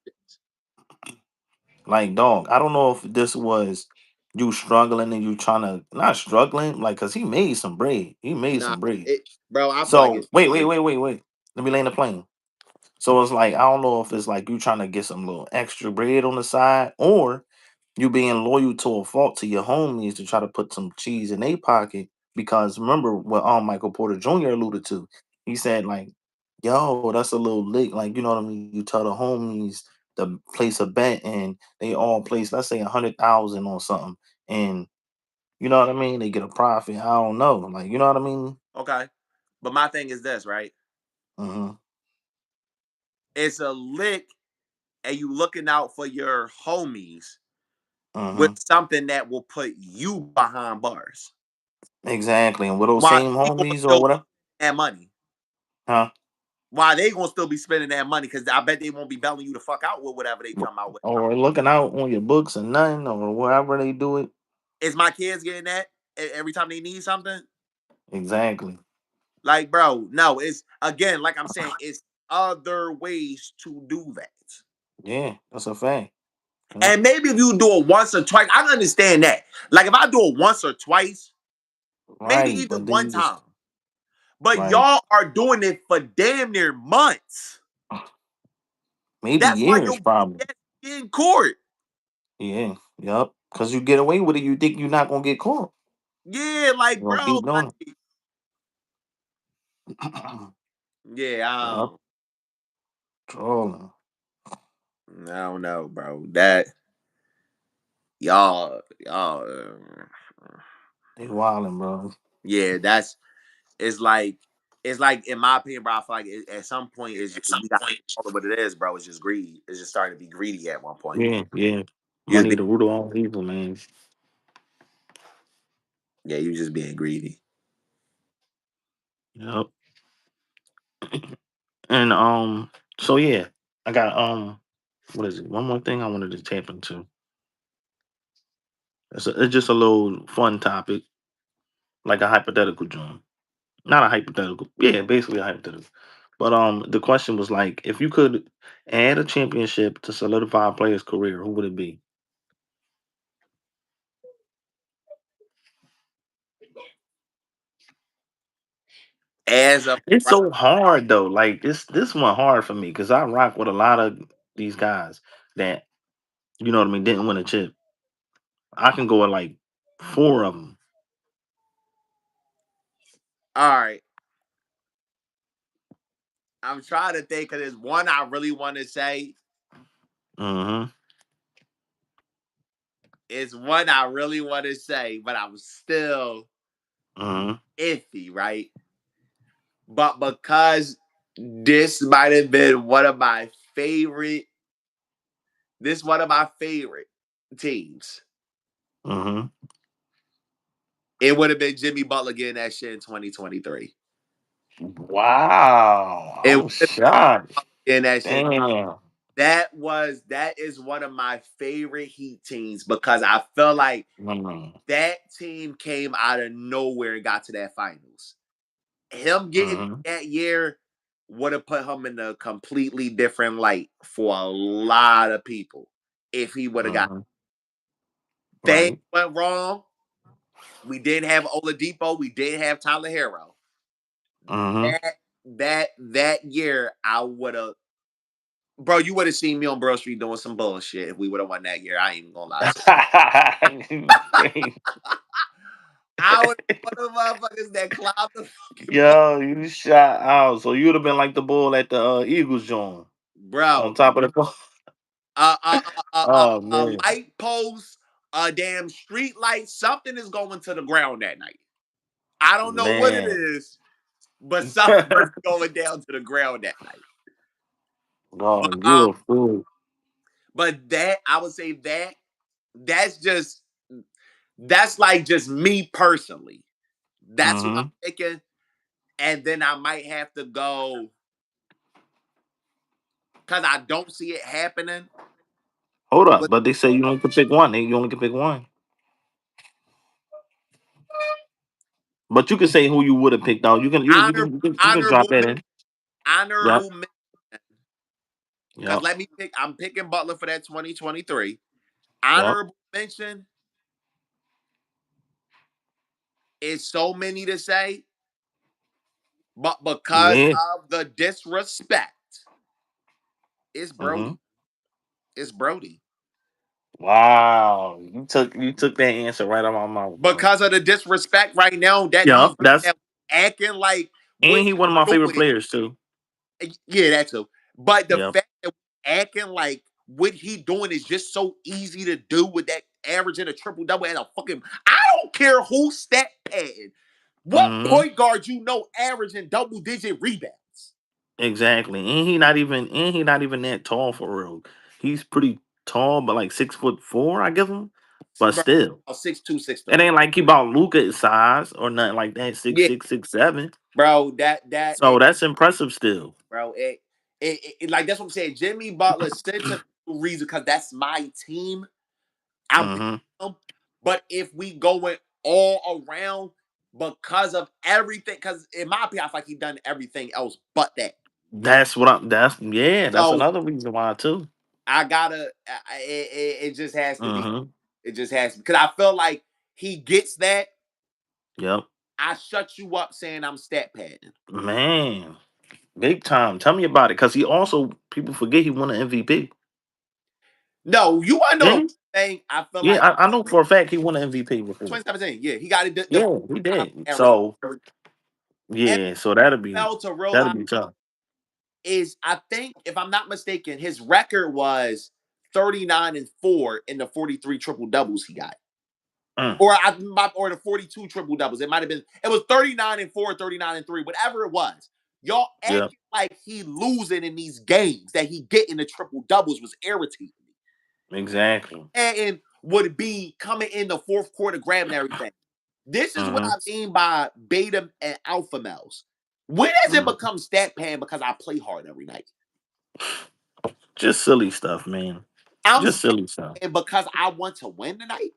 Speaker 1: like dog, I don't know if this was you struggling and you trying to not struggling like because he made some bread,
Speaker 2: Nah,
Speaker 1: bread.
Speaker 2: bro. I feel like
Speaker 1: So
Speaker 2: it's
Speaker 1: wait, let me land the plane. So it's like I don't know if it's like you trying to get some little extra bread on the side, or you being loyal to a fault to your homies to try to put some cheese in their pocket. Because remember what Michael Porter Jr. alluded to. He said like, "Yo, that's a little lick." Like you know what I mean. You tell the homies to place a bet and they all place, let's say 100,000 on something, and you know what I mean, they get a profit. I don't know, like you know what I mean.
Speaker 2: Okay. But my thing is this, right?
Speaker 1: Mm-hmm.
Speaker 2: It's a lick, and you looking out for your homies with
Speaker 1: Mm-hmm.
Speaker 2: something that will put you behind bars.
Speaker 1: Exactly, and with those
Speaker 2: Why
Speaker 1: same
Speaker 2: they gonna
Speaker 1: homies or
Speaker 2: still
Speaker 1: whatever,
Speaker 2: that money?
Speaker 1: huh?
Speaker 2: Why they gonna still be spending that money? Because I bet they won't be belling you the fuck out with whatever they come out with.
Speaker 1: Or looking out on your books and nothing, or wherever they do it.
Speaker 2: Is my kids getting that every time they need something?
Speaker 1: Exactly.
Speaker 2: Like, bro, no. It's again, like I'm saying, it's other ways to do that.
Speaker 1: Yeah, that's a fact. Yep.
Speaker 2: And maybe if you do it once or twice, I understand that. Like if I do it once or twice, maybe
Speaker 1: Right,
Speaker 2: even
Speaker 1: but then
Speaker 2: one
Speaker 1: you just
Speaker 2: time. But
Speaker 1: right,
Speaker 2: y'all are doing it for damn near months.
Speaker 1: maybe
Speaker 2: That's why
Speaker 1: years
Speaker 2: you'll
Speaker 1: probably.
Speaker 2: get in court.
Speaker 1: Yeah, yep. Because you get away with it, you think you're not gonna get caught.
Speaker 2: Yeah,
Speaker 1: You're
Speaker 2: like
Speaker 1: gonna
Speaker 2: bro,
Speaker 1: keep doing
Speaker 2: like
Speaker 1: it.
Speaker 2: yeah,
Speaker 1: Yep, trolling.
Speaker 2: I don't know, bro. That y'all,
Speaker 1: They wilding, bro.
Speaker 2: yeah, that's it's like in my opinion, bro. I feel like at some point we got all of what it is, bro. It's just greed. It's just starting to be greedy at one point.
Speaker 1: Yeah, yeah.
Speaker 2: You just
Speaker 1: Money
Speaker 2: be
Speaker 1: the root of all evil, man.
Speaker 2: yeah, you just being greedy.
Speaker 1: Yep. And so yeah, I got what is it? One more thing I wanted to tap into. It's just a little fun topic, like a hypothetical joint. Not a hypothetical. Yeah, basically a hypothetical. But the question was like, if you could add a championship to solidify a player's career, who would it be?
Speaker 2: As of
Speaker 1: It's
Speaker 2: right,
Speaker 1: so hard though. Like this one hard for me because I rock with a lot of these guys that you know what I mean didn't win a chip. I can go with like four of them.
Speaker 2: all right. I'm trying to think of this one I really want to say.
Speaker 1: Mm-hmm.
Speaker 2: It's one I really want to say, but I'm still
Speaker 1: Mm-hmm.
Speaker 2: iffy, right? But because this might have been one of my favorite, this one of my favorite teams.
Speaker 1: Mm-hmm.
Speaker 2: It would have been Jimmy Butler getting that shit in 2023.
Speaker 1: Wow.
Speaker 2: It would
Speaker 1: I'm
Speaker 2: have
Speaker 1: shocked.
Speaker 2: been that shit.
Speaker 1: Damn.
Speaker 2: That is one of my favorite Heat teams because I feel like
Speaker 1: Mm-hmm.
Speaker 2: that team came out of nowhere and got to that finals. Him getting
Speaker 1: Mm-hmm.
Speaker 2: that year would have put him in a completely different light for a lot of people if he would have got.
Speaker 1: Mm-hmm.
Speaker 2: Things
Speaker 1: Right.
Speaker 2: went wrong. We didn't have Oladipo. We didn't have Tyler Hero.
Speaker 1: Mm-hmm.
Speaker 2: That year, I would have, bro. You would have seen me on Bro Street doing some bullshit if we would have won that year. I ain't even gonna lie to you. I would have one of the motherfuckers that climbed the fucking
Speaker 1: Yo, you shot out. So you would have been like the bull at the Eagles joint on
Speaker 2: bro.
Speaker 1: top of the phone. Oh
Speaker 2: A
Speaker 1: man.
Speaker 2: light post, a damn street light, something is going to the ground that night. I don't know what it
Speaker 1: Man.
Speaker 2: is, but something is going down to the ground that night. But
Speaker 1: Oh, you a fool.
Speaker 2: that I would say that's just that's like just me personally. That's what I'm
Speaker 1: Mm-hmm.
Speaker 2: thinking. And then I might have to go because I don't see it happening.
Speaker 1: Hold up,
Speaker 2: But
Speaker 1: but they say you only can pick one. You only can pick one. But you can say who you would have picked out. You can
Speaker 2: honor,
Speaker 1: you can drop
Speaker 2: honorable,
Speaker 1: that in. Yep.
Speaker 2: honorable, because
Speaker 1: Yep.
Speaker 2: let me pick. I'm picking Butler for that 2023.
Speaker 1: Yep.
Speaker 2: Honorable mention is so many to say, but because
Speaker 1: Yeah.
Speaker 2: of the disrespect, it's
Speaker 1: Mm-hmm.
Speaker 2: Brody. It's Brody.
Speaker 1: Wow. You took that answer right out of my mouth, bro.
Speaker 2: Because of the disrespect right now, that
Speaker 1: Yep.
Speaker 2: defense
Speaker 1: That's
Speaker 2: that acting like what
Speaker 1: and he
Speaker 2: he
Speaker 1: one of my favorite
Speaker 2: doing.
Speaker 1: players too.
Speaker 2: Yeah, that's too. But the
Speaker 1: Yep.
Speaker 2: fact that we acting like what he doing is just so easy to do with that averaging a triple double and a fucking. I don't care who stat padding. What
Speaker 1: Mm-hmm.
Speaker 2: point guard you know averaging double digit rebounds?
Speaker 1: Exactly. And he not even that tall for real. He's pretty tall, but like 6'4", I give him. But
Speaker 2: Bro,
Speaker 1: still.
Speaker 2: 6'2", six
Speaker 1: It
Speaker 2: three.
Speaker 1: ain't like he about Luca's size or nothing like that. Six
Speaker 2: Yeah,
Speaker 1: six, 6'7".
Speaker 2: bro.
Speaker 1: So that's impressive still.
Speaker 2: Bro. Like that's what I'm saying. Jimmy Butler sentimental reason because that's my team. I'm
Speaker 1: Mm-hmm.
Speaker 2: picking him. But if we going all around because of everything, because in my opinion, I feel like he done everything else but that.
Speaker 1: That's
Speaker 2: So
Speaker 1: another reason why too.
Speaker 2: I gotta. It just has to be.
Speaker 1: Mm-hmm.
Speaker 2: It just has to because I feel like he gets that.
Speaker 1: Yep.
Speaker 2: I shut you up saying I'm stat padding.
Speaker 1: Man. Big time. Tell me about it. Cause he also people forget he won an MVP.
Speaker 2: No, you want to know
Speaker 1: Didn't
Speaker 2: the
Speaker 1: he?
Speaker 2: thing? I feel
Speaker 1: Yeah,
Speaker 2: like
Speaker 1: I know for a fact he won an MVP before.
Speaker 2: 2017. Yeah, he got it. The
Speaker 1: Yeah, he did.
Speaker 2: era.
Speaker 1: So yeah, so that'll be
Speaker 2: Failed to realize
Speaker 1: tough.
Speaker 2: is I think if I'm not mistaken, his record was 39-4 in the 43 triple doubles he got.
Speaker 1: Mm,
Speaker 2: Or the 42 triple doubles. It might have been it was 39-4, 39-3, whatever it was. Y'all
Speaker 1: yeah,
Speaker 2: acting like he losing in these games that he get in the triple doubles was irritating me.
Speaker 1: exactly.
Speaker 2: And would be coming in the fourth quarter grabbing everything. This is what
Speaker 1: Mm-hmm.
Speaker 2: I mean by beta and alpha males. When does it
Speaker 1: Mm.
Speaker 2: become stat pan because I play hard every night?
Speaker 1: Just silly stuff, man.
Speaker 2: I'm
Speaker 1: Just
Speaker 2: stat
Speaker 1: silly stuff.
Speaker 2: pan because I want to win tonight.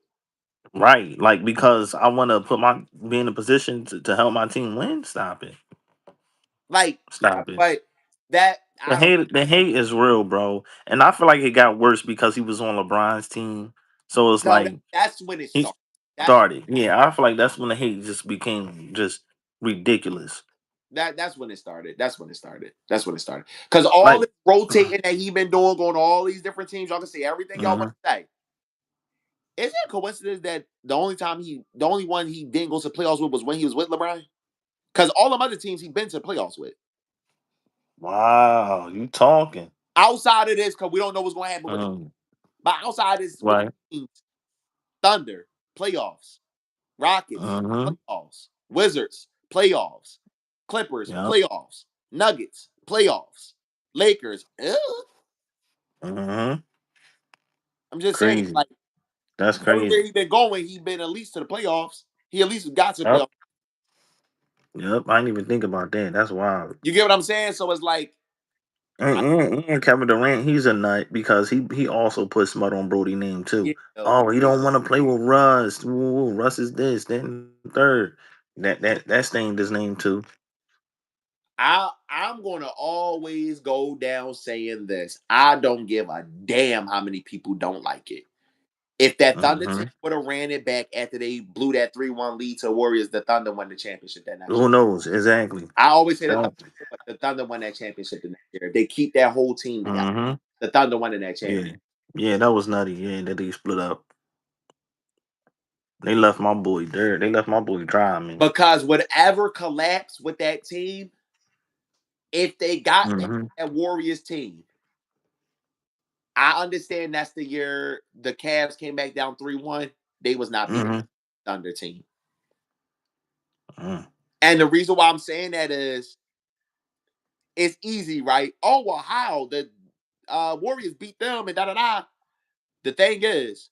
Speaker 1: Right. Like because I want to be in a position to help my team win. Stop it.
Speaker 2: Like,
Speaker 1: Stop it.
Speaker 2: but that I don't
Speaker 1: The hate is real, bro. And I feel like it got worse because he was on LeBron's team. So it's
Speaker 2: know.
Speaker 1: like
Speaker 2: That's when it
Speaker 1: he
Speaker 2: started. That's
Speaker 1: started. Yeah, I feel like that's when the hate just became just ridiculous.
Speaker 2: that's when it started. That's when it started. That's when it started. Because all
Speaker 1: Like,
Speaker 2: this rotating that he been doing, going to all these different teams, y'all can say everything y'all want
Speaker 1: mhm.
Speaker 2: to say. Is it a coincidence that the only one he didn't go to playoffs with was when he was with LeBron? Because all them other teams he's been to playoffs with.
Speaker 1: Wow, you talking?
Speaker 2: Outside of this, because we don't know what's going to happen with.
Speaker 1: Mm,
Speaker 2: But outside of this, with the
Speaker 1: right.
Speaker 2: teams, Thunder playoffs, Rockets
Speaker 1: Mm-hmm.
Speaker 2: playoffs, Wizards playoffs, Clippers
Speaker 1: Yep.
Speaker 2: playoffs, Nuggets playoffs, Lakers.
Speaker 1: Mm-hmm.
Speaker 2: I'm just saying,
Speaker 1: Crazy.
Speaker 2: like
Speaker 1: That's
Speaker 2: everywhere
Speaker 1: crazy.
Speaker 2: he been going, he been at least to the playoffs. He at least got to the
Speaker 1: Yep.
Speaker 2: playoffs.
Speaker 1: Yep. I didn't even think about that. That's wild.
Speaker 2: You get what I'm saying? So it's like,
Speaker 1: And Kevin Durant, he's a nut because he also put smut on Brody name too.
Speaker 2: yeah,
Speaker 1: Oh, he don't want to play with Russ. Ooh, Russ is this, then third. That stained his name too.
Speaker 2: I'm gonna always go down saying this. I don't give a damn how many people don't like it. If that Thunder
Speaker 1: Hmm.
Speaker 2: team would have ran it back after they blew that 3-1 lead to Warriors, the Thunder won the championship that next year.
Speaker 1: Who knows exactly?
Speaker 2: I always say
Speaker 1: Exactly.
Speaker 2: the Thunder won that championship the next year. If they keep that whole team together,
Speaker 1: Hmm.
Speaker 2: the Thunder won in that championship.
Speaker 1: Yeah, yeah, that was nutty. Yeah, that they split up. They left my boy there. They left my boy dry. I mean.
Speaker 2: Because whatever collapsed with that team, if they got
Speaker 1: Hmm.
Speaker 2: that Warriors team, I understand that's the year the Cavs came back down 3-1. They was not beating
Speaker 1: Hmm.
Speaker 2: the Thunder team.
Speaker 1: Mm.
Speaker 2: And the reason why I'm saying that is it's easy, right? Oh, well, how? The Warriors beat them and da da da. The thing is,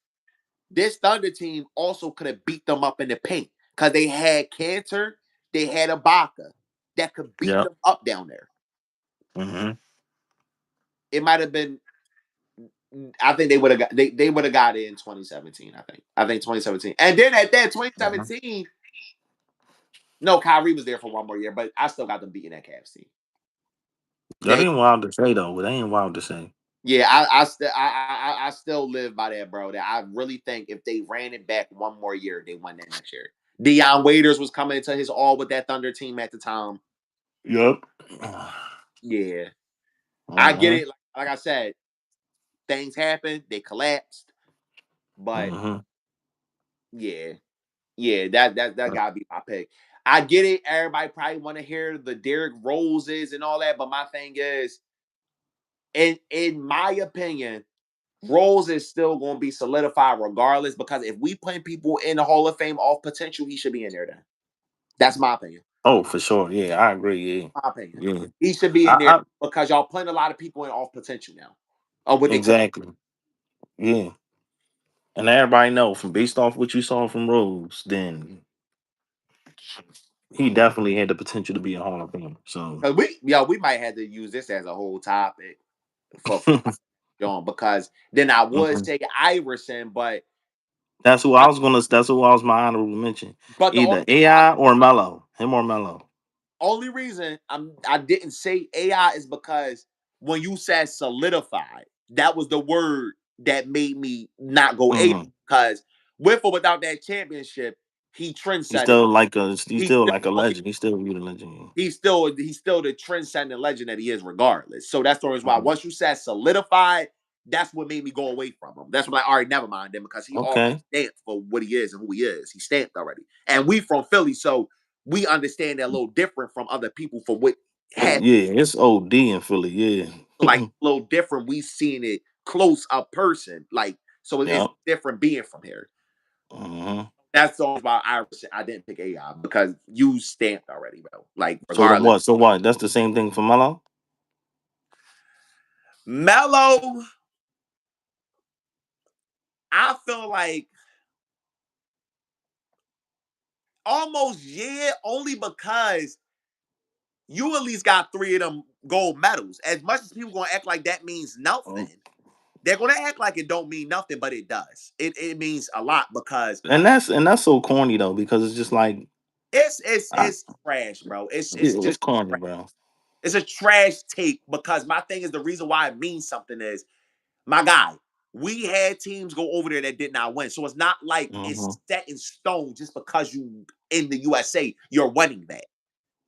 Speaker 2: this Thunder team also could have beat them up in the paint because they had Cantor, they had Ibaka that could beat
Speaker 1: Yep.
Speaker 2: them up down there.
Speaker 1: Hmm.
Speaker 2: It might have been. I think they would have got it in 2017. I think 2017, and then at that
Speaker 1: Hmm.
Speaker 2: 2017, no, Kyrie was there for one more year, but I still got them beating that Cavs team.
Speaker 1: That
Speaker 2: They
Speaker 1: ain't wild to say though. That ain't wild to say.
Speaker 2: Yeah, I still live by that, bro. That I really think if they ran it back one more year, they won that next year. Deion Waiters was coming into his all with that Thunder team at the time.
Speaker 1: Yep.
Speaker 2: Yeah, I get
Speaker 1: Hmm.
Speaker 2: it. Like I said, things happened, they collapsed, but
Speaker 1: Hmm.
Speaker 2: yeah, yeah, that gotta be my pick. I get it. Everybody probably want to hear the Derrick Roses and all that, but my thing is, in my opinion, roles is still going to be solidified regardless because if we put people in the Hall of Fame off potential, he should be in there then. That's my opinion.
Speaker 1: Oh, for sure. Yeah, I agree. Yeah,
Speaker 2: My opinion.
Speaker 1: yeah.
Speaker 2: He should be in there
Speaker 1: I
Speaker 2: because y'all putting a lot of people in off potential now. Or what they could.
Speaker 1: exactly. Yeah, and everybody know from based off what you saw from Rose, then he definitely had the potential to be a Hall of Famer. So,
Speaker 2: Cause we might have to use this as a whole topic for John because then I would
Speaker 1: mhm.
Speaker 2: say Iverson, but
Speaker 1: That's who I was gonna. That's who I was my honorable mention.
Speaker 2: but the
Speaker 1: Either AI or Mello. Him or Mello.
Speaker 2: only reason I didn't say AI is because when you said solidified, that was the word that made me not go AI
Speaker 1: Hmm.
Speaker 2: because with or without that championship, he
Speaker 1: He's
Speaker 2: trendsetted.
Speaker 1: still like a. He's
Speaker 2: He
Speaker 1: still
Speaker 2: still
Speaker 1: like a legend. He's still viewed a legend.
Speaker 2: he's still the trendsetting legend that he is regardless. So that's the reason
Speaker 1: Yeah.
Speaker 2: why once you said solidified, that's what made me go away from him. That's what I already never mind him because he already
Speaker 1: Okay.
Speaker 2: stamped for what he is and who he is. He stamped already. And we from Philly, so we understand that a little different from other people for what has
Speaker 1: Yeah, it's OD in Philly. Yeah.
Speaker 2: like a little different. We seen it close up person. Like so it's
Speaker 1: Yep.
Speaker 2: different being from here.
Speaker 1: Hmm.
Speaker 2: That's all about Irish. I didn't pick AI because you stamped already, bro. Like
Speaker 1: So then
Speaker 2: regardless.
Speaker 1: what? So what? That's the same thing for Mello.
Speaker 2: Mellow, I feel like almost yeah, only because you at least got three of them gold medals. As much as people gonna act like that means
Speaker 1: Oh.
Speaker 2: nothing, they're gonna act like it don't mean nothing, but it does. It means a lot because
Speaker 1: And that's so corny though because it's just like
Speaker 2: it's it's
Speaker 1: I,
Speaker 2: it's trash, bro. It's
Speaker 1: it's
Speaker 2: just
Speaker 1: corny, bro.
Speaker 2: it's a trash take because my thing is the reason why it means something is my guy. We had teams go over there that did not win, so it's not like
Speaker 1: Hmm.
Speaker 2: it's set in stone just because you in the USA you're winning that.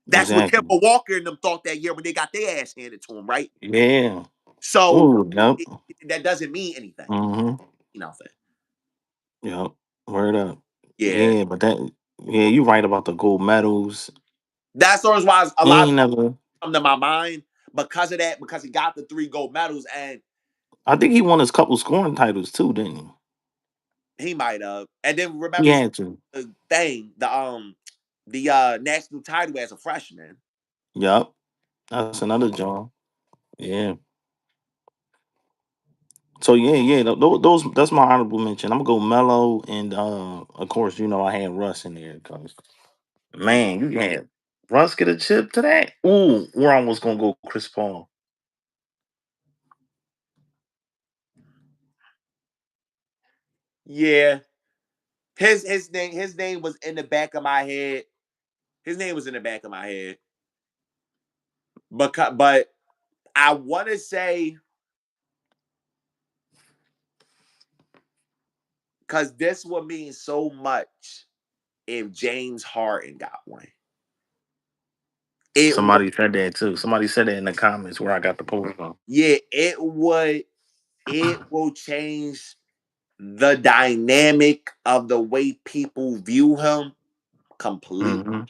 Speaker 2: That's what
Speaker 1: Exactly.
Speaker 2: Kemba Walker and them thought that year when they got their ass handed to them, right?
Speaker 1: Yeah.
Speaker 2: So
Speaker 1: Oh, yep.
Speaker 2: that doesn't mean anything.
Speaker 1: Hmm.
Speaker 2: Nothing.
Speaker 1: Yep. Word up.
Speaker 2: Yeah,
Speaker 1: Yeah, but yeah, you right about the gold medals.
Speaker 2: that's always why a
Speaker 1: He
Speaker 2: lot of
Speaker 1: ain't never.
Speaker 2: come to my mind because of that, because he got the three gold medals, and
Speaker 1: I think he won his couple scoring titles too, didn't he?
Speaker 2: he might have. And then
Speaker 1: He
Speaker 2: remember
Speaker 1: had to.
Speaker 2: the thing, the national title as a freshman.
Speaker 1: Yep. That's another John. Yeah. So yeah, yeah. Those that's my honorable mention. I'm gonna go Mellow and of course, I had Russ in there because man, you had Russ get a chip to that. Ooh, we're almost gonna go Chris Paul.
Speaker 2: Yeah, his name was in the back of my head. His name was in the back of my head, but I want to say because this would mean so much if James Harden got one. It would,
Speaker 1: Somebody said that too. Somebody said that in the comments where I got the post from.
Speaker 2: yeah, it would. It will change the dynamic of the way people view him completely,
Speaker 1: Hmm.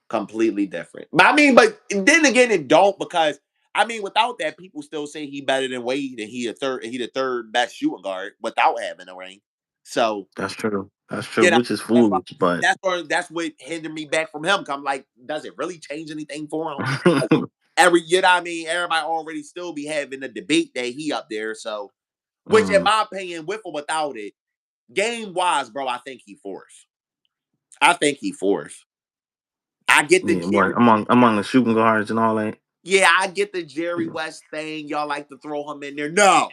Speaker 2: completely different. But I mean, but then again, it don't because I mean, without that, people still say he better than Wade and he the third best shooting guard without having a ring. So
Speaker 1: That's true. That's true.
Speaker 2: you know,
Speaker 1: Which is
Speaker 2: that's why
Speaker 1: foolish, but
Speaker 2: that's what hindered me back from him. 'Cause I'm like, does it really change anything for him? Like, every you know what I mean, everybody already still be having a debate that he up there. So, which in
Speaker 1: mm,
Speaker 2: my opinion, with or without it, game wise, bro, I think he fourth. I think he fourth. I get the
Speaker 1: yeah, what
Speaker 2: Jerry.
Speaker 1: among the shooting guards and all that.
Speaker 2: Yeah, I get the Jerry West thing. Y'all like to throw him in there. No,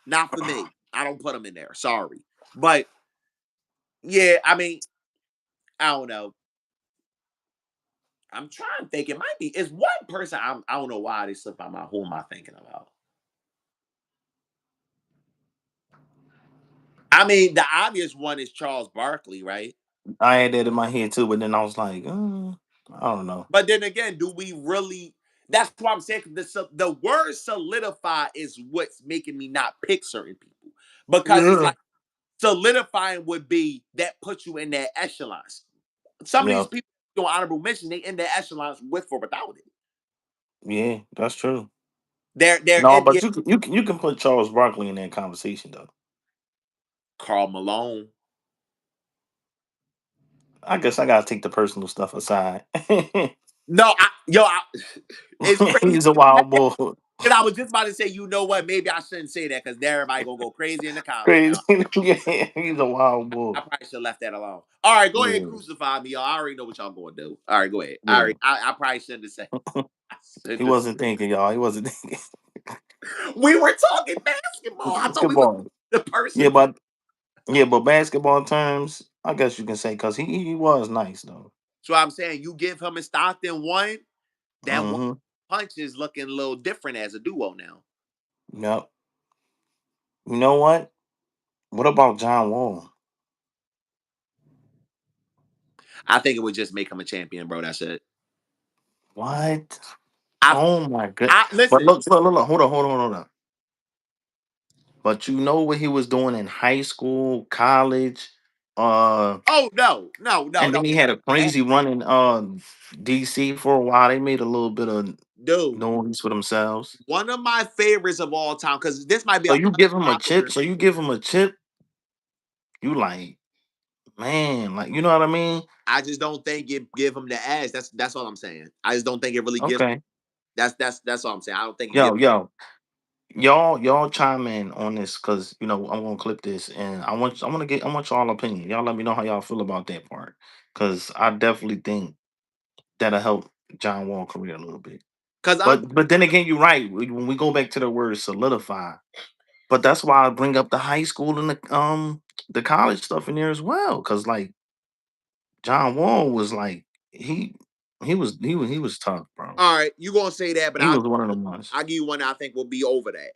Speaker 2: not for me. I don't put him in there. Sorry. But yeah, I mean, I don't know. I'm trying to think. It might be. It's one person. I don't know why they slipped out my. Who am I thinking about? I mean, the obvious one is Charles Barkley, right?
Speaker 1: I had that in my head too, but then I was like, I don't know.
Speaker 2: But then again, do we really? That's why I'm saying the word solidify is what's making me not pick certain people because it's
Speaker 1: Yeah.
Speaker 2: like solidifying would be that puts you in that echelons. Some of these
Speaker 1: Yep.
Speaker 2: people doing honorable mention, they in the echelons with or without it.
Speaker 1: Yeah, that's true.
Speaker 2: They're
Speaker 1: No,
Speaker 2: NBA.
Speaker 1: but you can put Charles Barkley in that conversation though.
Speaker 2: Karl Malone.
Speaker 1: I guess I gotta take the personal stuff aside.
Speaker 2: No, it's crazy.
Speaker 1: He's a wild boy.
Speaker 2: And I was just about to say, you know what? Maybe I shouldn't say that because everybody gonna go crazy in the comments.
Speaker 1: Crazy. Yeah, he's a wild boy.
Speaker 2: I probably should have left that alone. All right, go ahead and
Speaker 1: Yeah,
Speaker 2: crucify me, y'all. I already know what y'all gonna do. All right, go ahead.
Speaker 1: yeah.
Speaker 2: I probably shouldn't have said. I
Speaker 1: He
Speaker 2: shouldn't have
Speaker 1: wasn't thinking, y'all. He wasn't thinking.
Speaker 2: We were talking basketball. I thought we were
Speaker 1: Basketball.
Speaker 2: the
Speaker 1: Yeah,
Speaker 2: personal.
Speaker 1: but basketball terms, I guess you can say because he was nice though.
Speaker 2: So I'm saying you give him and Stockton one, that one
Speaker 1: Mm-hmm.
Speaker 2: punch is looking a little different as a duo now.
Speaker 1: Yep. You know what? What about John Wall?
Speaker 2: I think it would just make him a champion, bro. That's it.
Speaker 1: What?
Speaker 2: I
Speaker 1: Oh my god!
Speaker 2: I
Speaker 1: But
Speaker 2: listen.
Speaker 1: look, hold on. But you know what he was doing in high school, college,
Speaker 2: Oh no,
Speaker 1: and then
Speaker 2: don't
Speaker 1: he
Speaker 2: get
Speaker 1: had a
Speaker 2: mad.
Speaker 1: crazy run in DC for a while. They made a little bit of
Speaker 2: Dude.
Speaker 1: noise for themselves.
Speaker 2: One of my favorites of all time, because this might be
Speaker 1: So
Speaker 2: an
Speaker 1: you give him a chip.
Speaker 2: unpopular.
Speaker 1: So you give him a chip. You like, man, like you know what I mean?
Speaker 2: I just don't think it give him the edge. That's all I'm saying. I just don't think it really gives.
Speaker 1: Okay,
Speaker 2: That's all I'm saying. I don't think it gives.
Speaker 1: yo, y'all chime in on this because I'm gonna clip this and I want y'all opinion. Y'all let me know how y'all feel about that part because I definitely think that'll help John Wall career a little bit.
Speaker 2: Because I'm
Speaker 1: But then again, you're right. When we go back to the word solidify, but that's why I bring up the high school and the college stuff in there as well. Cause like John Wall was like he was tough, bro.
Speaker 2: all right. You gonna say that, but
Speaker 1: He was one of the ones.
Speaker 2: I'll give you one that I think will be over that.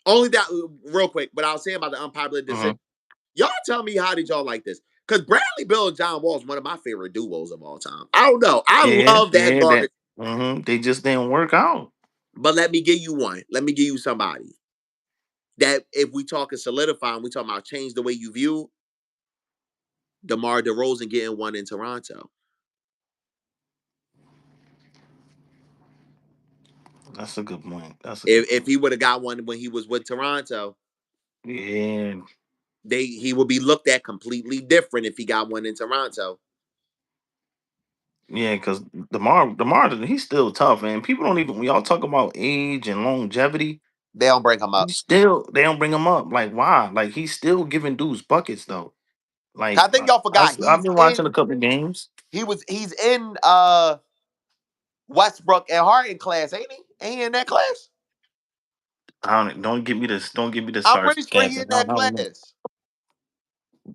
Speaker 2: Only that real quick, but I'll say about the unpopular decision.
Speaker 1: Mhm.
Speaker 2: Y'all tell me how did y'all like this? Because Bradley Bill and John Wall is one of my favorite duos of all time. I don't know. I
Speaker 1: Yeah,
Speaker 2: love that
Speaker 1: yeah,
Speaker 2: garbage.
Speaker 1: they just didn't work out.
Speaker 2: But let me give you one. Let me give you somebody that if we talking solidifying, we talking about change the way you view DeMar DeRozan getting one in Toronto.
Speaker 1: That's a good point. That's a good
Speaker 2: If
Speaker 1: point.
Speaker 2: he would have got one when he was with Toronto,
Speaker 1: Yeah,
Speaker 2: he would be looked at completely different if he got one in Toronto.
Speaker 1: yeah, because Demar, he's still tough, man. People don't even when y'all talk about age and longevity.
Speaker 2: They don't bring him up.
Speaker 1: They don't bring him up. Like why? Like he's still giving dudes buckets though.
Speaker 2: I
Speaker 1: Like
Speaker 2: think y'all forgot
Speaker 1: I've been watching a couple games.
Speaker 2: he's in Westbrook and Harden class, ain't he? Ain't he in that class?
Speaker 1: I don't give me this. Don't give me this
Speaker 2: I'm pretty sure he
Speaker 1: sarcasm.
Speaker 2: in that
Speaker 1: I don't know.
Speaker 2: class.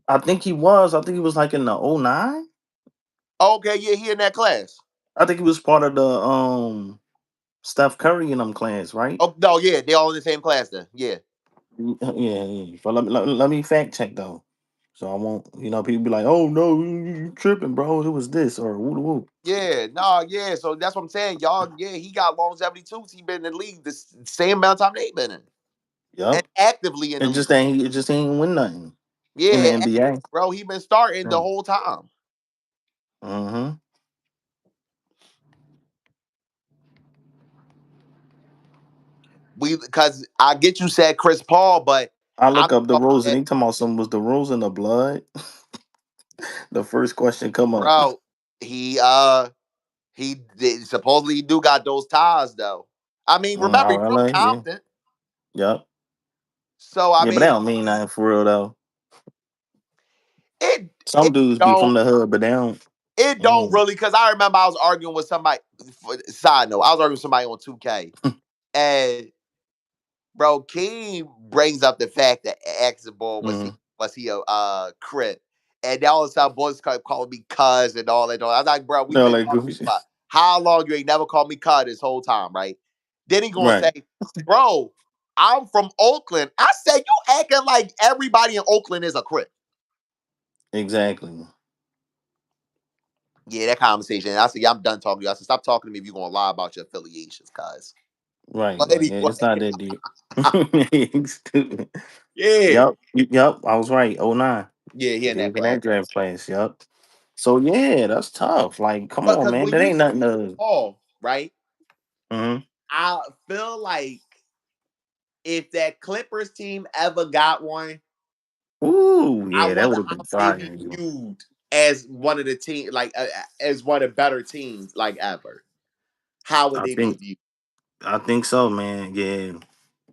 Speaker 1: I think he was. I think he was like in the '09.
Speaker 2: Okay, yeah, he in that class.
Speaker 1: I think he was part of the Steph Curry in them class, right?
Speaker 2: Oh no, yeah, they all in the same class then. Yeah.
Speaker 1: Yeah, yeah. But let me fact check though. So I won't, people be like, "Oh no, you tripping, bro? It was this or woo woo."
Speaker 2: Yeah, no, yeah. So that's what I'm saying. Y'all, yeah, he got longevity too. He been in the league the same amount of time they been in. And
Speaker 1: Yep.
Speaker 2: actively in the league.
Speaker 1: It just ain't win nothing in the
Speaker 2: Yeah,
Speaker 1: NBA.
Speaker 2: bro, he been starting the
Speaker 1: Yeah.
Speaker 2: whole time.
Speaker 1: Mm-hmm.
Speaker 2: We because I get you said Chris Paul, but
Speaker 1: I
Speaker 2: I'm
Speaker 1: look up the
Speaker 2: talking
Speaker 1: rose and
Speaker 2: about,
Speaker 1: he talking about something was the rose in the blood. The first question come up.
Speaker 2: bro, he supposedly do got those ties though. I mean, remember he
Speaker 1: All
Speaker 2: from
Speaker 1: right, yeah.
Speaker 2: Compton.
Speaker 1: Yep.
Speaker 2: So I
Speaker 1: Yeah, but that
Speaker 2: mean
Speaker 1: don't mean nothing for real though.
Speaker 2: it
Speaker 1: Some
Speaker 2: it
Speaker 1: dudes be from
Speaker 2: don't
Speaker 1: the hood, but they don't.
Speaker 2: it don't
Speaker 1: Mm.
Speaker 2: really because I remember I was arguing with somebody. Side note, I was arguing with somebody on 2K, and bro, King brings up the fact that Axel Ball
Speaker 1: Mm.
Speaker 2: was he a crit, and all of a sudden boys kept calling me cuz and all that. I was like, bro, we've
Speaker 1: No,
Speaker 2: been
Speaker 1: like
Speaker 2: talking about how long you ain't never called me cuz this whole time, right? Then he gonna
Speaker 1: right.
Speaker 2: say, bro, I'm from Oakland. I said you acting like everybody in Oakland is a crit.
Speaker 1: Exactly.
Speaker 2: Yeah, that conversation. I said, yeah, I'm done talking to you. I said, stop talking to me if you're gonna lie about your affiliations, cuz.
Speaker 1: Right,
Speaker 2: But
Speaker 1: right. Yeah, it's not
Speaker 2: anyway,
Speaker 1: that deep. Stupid.
Speaker 2: yeah,
Speaker 1: Yep, I was right. '09.
Speaker 2: yeah, he in
Speaker 1: They
Speaker 2: that
Speaker 1: was in
Speaker 2: class.
Speaker 1: that draft class. Yep. So yeah, that's tough. Like, come
Speaker 2: But
Speaker 1: on,
Speaker 2: because
Speaker 1: man.
Speaker 2: when
Speaker 1: That
Speaker 2: you
Speaker 1: ain't
Speaker 2: say
Speaker 1: nothing to
Speaker 2: Paul, right?
Speaker 1: Mhm.
Speaker 2: I feel like if that Clippers team ever got one,
Speaker 1: Ooh,
Speaker 2: I
Speaker 1: yeah, that
Speaker 2: wonder
Speaker 1: would have
Speaker 2: how
Speaker 1: been
Speaker 2: they
Speaker 1: fire.
Speaker 2: be viewed as one of the team, like as one of the better teams, like ever. How would
Speaker 1: I
Speaker 2: they be
Speaker 1: think
Speaker 2: viewed?
Speaker 1: I think so, man. Yeah.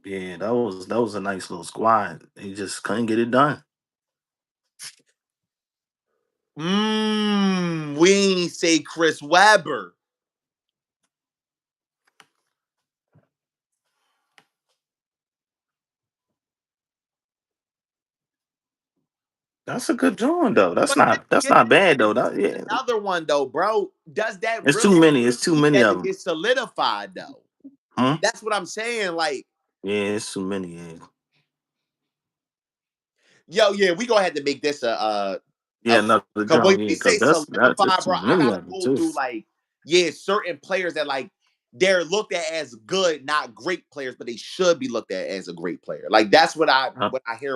Speaker 1: Yeah, that was a nice little squad. They just couldn't get it done.
Speaker 2: We ain't say Chris Webber.
Speaker 1: That's a good drawing though. That's
Speaker 2: But
Speaker 1: not that's not bad though. That, yeah.
Speaker 2: another one though, bro. Does that
Speaker 1: It's
Speaker 2: really
Speaker 1: too many. It's too
Speaker 2: need
Speaker 1: many
Speaker 2: that to
Speaker 1: of them.
Speaker 2: get solidified though?
Speaker 1: Hmm?
Speaker 2: That's what I'm saying. Like,
Speaker 1: Yeah, it's too many. Yeah.
Speaker 2: yo, yeah, we gonna have to make this
Speaker 1: Yeah,
Speaker 2: a
Speaker 1: another
Speaker 2: because when
Speaker 1: drawing. Yeah,
Speaker 2: they
Speaker 1: because
Speaker 2: say
Speaker 1: that's
Speaker 2: solidify,
Speaker 1: too
Speaker 2: bro, I
Speaker 1: many
Speaker 2: gotta
Speaker 1: of them
Speaker 2: go
Speaker 1: too.
Speaker 2: through like yeah, certain players that like they're looked at as good, not great players, but they should be looked at as a great player. Like that's
Speaker 1: Yep.
Speaker 2: what I hear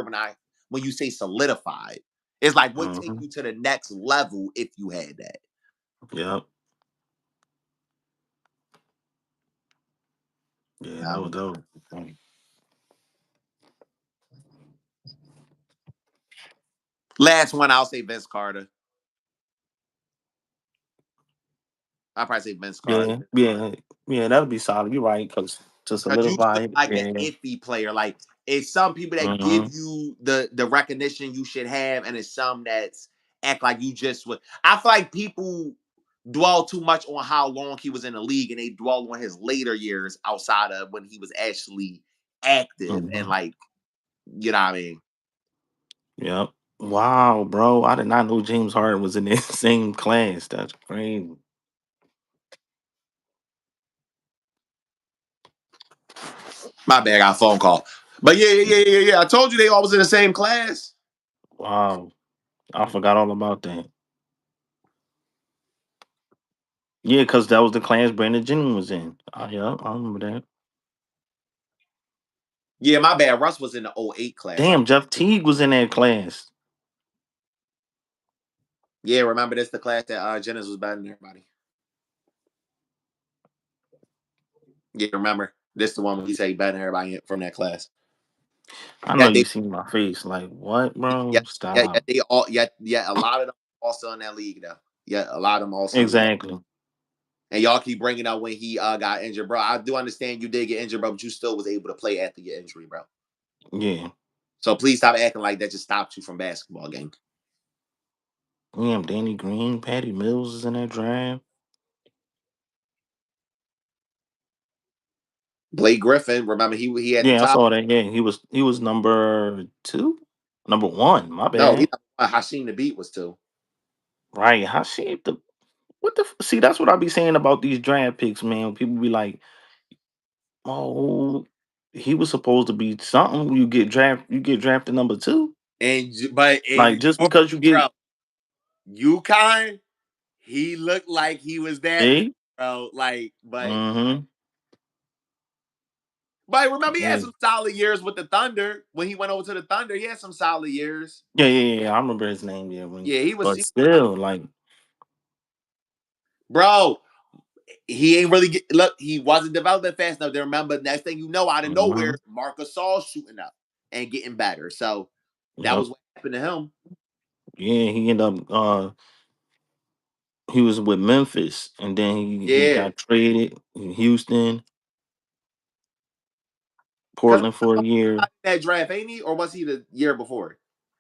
Speaker 2: when you say solidified. It's like what take
Speaker 1: Hmm.
Speaker 2: you to the next level if you had that.
Speaker 1: Yep. Yeah, that was
Speaker 2: Um,
Speaker 1: dope. Funny.
Speaker 2: Last one, I'll say Vince Carter. I'll probably say Vince Carter.
Speaker 1: Yeah, yeah, yeah. That'll be solid. You're right. Because to
Speaker 2: Because you
Speaker 1: solidify
Speaker 2: look
Speaker 1: it,
Speaker 2: like an
Speaker 1: yeah.
Speaker 2: iffy player. Like it's some people that give
Speaker 1: Hmm.
Speaker 2: you the recognition you should have, and it's some that's act like you just would. I feel like people dwell too much on how long he was in the league, and they dwell on his later years outside of when he was actually active and
Speaker 1: Hmm.
Speaker 2: like you know what I mean.
Speaker 1: Yep. Wow, bro. I did not know James Harden was in the same class. That's crazy.
Speaker 2: My bad, I got a phone call. But yeah. I told you they all was in the same class.
Speaker 1: Wow. I forgot all about that. Yeah, because that was the class Brandon Jennings was in. Yeah, I remember that.
Speaker 2: Yeah, my bad. Russ was in the '08 class.
Speaker 1: Damn, Jeff Teague was in that class.
Speaker 2: Yeah, remember this the class that Jennings was better than everybody. Yeah, remember this the one when he said he better than everybody from that class.
Speaker 1: I know
Speaker 2: Yeah,
Speaker 1: you
Speaker 2: they
Speaker 1: seen my face. Like, what,
Speaker 2: yeah,
Speaker 1: bro?
Speaker 2: yeah,
Speaker 1: Stop.
Speaker 2: they all yeah, a lot of them also in that league though. Yeah, a lot of them also in that.
Speaker 1: Exactly.
Speaker 2: And y'all keep bringing up when he got injured, bro. I do understand you did get injured, bro, but you still was able to play after your injury, bro.
Speaker 1: Yeah.
Speaker 2: So please stop acting like that just stopped you from basketball game.
Speaker 1: Damn, Danny Green, Patty Mills is in that draft.
Speaker 2: Blake Griffin, remember he had the
Speaker 1: Yeah, I
Speaker 2: top.
Speaker 1: saw that. Yeah, he was number two, number one. My
Speaker 2: No, he
Speaker 1: bad.
Speaker 2: Hashim the beat was too.
Speaker 1: Right? How she the what the? See, that's what I be saying about these draft picks, man. People be like, "Oh, he was supposed to be something." You get drafted number two.
Speaker 2: But
Speaker 1: Like
Speaker 2: in
Speaker 1: just
Speaker 2: your
Speaker 1: because you get
Speaker 2: bro, UConn, he looked like he was that
Speaker 1: a.
Speaker 2: bro. Like,
Speaker 1: Mm-hmm.
Speaker 2: but remember he had
Speaker 1: Yeah.
Speaker 2: some solid years with the Thunder. When he went over to the Thunder, he had some solid years.
Speaker 1: Yeah. I remember his name. Yeah,
Speaker 2: Yeah,
Speaker 1: but still, like,
Speaker 2: bro. He ain't really look. He wasn't developing fast enough to remember. Next thing you know, out of
Speaker 1: mhm,
Speaker 2: nowhere, Marcus Saul shooting up and getting better. So that
Speaker 1: yep,
Speaker 2: was what happened to him.
Speaker 1: yeah. He ended up. He was with Memphis, and then he
Speaker 2: Yeah,
Speaker 1: got traded in Houston,
Speaker 2: because
Speaker 1: Portland for a year.
Speaker 2: that draft ain't he, or was he the year before?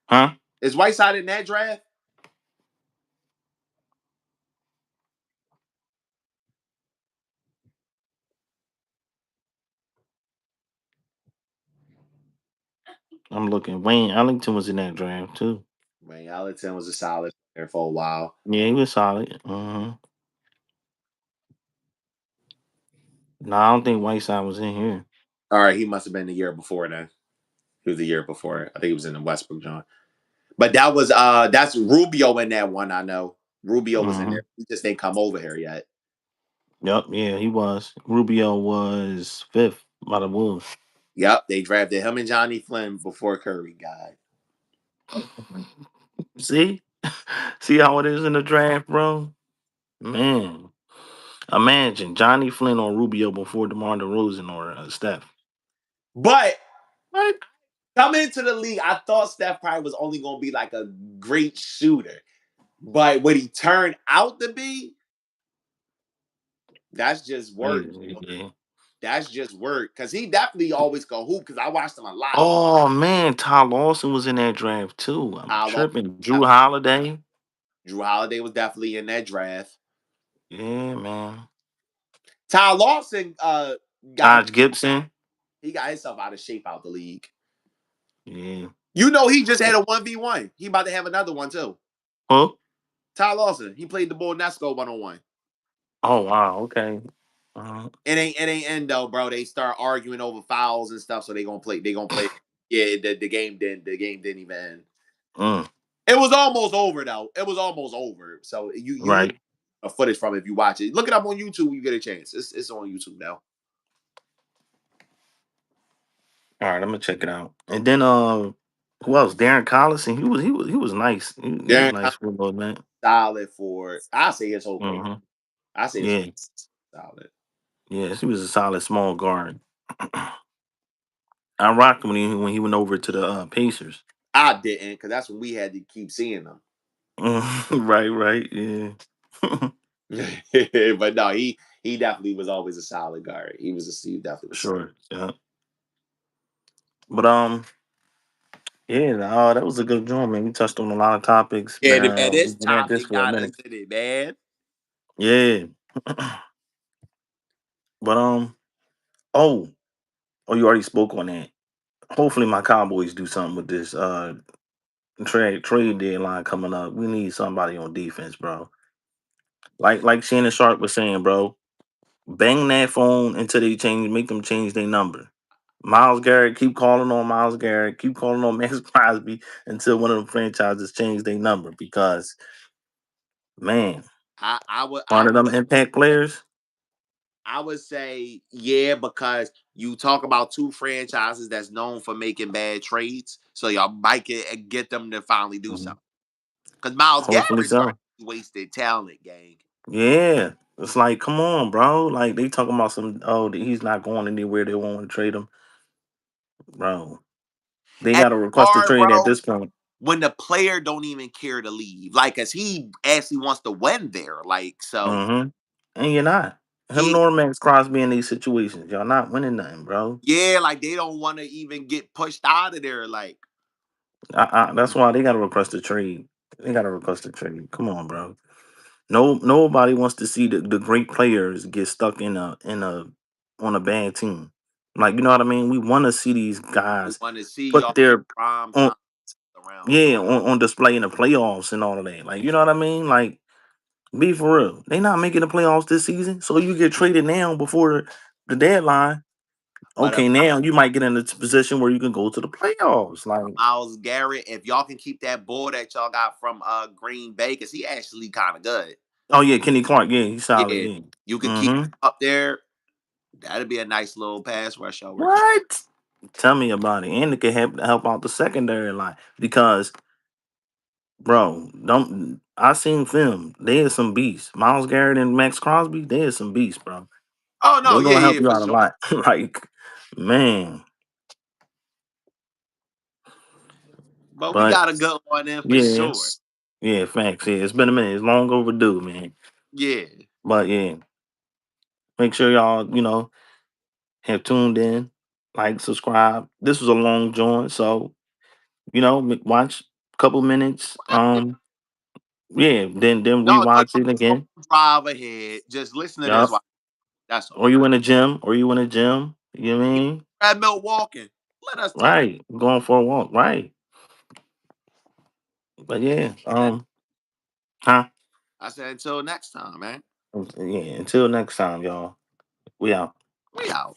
Speaker 1: Huh?
Speaker 2: Is Whiteside in that draft?
Speaker 1: I'm looking. Wayne Ellington was in that draft too.
Speaker 2: Man, Allenton was a solid player for a while.
Speaker 1: Yeah, he was solid. No, I don't think Whiteside was in here.
Speaker 2: All right, he must have been the year before then. He was the year before. I think he was in the Westbrook John. But that was that's Rubio in that one. I know Rubio was in
Speaker 1: Hmm.
Speaker 2: there. He just ain't come over here yet.
Speaker 1: Yep, yeah, he was. Rubio was fifth by the Wolves.
Speaker 2: Yep, they drafted him and Johnny Flynn before Curry died.
Speaker 1: See, see how it is in the draft, bro. Man, Imagine Johnny Flynn or Rubio before DeMar DeRozan or Steph.
Speaker 2: But
Speaker 1: What?
Speaker 2: coming into the league, I thought Steph probably was only going to be like a great shooter. But what he turned out to be, that's just work.
Speaker 1: Yeah.
Speaker 2: That's just work. Because he definitely always go hoop because I watched him a lot.
Speaker 1: Oh man, Ty Lawson was in that draft too. I'm
Speaker 2: Tyler,
Speaker 1: tripping. Drew Holiday.
Speaker 2: Drew Holiday was definitely in that draft.
Speaker 1: Yeah, man.
Speaker 2: Ty Lawson got
Speaker 1: Taj Gibson.
Speaker 2: he got himself out of shape out the league.
Speaker 1: Yeah.
Speaker 2: You know he just had a 1v1. He about to have another one too.
Speaker 1: Huh?
Speaker 2: Ty Lawson, he played the Bull Nesco 1-on-1.
Speaker 1: Oh wow. Okay.
Speaker 2: It ain't end though, bro. They start arguing over fouls and stuff, so they gonna play. They gonna play. Yeah, the game didn't. The game didn't even end.
Speaker 1: Mm,
Speaker 2: It was almost over though. It was almost over. So you
Speaker 1: right.
Speaker 2: a footage from it if you watch it. Look it up on YouTube when you get a chance. It's on YouTube now.
Speaker 1: All right, I'm gonna check it out. And then who else? Darren Collison. He was nice. He was
Speaker 2: Darren
Speaker 1: nice for a little bit.
Speaker 2: solid for. I say his whole career.
Speaker 1: Mm-hmm.
Speaker 2: I say his
Speaker 1: Yeah.
Speaker 2: whole solid.
Speaker 1: Yes, he was a solid small guard. I rocked him when he went over to the Pacers.
Speaker 2: I didn't because that's when we had to keep seeing them.
Speaker 1: Right, right, yeah.
Speaker 2: But no, he definitely was always a solid guard. He definitely was.
Speaker 1: Sure, yeah. But yeah, that was a good joint, man. We touched on a lot of topics,
Speaker 2: Yeah,
Speaker 1: man.
Speaker 2: man,
Speaker 1: We've
Speaker 2: this
Speaker 1: been at this
Speaker 2: topic
Speaker 1: for a
Speaker 2: got us
Speaker 1: minute.
Speaker 2: in it, man.
Speaker 1: Yeah. But oh, you already spoke on that. Hopefully, my Cowboys do something with this trade deadline coming up. We need somebody on defense, bro. Like Shannon Sharp was saying, bro. Bang that phone until make them change their number. Miles Garrett, keep calling on Miles Garrett, keep calling on Max Crosby until one of the franchises change their number because, man,
Speaker 2: I
Speaker 1: one of
Speaker 2: would
Speaker 1: them impact players.
Speaker 2: I would say yeah, because you talk about two franchises that's known for making bad trades, so y'all might get them to finally do
Speaker 1: Mhm.
Speaker 2: something. Because Miles
Speaker 1: Hopefully
Speaker 2: Garrett's already
Speaker 1: so.
Speaker 2: wasted talent, gang.
Speaker 1: Yeah. It's like, come on, bro. Like they talking about he's not going anywhere. They won't want to trade him. Bro. They
Speaker 2: And
Speaker 1: gotta request a
Speaker 2: hard,
Speaker 1: trade at
Speaker 2: bro,
Speaker 1: this point.
Speaker 2: when the player don't even care to leave, like, cause he actually wants to win there, like, so
Speaker 1: Mm-hmm. And you're not. Him
Speaker 2: yeah,
Speaker 1: nor Max Crosby in these situations. Y'all not winning nothing, bro.
Speaker 2: yeah, like they don't want to even get pushed out of there, like.
Speaker 1: That's why they gotta request a trade. They gotta request a trade. Come on, bro. Nobody wants to see the great players get stuck in a on a bad team. Like you know what I mean? We want to see these
Speaker 2: We
Speaker 1: guys
Speaker 2: want to see
Speaker 1: put
Speaker 2: y'all
Speaker 1: their
Speaker 2: prime
Speaker 1: on
Speaker 2: time around.
Speaker 1: on display in the playoffs and all of that. Like you know what I mean? Like be for real. They not making the playoffs this season, so you get traded now before the deadline.
Speaker 2: But
Speaker 1: Okay, now you might get in a position where you can go to the playoffs. Like
Speaker 2: Miles Garrett, if y'all can keep that ball that y'all got from Green Bay, because he actually kind of good.
Speaker 1: oh yeah, Kenny Clark, yeah, he's solid.
Speaker 2: Yeah,
Speaker 1: Yeah.
Speaker 2: you could keep
Speaker 1: Mm-hmm.
Speaker 2: up there. That'd be a nice little pass rush over.
Speaker 1: What? Tell me about it. And it can help out the secondary line because, bro, don't I seen film. They is some beasts. Miles Garrett and Max Crosby, they is some beasts, bro.
Speaker 2: Oh no,
Speaker 1: They're
Speaker 2: yeah,
Speaker 1: gonna help
Speaker 2: yeah,
Speaker 1: you
Speaker 2: for
Speaker 1: out a
Speaker 2: sure.
Speaker 1: lot. Like, man.
Speaker 2: But we
Speaker 1: But
Speaker 2: got a good one in for
Speaker 1: yeah,
Speaker 2: sure.
Speaker 1: yeah, facts. Yeah, it's been a minute. It's long overdue, man.
Speaker 2: Yeah.
Speaker 1: But yeah, make sure y'all, have tuned in, like, subscribe. This was a long joint, so watch a couple minutes. Yeah, then
Speaker 2: No,
Speaker 1: rewatch it again.
Speaker 2: don't drive ahead. Just listen to this.
Speaker 1: Yup.
Speaker 2: That's
Speaker 1: Or
Speaker 2: all.
Speaker 1: you in the gym, You know what I mean?
Speaker 2: Treadmill walking. Let us talk.
Speaker 1: Right. Going for a walk. Right. But yeah. Huh?
Speaker 2: I said until next time, man.
Speaker 1: Yeah. Until next time, y'all. We out.
Speaker 2: We out.